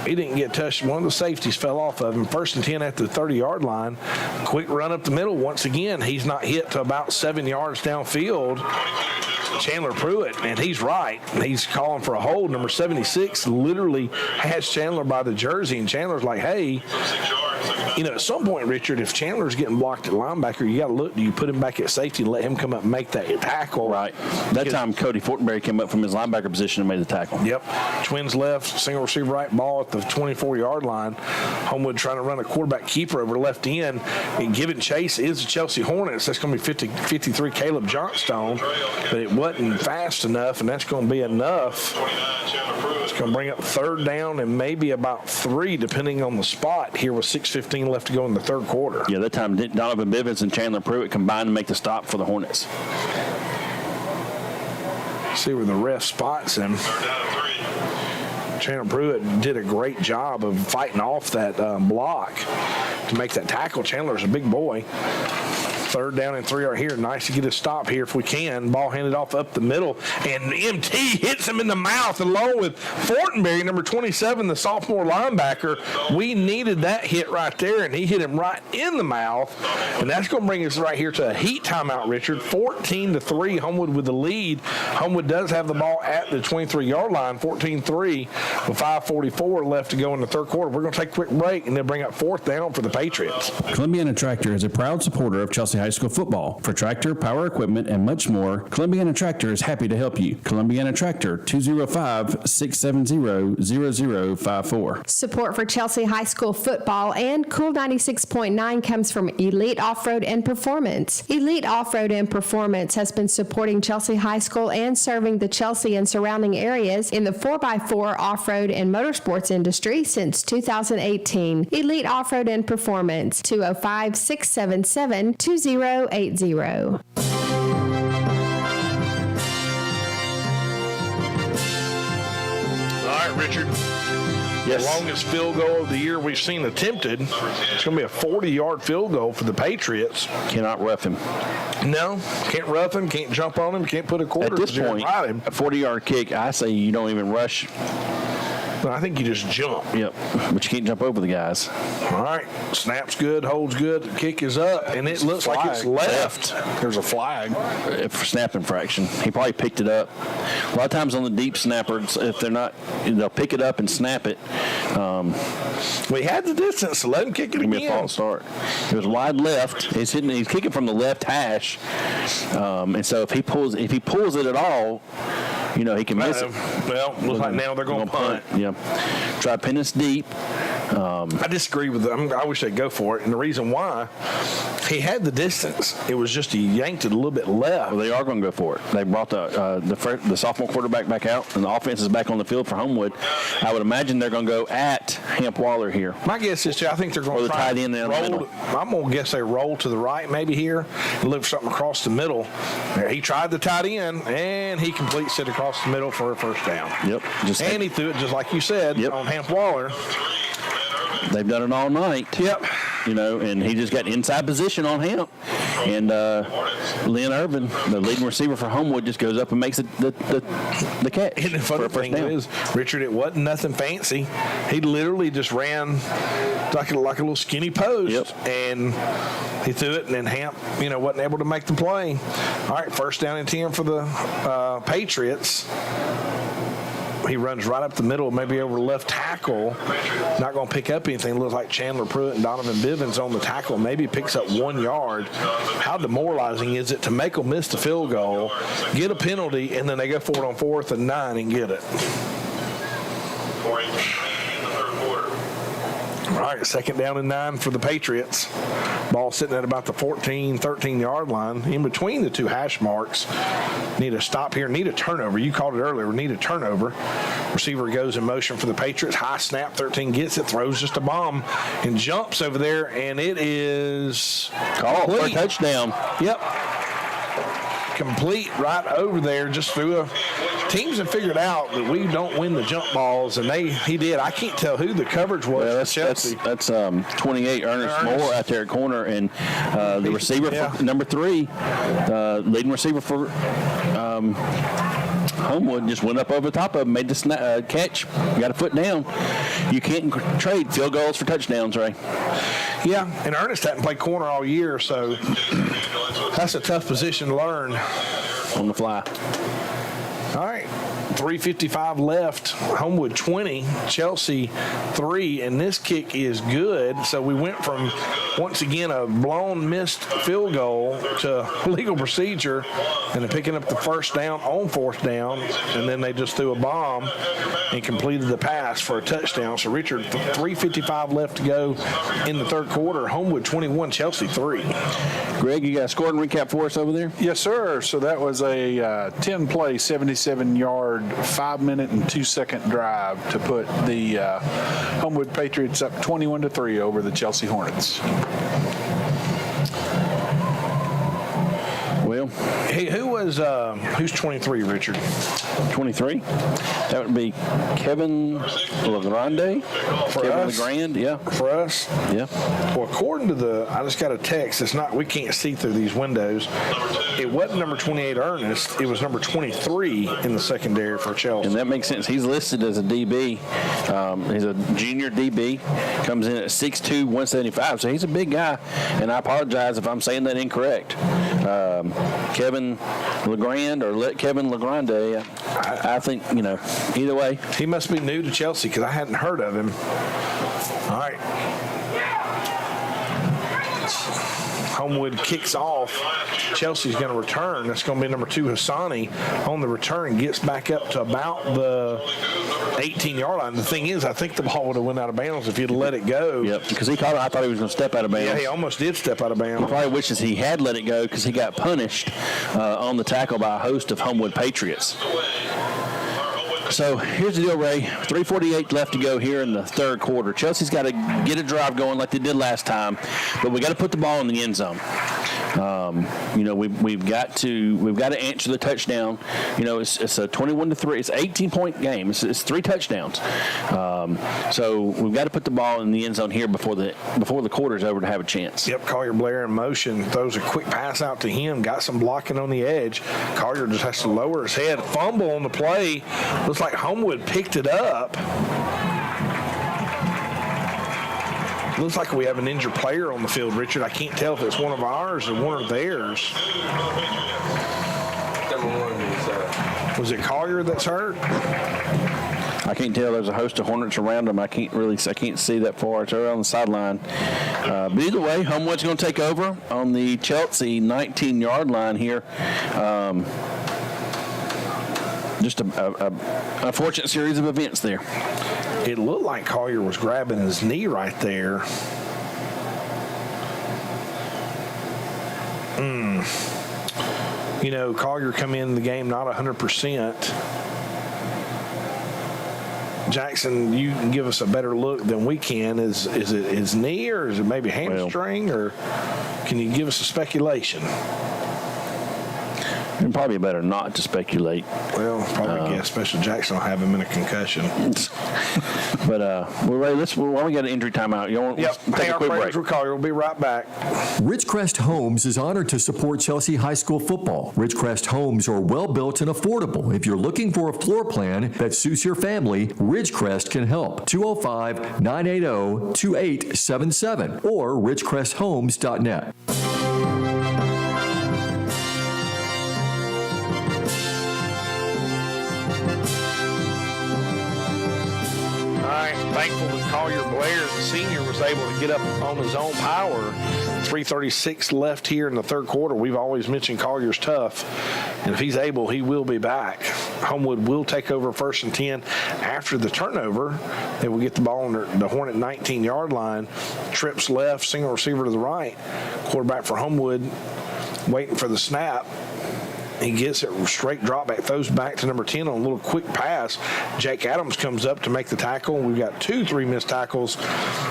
He didn't get touched. One of the safeties fell off of him. First and 10 at the 30-yard line. Quick run up the middle. Once again, he's not hit to about 7 yards downfield. Chandler Pruitt, and he's right. He's calling for a hold. Number 76 literally has Chandler by the jersey, and Chandler's like, hey, at some point, Richard, if Chandler's getting blocked at linebacker, you got to look, do you put him back at safety and let him come up and make that tackle? Right. That time, Cody Fortenberry came up from his linebacker position and made the tackle. Yep. Twins left, single receiver right, ball at the 24-yard line. Homewood trying to run a quarterback keeper over left end, and giving chase is the Chelsea Hornets. That's going to be 53 Caleb Johnstone, but it wasn't fast enough, and that's going to be enough. It's going to bring up third down and maybe about 3, depending on the spot here with 6:15 left to go in the third quarter. Yeah, that time Donovan Bivens and Chandler Pruitt combined to make the stop for the Hornets. See where the ref spots him. Chandler Pruitt did a great job of fighting off that block to make that tackle. Chandler's a big boy. Third down and 3 are here. Nice to get a stop here if we can. Ball handed off up the middle, and MT hits him in the mouth along with Fortenberry, number 27, the sophomore linebacker. We needed that hit right there, and he hit him right in the mouth, and that's going to bring us right here to a heat timeout, Richard. 14-3, Homewood with the lead. Homewood does have the ball at the 23-yard line, 14-3, with 5:44 left to go in the third quarter. We're going to take a quick break and then bring up fourth down for the Patriots. Columbiana Tractor is a proud supporter of Chelsea High School football. For tractor, power equipment, and much more, Columbiana Tractor is happy to help you. Columbiana Tractor, 205-670-0054. Support for Chelsea High School football and Cool 96.9 comes from Elite Off-Road and Performance. Elite Off-Road and Performance has been supporting Chelsea High School and serving the Chelsea and surrounding areas in the 4x4 off-road and motorsports industry since 2018. Elite Off-Road and Performance, 205-677-2080. All right, Richard. Yes. The longest field goal of the year we've seen attempted. It's going to be a 40-yard field goal for the Patriots. Cannot rough him. No, can't rough him, can't jump on him, can't put a quarter. At this point, a 40-yard kick, I say you don't even rush. I think you just jump. Yep, but you can't jump over the guys. All right, snap's good, holds good, the kick is up, and it looks like it's left. There's a flag. For snap infraction. He probably picked it up. A lot of times on the deep snappers, if they're not, they'll pick it up and snap it. We had the distance, so let him kick it Give again. me a false start. It was wide left. He's kicking from the left hash, and so if he pulls it at all, he can miss it. Well, looks like now they're going to punt. Yeah, try pinning us deep. I disagree with them. I wish they'd go for it, and the reason why, he had the distance. It was just he yanked it a little bit left. Well, they are going to go for it. They brought the sophomore quarterback back out, and the offense is back on the field for Homewood. I would imagine they're going to go at Hamp Waller here. My guess is, I think they're going to try tight end there in the middle. I'm going to guess they roll to the right maybe here and look for something across the middle. He tried the tight end, and he completes it across the middle for a first down. Yep. And he threw it, just like you said, on Hamp Waller. They've done it all night. Yep. and he just got inside position on Hamp. And Lynn Irvin, the leading receiver for Homewood, just goes up and makes the catch. And the funny thing is, Richard, it wasn't nothing fancy. He literally just ran like a little skinny post, and he threw it, and then Hamp, wasn't able to make the play. All right, 1st down and 10 for the Patriots. He runs right up the middle, maybe over left tackle. Not going to pick up anything. Looks like Chandler Pruitt and Donovan Bivens on the tackle. Maybe picks up 1 yard. How demoralizing is it to make them miss the field goal, get a penalty, and then they go for it on 4th and 9 and get it? All right, 2nd down and 9 for the Patriots. Ball sitting at about the 14, 13-yard line. In between the 2 hash marks. Need a stop here. Need a turnover. You called it earlier. Need a turnover. Receiver goes in motion for the Patriots. High snap. 13 gets it. Throws just a bomb and jumps over there. And it is called for a touchdown. Yep. Complete right over there. Just threw a... Teams have figured out that we don't win the jump balls, and he did. I can't tell who the coverage was. Well, that's 28 Ernest Moore out there at corner, and the receiver for number 3, leading receiver for Homewood, just went up over the top of him, made the catch, got a foot down. You can't trade field goals for touchdowns, Ray. Yeah, and Ernest hadn't played corner all year, so that's a tough position to learn. On the fly. All right, 3:55 left. Homewood 20, Chelsea 3, and this kick is good. So we went from, once again, a blown missed field goal to legal procedure, and then picking up the 1st down on 4th down, and then they just threw a bomb and completed the pass for a touchdown. So, Richard, 3:55 left to go in the 3rd quarter. Homewood 21, Chelsea 3. Greg, you got a scoring recap for us over there? Yes, sir. So that was a 10-play, 77-yard, 5-minute and 2-second drive to put the Homewood Patriots up 21-3 over the Chelsea Hornets. Well, hey, who's 23, Richard? 23? That would be Kevin Legrand. Legrand, yeah. For us? Yeah. Well, according to I just got a text. We can't see through these windows. It wasn't number 28 Ernest. It was number 23 in the secondary for Chelsea. And that makes sense. He's listed as a DB. He's a junior DB. Comes in at 6'2", 175. So he's a big guy. And I apologize if I'm saying that incorrect. Kevin Legrand or Kevin Legrand. I think, either way. He must be new to Chelsea because I hadn't heard of him. All right. Homewood kicks off. Chelsea's going to return. That's going to be number 2, Hassani, on the return. Gets back up to about the 18-yard line. The thing is, I think the ball would have went out of bounds if he'd let it go. Yep, because he caught it. I thought he was going to step out of bounds. Yeah, he almost did step out of bounds. He probably wishes he had let it go because he got punished on the tackle by a host of Homewood Patriots. So here's the deal, Ray. 3:48 left to go here in the 3rd quarter. Chelsea's got to get a drive going like they did last time, but we got to put the ball in the end zone. We've got to answer the touchdown. It's a 21-3. It's an 18-point game. It's 3 touchdowns. So we've got to put the ball in the end zone here before the quarter's over to have a chance. Yep, Collier Blair in motion, throws a quick pass out to him, got some blocking on the edge. Collier just has to lower his head, fumble on the play. Looks like Homewood picked it up. Looks like we have an injured player on the field, Richard. I can't tell if it's one of ours or one of theirs. Was it Collier that's hurt? I can't tell. There's a host of Hornets around him. I can't see that far. It's right on the sideline. But either way, Homewood's going to take over on the Chelsea 19-yard line here. Just a unfortunate series of events there. It looked like Collier was grabbing his knee right there. Collier come in the game not 100%. Jackson, you can give us a better look than we can. Is it his knee or is it maybe hamstring or can you give us a speculation? And probably better not to speculate. Well, probably guess Special Jackson will have him in a concussion. But we're ready. Why don't we get an injury timeout? Let's take a quick break. We'll call you. We'll be right back. Ridgecrest Homes is honored to support Chelsea High School football. Ridgecrest Homes are well built and affordable. If you're looking for a floor plan that suits your family, Ridgecrest can help. 205-980-2877 or ridgecresthomes.net. Thankful that Collier Blair, the senior, was able to get up on his own power. 3:36 left here in the third quarter. We've always mentioned Collier's tough, and if he's able, he will be back. Homewood will take over 1st and 10 after the turnover. They will get the ball on the Hornet 19-yard line. Trips left, single receiver to the right. Quarterback for Homewood waiting for the snap. He gets it, straight drop back, throws back to number 10 on a little quick pass. Jake Adams comes up to make the tackle. We've got 2-3 missed tackles.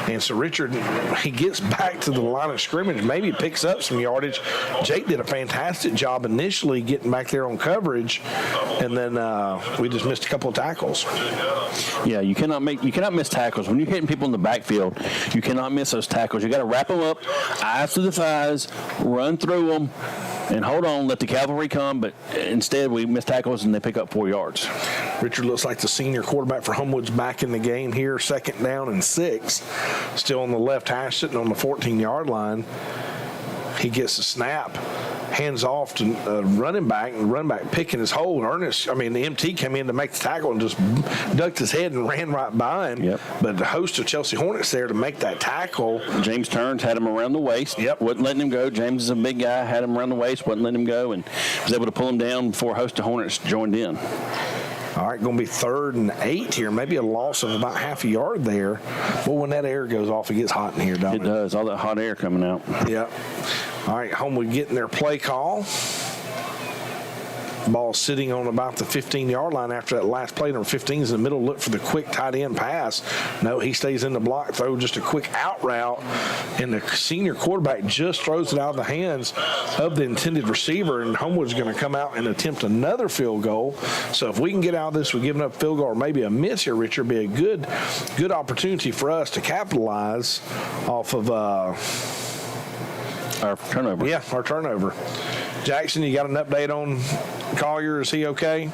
And so Richard, he gets back to the line of scrimmage, maybe picks up some yardage. Jake did a fantastic job initially getting back there on coverage, and then we just missed a couple of tackles. Yeah, you cannot miss tackles. When you're hitting people in the backfield, you cannot miss those tackles. You got to wrap them up, eyes to the thighs, run through them, and hold on, let the cavalry come. But instead, we miss tackles, and they pick up 4 yards. Richard looks like the senior quarterback for Homewood's back in the game here. 2nd down and 6. Still on the left hash, sitting on the 14-yard line. He gets the snap, hands off to running back, and running back picking his hole. The MT came in to make the tackle and just ducked his head and ran right by him. Yep. But the host of Chelsea Hornets there to make that tackle. James Turns had him around the waist. Yep. Wasn't letting him go. James is a big guy, had him around the waist, wasn't letting him go, and was able to pull him down before host of Hornets joined in. All right, going to be 3rd and 8 here. Maybe a loss of about half a yard there. But when that air goes off, it gets hot in here, doesn't it? It does. All that hot air coming out. Yep. All right, Homewood getting their play call. Ball sitting on about the 15-yard line after that last play. Number 15 is in the middle. Look for the quick tight end pass. No, he stays in the block. Throw just a quick out route. And the senior quarterback just throws it out of the hands of the intended receiver. And Homewood's going to come out and attempt another field goal. So if we can get out of this with giving up a field goal or maybe a miss here, Richard, be a good opportunity for us to capitalize off of our turnover. Yeah, our turnover. Jackson, you got an update on Collier? Is he okay?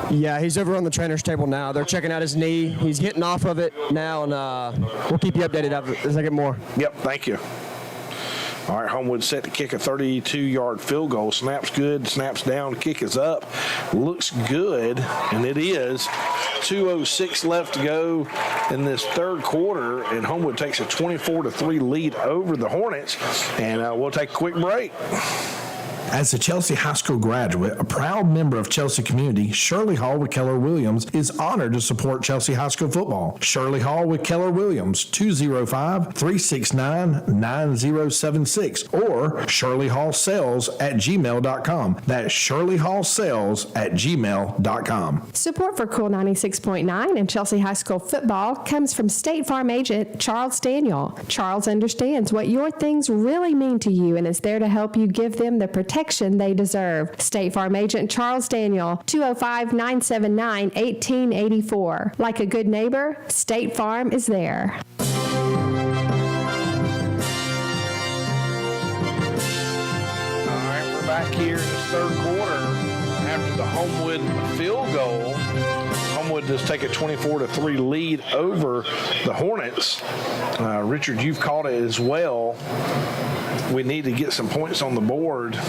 Yeah, he's over on the trainer's table now. They're checking out his knee. He's getting off of it now, and we'll keep you updated as I get more. Yep, thank you. All right, Homewood set to kick a 32-yard field goal. Snap's good, snaps down, kick is up. Looks good, and it is. 2:06 left to go in this third quarter, and Homewood takes a 24-3 lead over the Hornets, and we'll take a quick break. As a Chelsea High School graduate, a proud member of Chelsea community, Shirley Hall with Keller Williams is honored to support Chelsea High School football. Shirley Hall with Keller Williams, 205-369-9076 or shirleyhallsales@gmail.com. That's shirleyhallsales@gmail.com. Support for Cool 96.9 and Chelsea High School football comes from State Farm agent Charles Daniel. Charles understands what your things really mean to you and is there to help you give them the protection they deserve. State Farm agent Charles Daniel, 205-979-1884. Like a good neighbor, State Farm is there. All right, we're back here in the third quarter after the Homewood field goal. Homewood does take a 24-3 lead over the Hornets. Richard, you've caught it as well. We need to get some points on the board.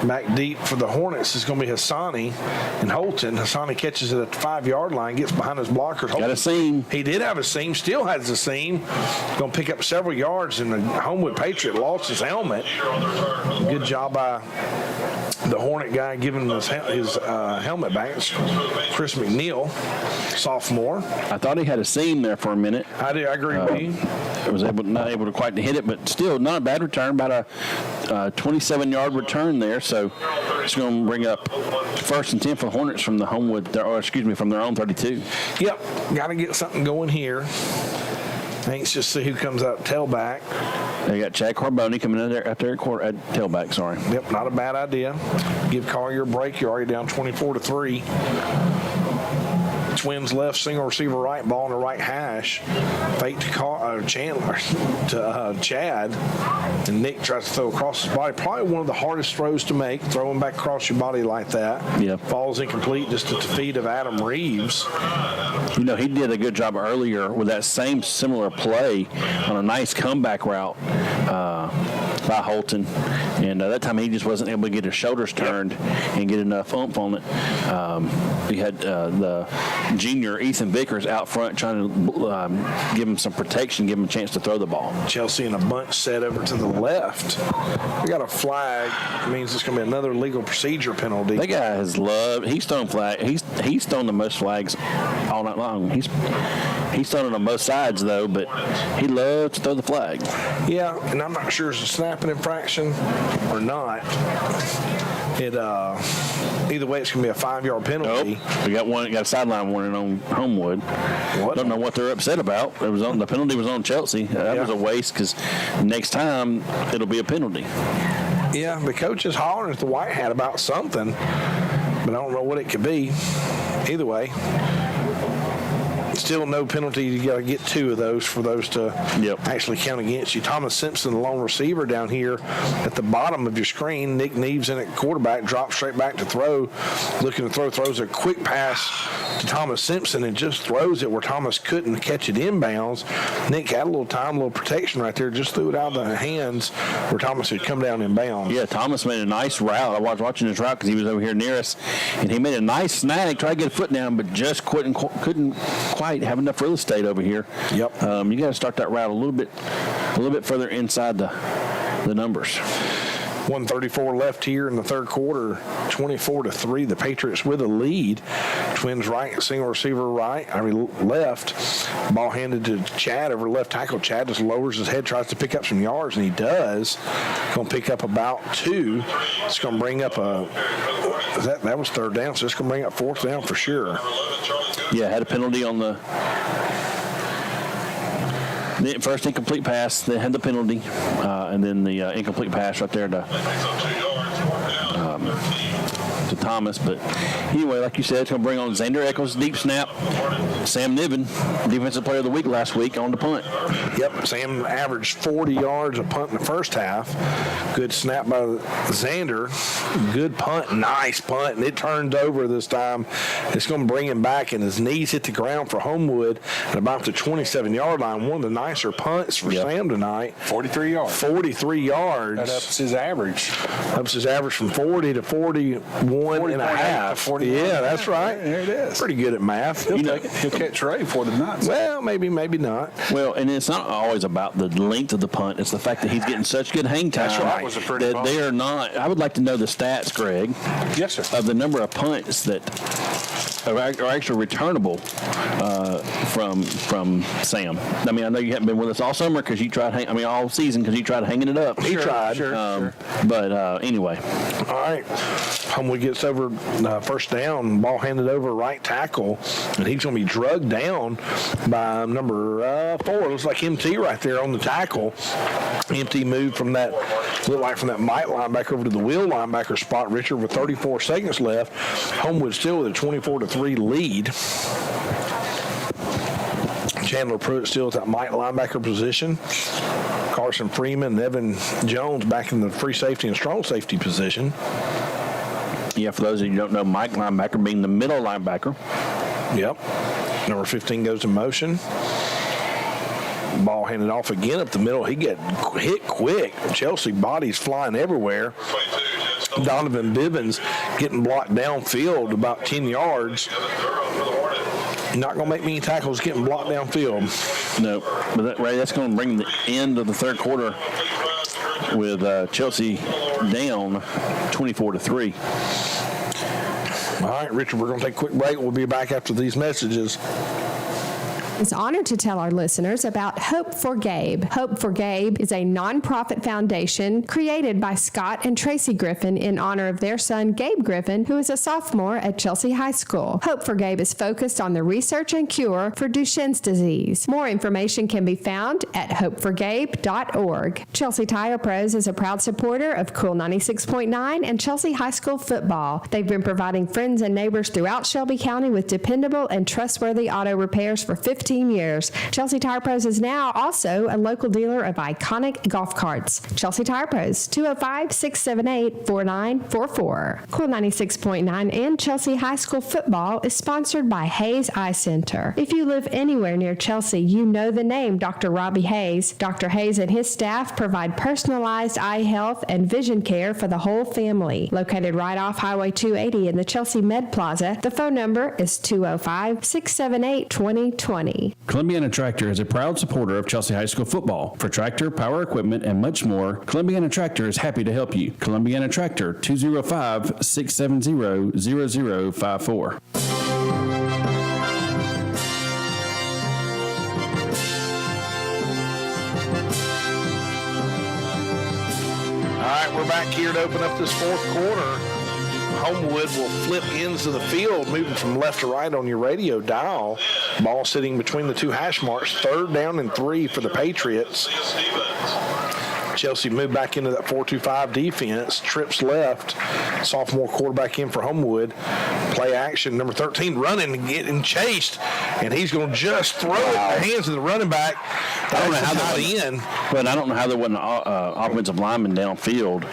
Back deep for the Hornets is going to be Hassani and Holton. Hassani catches it at the 5-yard line, gets behind his blockers. Holton, Got a seam. He did have a seam, still has a seam. Going to pick up several yards, and the Homewood Patriot lost his helmet. Good job by the Hornet guy giving him his helmet back. It's Chris McNeil, sophomore. I thought he had a seam there for a minute. I agree with you. I was not able to quite hit it, but still not a bad return. About a 27-yard return there. So it's going to bring up 1st and 10 for the Hornets from the Homewood, from their own 32. Yep, got to get something going here. Anxious to see who comes out tailback. They got Chad Carboni coming in there at tailback. Sorry. Yep, not a bad idea. Give Collier a break. You're already down 24-3. Twins left, single receiver right, ball on the right hash. Fake to Chandler to Chad, and Nick tries to throw across his body. Probably one of the hardest throws to make, throwing back across your body like that. Yeah. Falls incomplete, just at the feet of Adam Reeves. You know, he did a good job earlier with that same similar play on a nice comeback route by Holton. And that time he just wasn't able to get his shoulders turned and get enough oomph on it. He had the junior Ethan Vickers out front trying to give him some protection, give him a chance to throw the ball. Chelsea in a bunch set over to the left. We got a flag. It means it's going to be another legal procedure penalty. That guy has loved. He's thrown flag. He's thrown the most flags all night long. He's thrown it on both sides though, but he loves to throw the flag. Yeah, and I'm not sure it's a snapping infraction or not. Either way, it's going to be a 5-yard penalty. Nope. We got a sideline warning on Homewood. What? Don't know what they're upset about. The penalty was on Chelsea. That was a waste because next time it'll be a penalty. Yeah, the coach is hollering at the white hat about something, but I don't know what it could be. Either way, still no penalty. You got to get 2 of those for those to actually count against you. Thomas Simpson, the lone receiver down here at the bottom of your screen. Nick Neves in at quarterback, drops straight back to throw. Looking to throw, throws a quick pass to Thomas Simpson and just throws it where Thomas couldn't catch it inbounds. Nick had a little time, a little protection right there, just threw it out of the hands where Thomas had come down inbounds. Yeah, Thomas made a nice route. I was watching his route because he was over here near us, and he made a nice snag, tried to get a foot down, but just couldn't quite have enough real estate over here. Yep. You got to start that route a little bit further inside the numbers. 1:34 left here in the third quarter. 24-3. The Patriots with a lead. Twins right, single receiver left. Ball handed to Chad over left tackle. Chad just lowers his head, tries to pick up some yards, and he does. Going to pick up about 2. It's going to bring up that was third down, so it's going to bring up fourth down for sure. Yeah, had a penalty on the first incomplete pass. They had the penalty, and then the incomplete pass right there to Thomas. But anyway, like you said, it's going to bring on Xander Eccles, deep snap. Sam Niven, Defensive Player of the Week last week on the punt. Yep, Sam averaged 40 yards a punt in the first half. Good snap by Xander. Good punt, nice punt, and it turned over this time. It's going to bring him back, and his knees hit the ground for Homewood at about the 27-yard line. One of the nicer punts for Sam tonight. 43 yards. 43 yards. That ups his average. Ups his average from 40 to 41 and a half. Yeah, that's right. There it is. Pretty good at math. He'll catch Ray for the nuts. Well, maybe not. Well, and it's not always about the length of the punt. It's the fact that he's getting such good hang time. That's right. That was a pretty that punt. they are not. I would like to know the stats, Greg. Yes, sir. Of the number of punts that are actually returnable from Sam. I mean, I know you haven't been with us all summer because you tried. All season because you tried hanging it up. He tried. Sure. But anyway. All right. Homewood gets over first down, ball handed over right tackle, and he's going to be drugged down by number 4. Looks like MT right there on the tackle. MT moved from that Mike linebacker over to the Will linebacker spot, Richard, with 34 seconds left. Homewood still with a 24-3 lead. Chandler Pruitt still at that Mike linebacker position. Carson Freeman and Evan Jones back in the free safety and strong safety position. Yeah, for those of you who don't know, Mike linebacker being the middle linebacker. Yep. Number 15 goes in motion. Ball handed off again up the middle. He get hit quick. Chelsea bodies flying everywhere. Donovan Bivens getting blocked downfield about 10 yards. Not going to make many tackles getting blocked downfield. No, but that's going to bring the end of the third quarter with Chelsea down 24-3. All right, Richard, we're going to take a quick break. We'll be back after these messages. is honored to tell our listeners about Hope for Gabe. Hope for Gabe is a nonprofit foundation created by Scott and Tracy Griffin in honor of their son, Gabe Griffin, who is a sophomore at Chelsea High School. Hope for Gabe is focused on the research and cure for Duchenne's disease. More information can be found at hopeforgabe.org. Chelsea Tire Pros is a proud supporter of Cool 96.9 and Chelsea High School football. They've been providing friends and neighbors throughout Shelby County with dependable and trustworthy auto repairs for 15 years. Chelsea Tire Pros is now also a local dealer of iconic golf carts. Chelsea Tire Pros, 205-678-4944. Cool 96.9 and Chelsea High School football is sponsored by Hayes Eye Center. If you live anywhere near Chelsea, you know the name Dr. Robbie Hayes. Dr. Hayes and his staff provide personalized eye health and vision care for the whole family. Located right off Highway 280 in the Chelsea Med Plaza, the phone number is 205-678-2020. Columbiana Tractor is a proud supporter of Chelsea High School football. For tractor, power equipment, and much more, Columbiana Tractor is happy to help you. Columbiana Tractor, 205-670-0054. All right, we're back here to open up this fourth quarter. Homewood will flip ends of the field, moving from left to right on your radio dial. Ball sitting between the two hash marks, 3rd down and 3 for the Patriots. Chelsea moved back into that 4-2-5 defense, trips left, sophomore quarterback in for Homewood. Play action, number 13 running and getting chased, and he's going to just throw it in the hands of the running back. I don't know how but I don't know how there wasn't an offensive lineman downfield.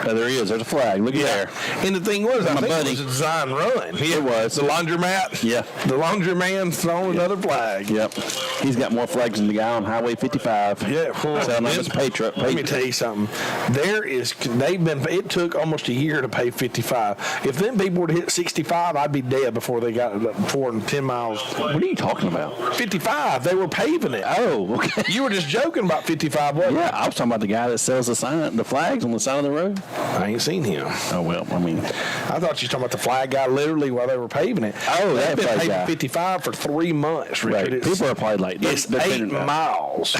There he is. There's a flag. Look at there. And the thing was, I think buddy. it was a design run. It was. The laundromat. Yeah. The laundryman throwing another flag. Yep. He's got more flags than the guy on Highway 55. Yeah. Selling up his Patriot. Let me tell you something. It took almost a year to pay 55. If them people would hit 65, I'd be dead before they got 10 miles. What are you talking about? 55. They were paving it. Oh, okay. You were just joking about 55, wasn't Yeah, I was talking about the guy that sells the flags on the side of the road. I ain't seen him. Oh, well, I mean. I thought you were talking about the flag guy literally while they were paving it. Oh, They've that been flag paving guy. 55 for 3 months, Richard. Right. People are probably like, It's 8 miles.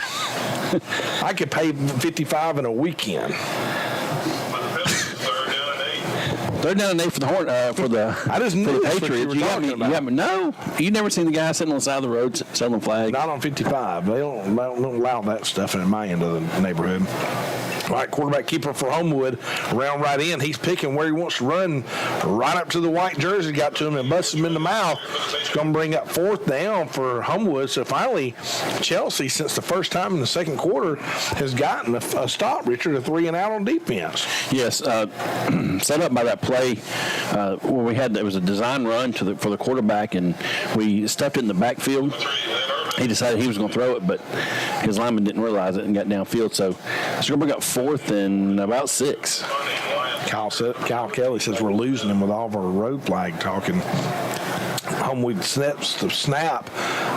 I could pave 55 in a weekend. 3rd down and 8 for the I just knew for the that's what Patriots. you were talking about. No, you never seen the guy sitting on the side of the road selling flags. Not on 55. They don't allow that stuff in my end of the neighborhood. All right, quarterback keeper for Homewood, round right in. He's picking where he wants to run, right up to the white jersey, got to him and busts him in the mouth. It's going to bring up 4th down for Homewood. So finally, Chelsea, since the first time in the second quarter, has gotten a stop, Richard, a 3 and out on defense. Yes, set up by that play where it was a design run for the quarterback, and we stuffed it in the backfield. He decided he was going to throw it, but his lineman didn't realize it and got downfield. So it's going to bring up 4th and about 6. Kyle Kelly says we're losing him with all of our road flag talking. Homewood snaps the snap,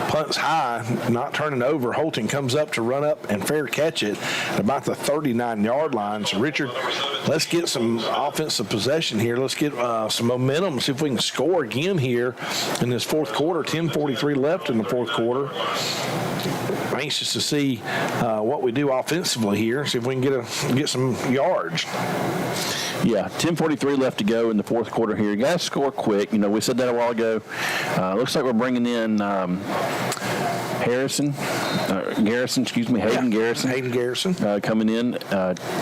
punts high, not turning over. Holton comes up to run up and fair catch it at about the 39-yard line. So, Richard, let's get some offensive possession here. Let's get some momentum, see if we can score again here in this fourth quarter. 10:43 left in the fourth quarter. Anxious to see what we do offensively here, see if we can get some yards. Yeah, 10:43 left to go in the fourth quarter here. You got to score quick. You know, we said that a while ago. Looks like we're bringing in Hayden Garrison. Hayden Garrison. Coming in.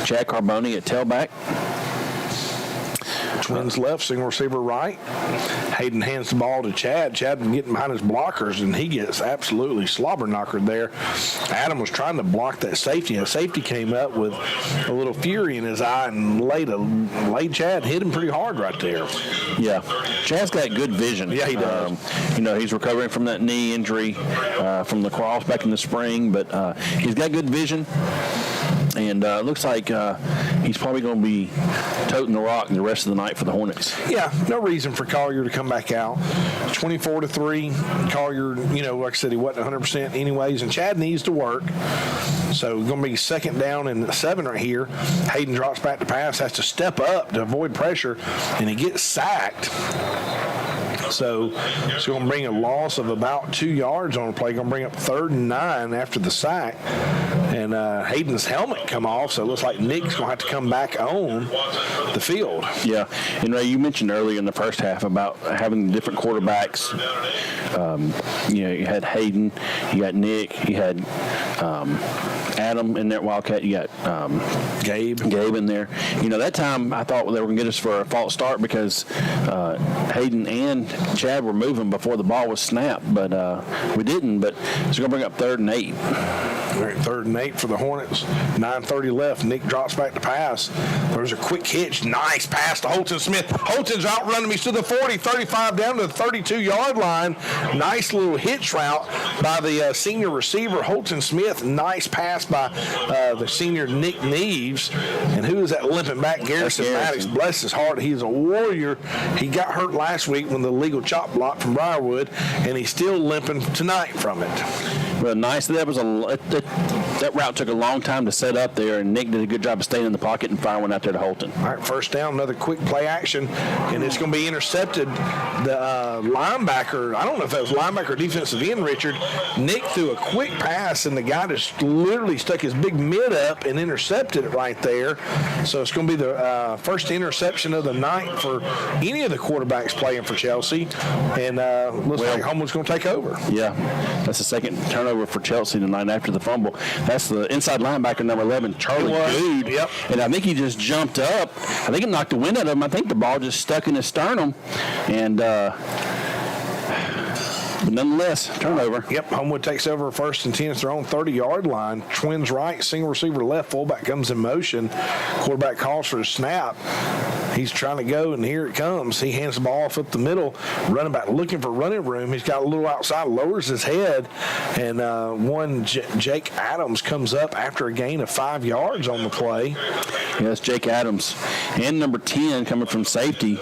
Chad Carboni at tailback. Twins left, single receiver right. Hayden hands the ball to Chad. Chad getting behind his blockers, and he gets absolutely slobber knockered there. Adam was trying to block that safety, and the safety came up with a little fury in his eye and laid Chad, hit him pretty hard right there. Yeah, Chad's got good vision. Yeah, he does. He's recovering from that knee injury from lacrosse back in the spring, but he's got good vision. And looks like he's probably going to be toting the rock the rest of the night for the Hornets. Yeah, no reason for Collier to come back out. 24-3. Collier, like I said, he wasn't 100% anyways, and Chad needs to work. So going to be 2nd down and 7 right here. Hayden drops back to pass, has to step up to avoid pressure, and he gets sacked. So it's going to bring a loss of about 2 yards on the play. Going to bring up 3rd and 9 after the sack. And Hayden's helmet come off, so it looks like Nick's going to have to come back on the field. Yeah, and Ray, you mentioned earlier in the first half about having different quarterbacks. You had Hayden, you got Nick, you had Adam in there, Wildcat, you got Gabe in there. That time I thought they were going to get us for a false start because Hayden and Chad were moving before the ball was snapped, but we didn't. But it's going to bring up 3rd and 8. All right, 3rd and 8 for the Hornets. 9:30 left. Nick drops back to pass. There's a quick hitch. Nice pass to Holton Smith. Holton's outrunning me to the 40, 35 down to the 32-yard line. Nice little hitch route by the senior receiver, Holton Smith. Nice pass by the senior Nick Neves. And who is that limping back? Garrison Maddox. Bless his heart. He's a warrior. He got hurt last week when the legal chop block from Briarwood, and he's still limping tonight from it. Well, nice. That route took a long time to set up there, and Nick did a good job of staying in the pocket and firing one out there to Holton. All right, first down, another quick play action, and it's going to be intercepted. The linebacker, I don't know if that was linebacker or defensive end, Richard. Nick threw a quick pass, and the guy just literally stuck his big mid up and intercepted it right there. So it's going to be the first interception of the night for any of the quarterbacks playing for Chelsea, and looks like Homewood's going to take over. Yeah, that's the second turnover for Chelsea tonight after the fumble. That's the inside linebacker, number 11, Charlie Good. Yep. And I think he just jumped up. I think it knocked the wind out of him. I think the ball just stuck in his sternum. And but nonetheless, turnover. Yep, Homewood takes over 1st and 10 at their own 30-yard line. Twins right, single receiver left, fullback comes in motion. Quarterback calls for a snap. He's trying to go, and here it comes. He hands the ball off up the middle. Running back looking for running room. He's got a little outside, lowers his head, and Jake Adams comes up after a gain of 5 yards on the play. Yes, Jake Adams. And number 10 coming from safety,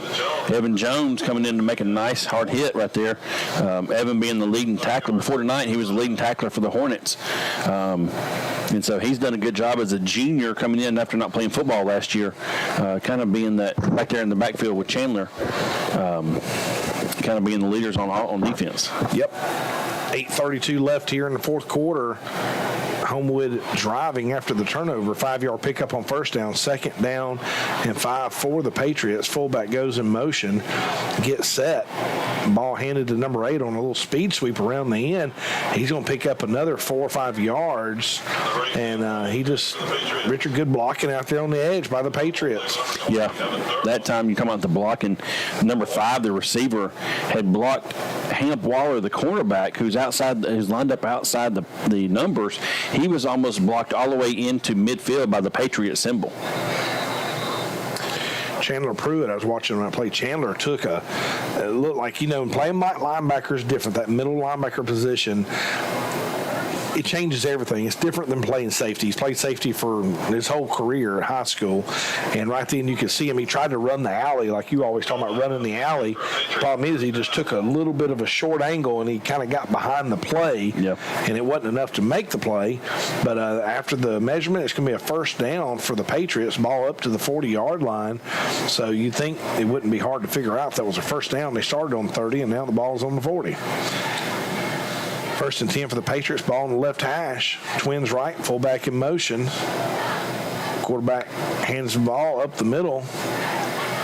Evan Jones coming in to make a nice hard hit right there. Evan being the leading tackler. Before tonight, he was the leading tackler for the Hornets. And so he's done a good job as a junior coming in after not playing football last year, kind of being that back there in the backfield with Chandler, kind of being the leaders on defense. Yep. 8:32 left here in the fourth quarter. Homewood driving after the turnover. 5-yard pickup on first down. 2nd down and 5 for the Patriots. Fullback goes in motion. Gets set. Ball handed to number 8 on a little speed sweep around the end. He's going to pick up another 4 or 5 yards. And Richard, good blocking out there on the edge by the Patriots. Yeah, that time you come out the blocking. Number 5, the receiver, had blocked Hamp Waller, the cornerback, who's lined up outside the numbers. He was almost blocked all the way into midfield by the Patriot symbol. Chandler Pruitt, I was watching when I played. Chandler took it looked like, playing linebacker is different. That middle linebacker position, it changes everything. It's different than playing safety. He's played safety for his whole career at high school, and right then you could see him. He tried to run the alley, like you always talk about running the alley. The problem is he just took a little bit of a short angle, and he kind of got behind the play, and it wasn't enough to make the play. But after the measurement, it's going to be a first down for the Patriots, ball up to the 40-yard line. So you'd think it wouldn't be hard to figure out if that was a first down. They started on 30, and now the ball's on the 40. 1st and 10 for the Patriots. Ball on the left hash. Twins right. Fullback in motion. Quarterback hands the ball up the middle.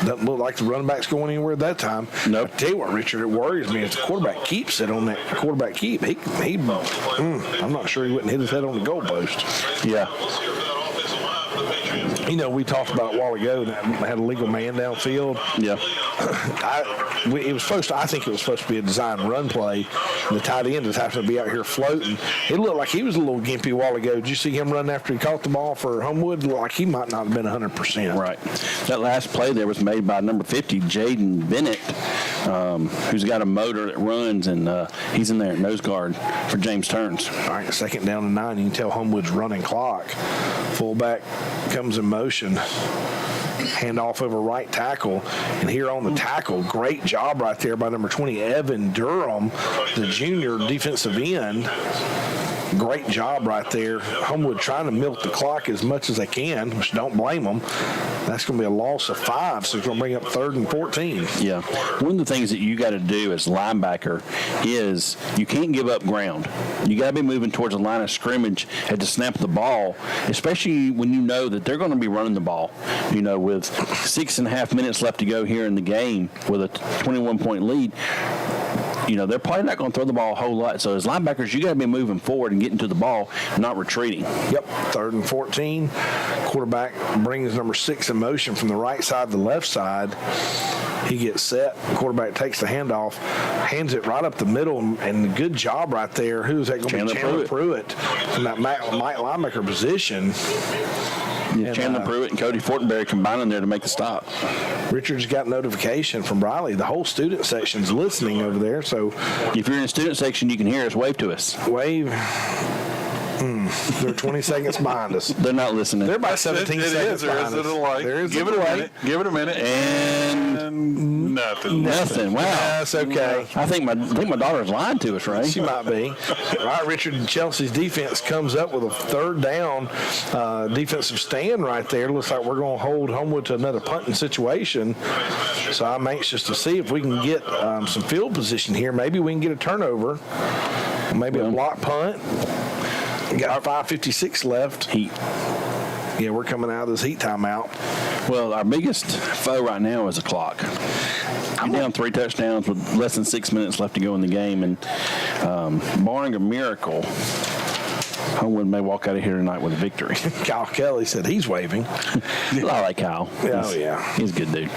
Doesn't look like the running back's going anywhere at that time. No. I tell you what, Richard, it worries me if the quarterback keeps it on that quarterback keep. I'm not sure he wouldn't hit his head on the goalpost. Yeah. We talked about a while ago that had a legal man downfield. Yeah. I think it was supposed to be a design run play. And the tight end just happened to be out here floating. It looked like he was a little gimpy a while ago. Did you see him run after he caught the ball for Homewood? It looked like he might not have been 100%. Right. That last play there was made by number 50, Jaden Bennett, who's got a motor that runs, and he's in there at nose guard for James Turns. All right, 2nd down and 9. You can tell Homewood's running clock. Fullback comes in motion. Hand off over right tackle. And here on the tackle, great job right there by number 20, Evan Durham, the junior defensive end. great job right there. Homewood trying to milk the clock as much as they can, which don't blame them. That's going to be a loss of 5, so it's going to bring up 3rd and 14. Yeah. One of the things that you got to do as linebacker is you can't give up ground. You got to be moving towards the line of scrimmage at the snap of the ball, especially when you know that they're going to be running the ball. You know, with 6.5 minutes left to go here in the game with a 21-point lead, you know, they're probably not going to throw the ball a whole lot. So as linebackers, you got to be moving forward and getting to the ball, not retreating. Yep, 3rd and 14. Quarterback brings number 6 in motion from the right side to the left side. He gets set. Quarterback takes the handoff, hands it right up the middle, and good job right there. Who's that going to be? Chandler Pruitt from that Mike linebacker position. Yeah, Chandler Pruitt and Cody Fortenberry combining there to make the stop. Richard's got notification from Briley. The whole student section's listening over there. So if you're in the student section, you can hear us. Wave to us. Wave. They're 20 seconds behind us. They're not listening. They're about 17 seconds behind us. There is Give it a minute. Give it a minute. And nothing. Nothing. Wow. That's okay. I think my daughter's lying to us, right? She might be. Right, Richard and Chelsea's defense comes up with a 3rd down defensive stand right there. Looks like we're going to hold Homewood to another punting situation. So I'm anxious to see if we can get some field position here. Maybe we can get a turnover. Maybe a block punt. We got 5:56 left. Heat. Yeah, we're coming out of this heat timeout. Well, our biggest foe right now is the clock. I'm down 3 touchdowns with less than 6 minutes left to go in the game, and barring a miracle, Homewood may walk out of here tonight with a victory. Kyle Kelly said he's waving. I like Kyle. Oh, yeah. He's a good dude.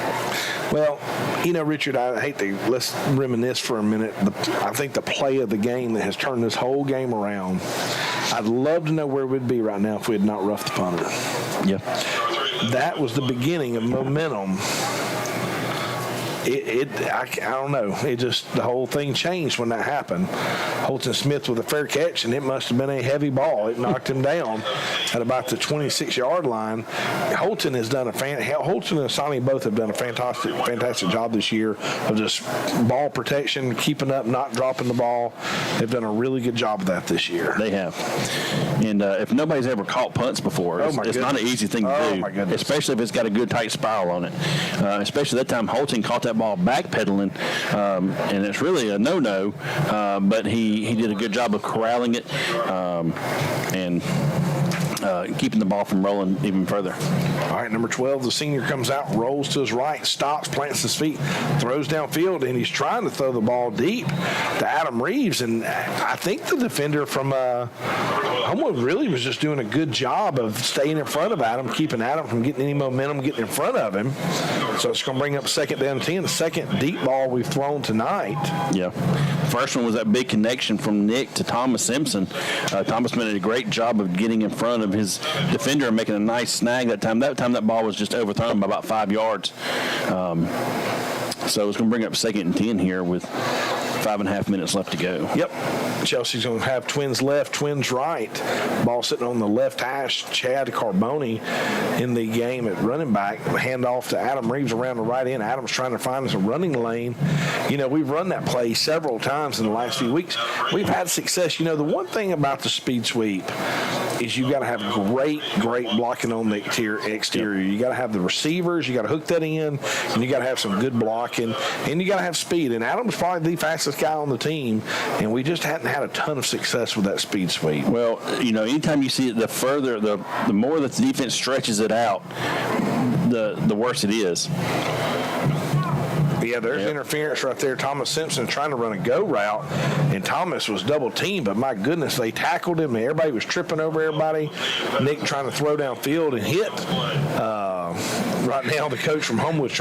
Well, you know, Richard, I hate to let's reminisce for a minute. I think the play of the game that has turned this whole game around, I'd love to know where we'd be right now if we had not roughed the punter. Yeah. That was the beginning of momentum. I don't know. It just, the whole thing changed when that happened. Holton Smith with a fair catch, and it must have been a heavy ball. It knocked him down at about the 26-yard line. Holton has done Holton and Sonny both have done a fantastic job this year of just ball protection, keeping up, not dropping the ball. They've done a really good job of that this year. They have. And if nobody's ever caught punts before, it's not an easy thing to do. My goodness. Especially if it's got a good tight spiral on it. Especially that time Holton caught that ball backpedaling, and it's really a no-no, but he did a good job of corralling it and keeping the ball from rolling even further. All right, number 12, the senior comes out, rolls to his right, stops, plants his feet, throws downfield, and he's trying to throw the ball deep to Adam Reeves. And I think the defender from Homewood really was just doing a good job of staying in front of Adam, keeping Adam from getting any momentum, getting in front of him. So it's going to bring up 2nd down 10, the second deep ball we've thrown tonight. Yeah. First one was that big connection from Nick to Thomas Simpson. Thomas did a great job of getting in front of his defender and making a nice snag that time. That time that ball was just overthrown by about 5 yards. So it's going to bring up 2nd and 10 here with 5.5 minutes left to go. Yep. Chelsea's going to have twins left, twins right. Ball sitting on the left hash. Chad Carboni in the game at running back. Handoff to Adam Reeves around the right end. Adam's trying to find us a running lane. You know, we've run that play several times in the last few weeks. We've had success. You know, the one thing about the speed sweep is you got to have great blocking on the exterior. You got to have the receivers. You got to hook that in, and you got to have some good blocking, and you got to have speed. And Adam's probably the fastest guy on the team, and we just hadn't had a ton of success with that speed sweep. Well, you know, anytime you see it, the more that the defense stretches it out, the worse it is. Yeah, there's interference right there. Thomas Simpson trying to run a go route, and Thomas was double teamed, but my goodness, they tackled him, and everybody was tripping over everybody. Nick trying to throw downfield and hit. Right now, the coach from Homewood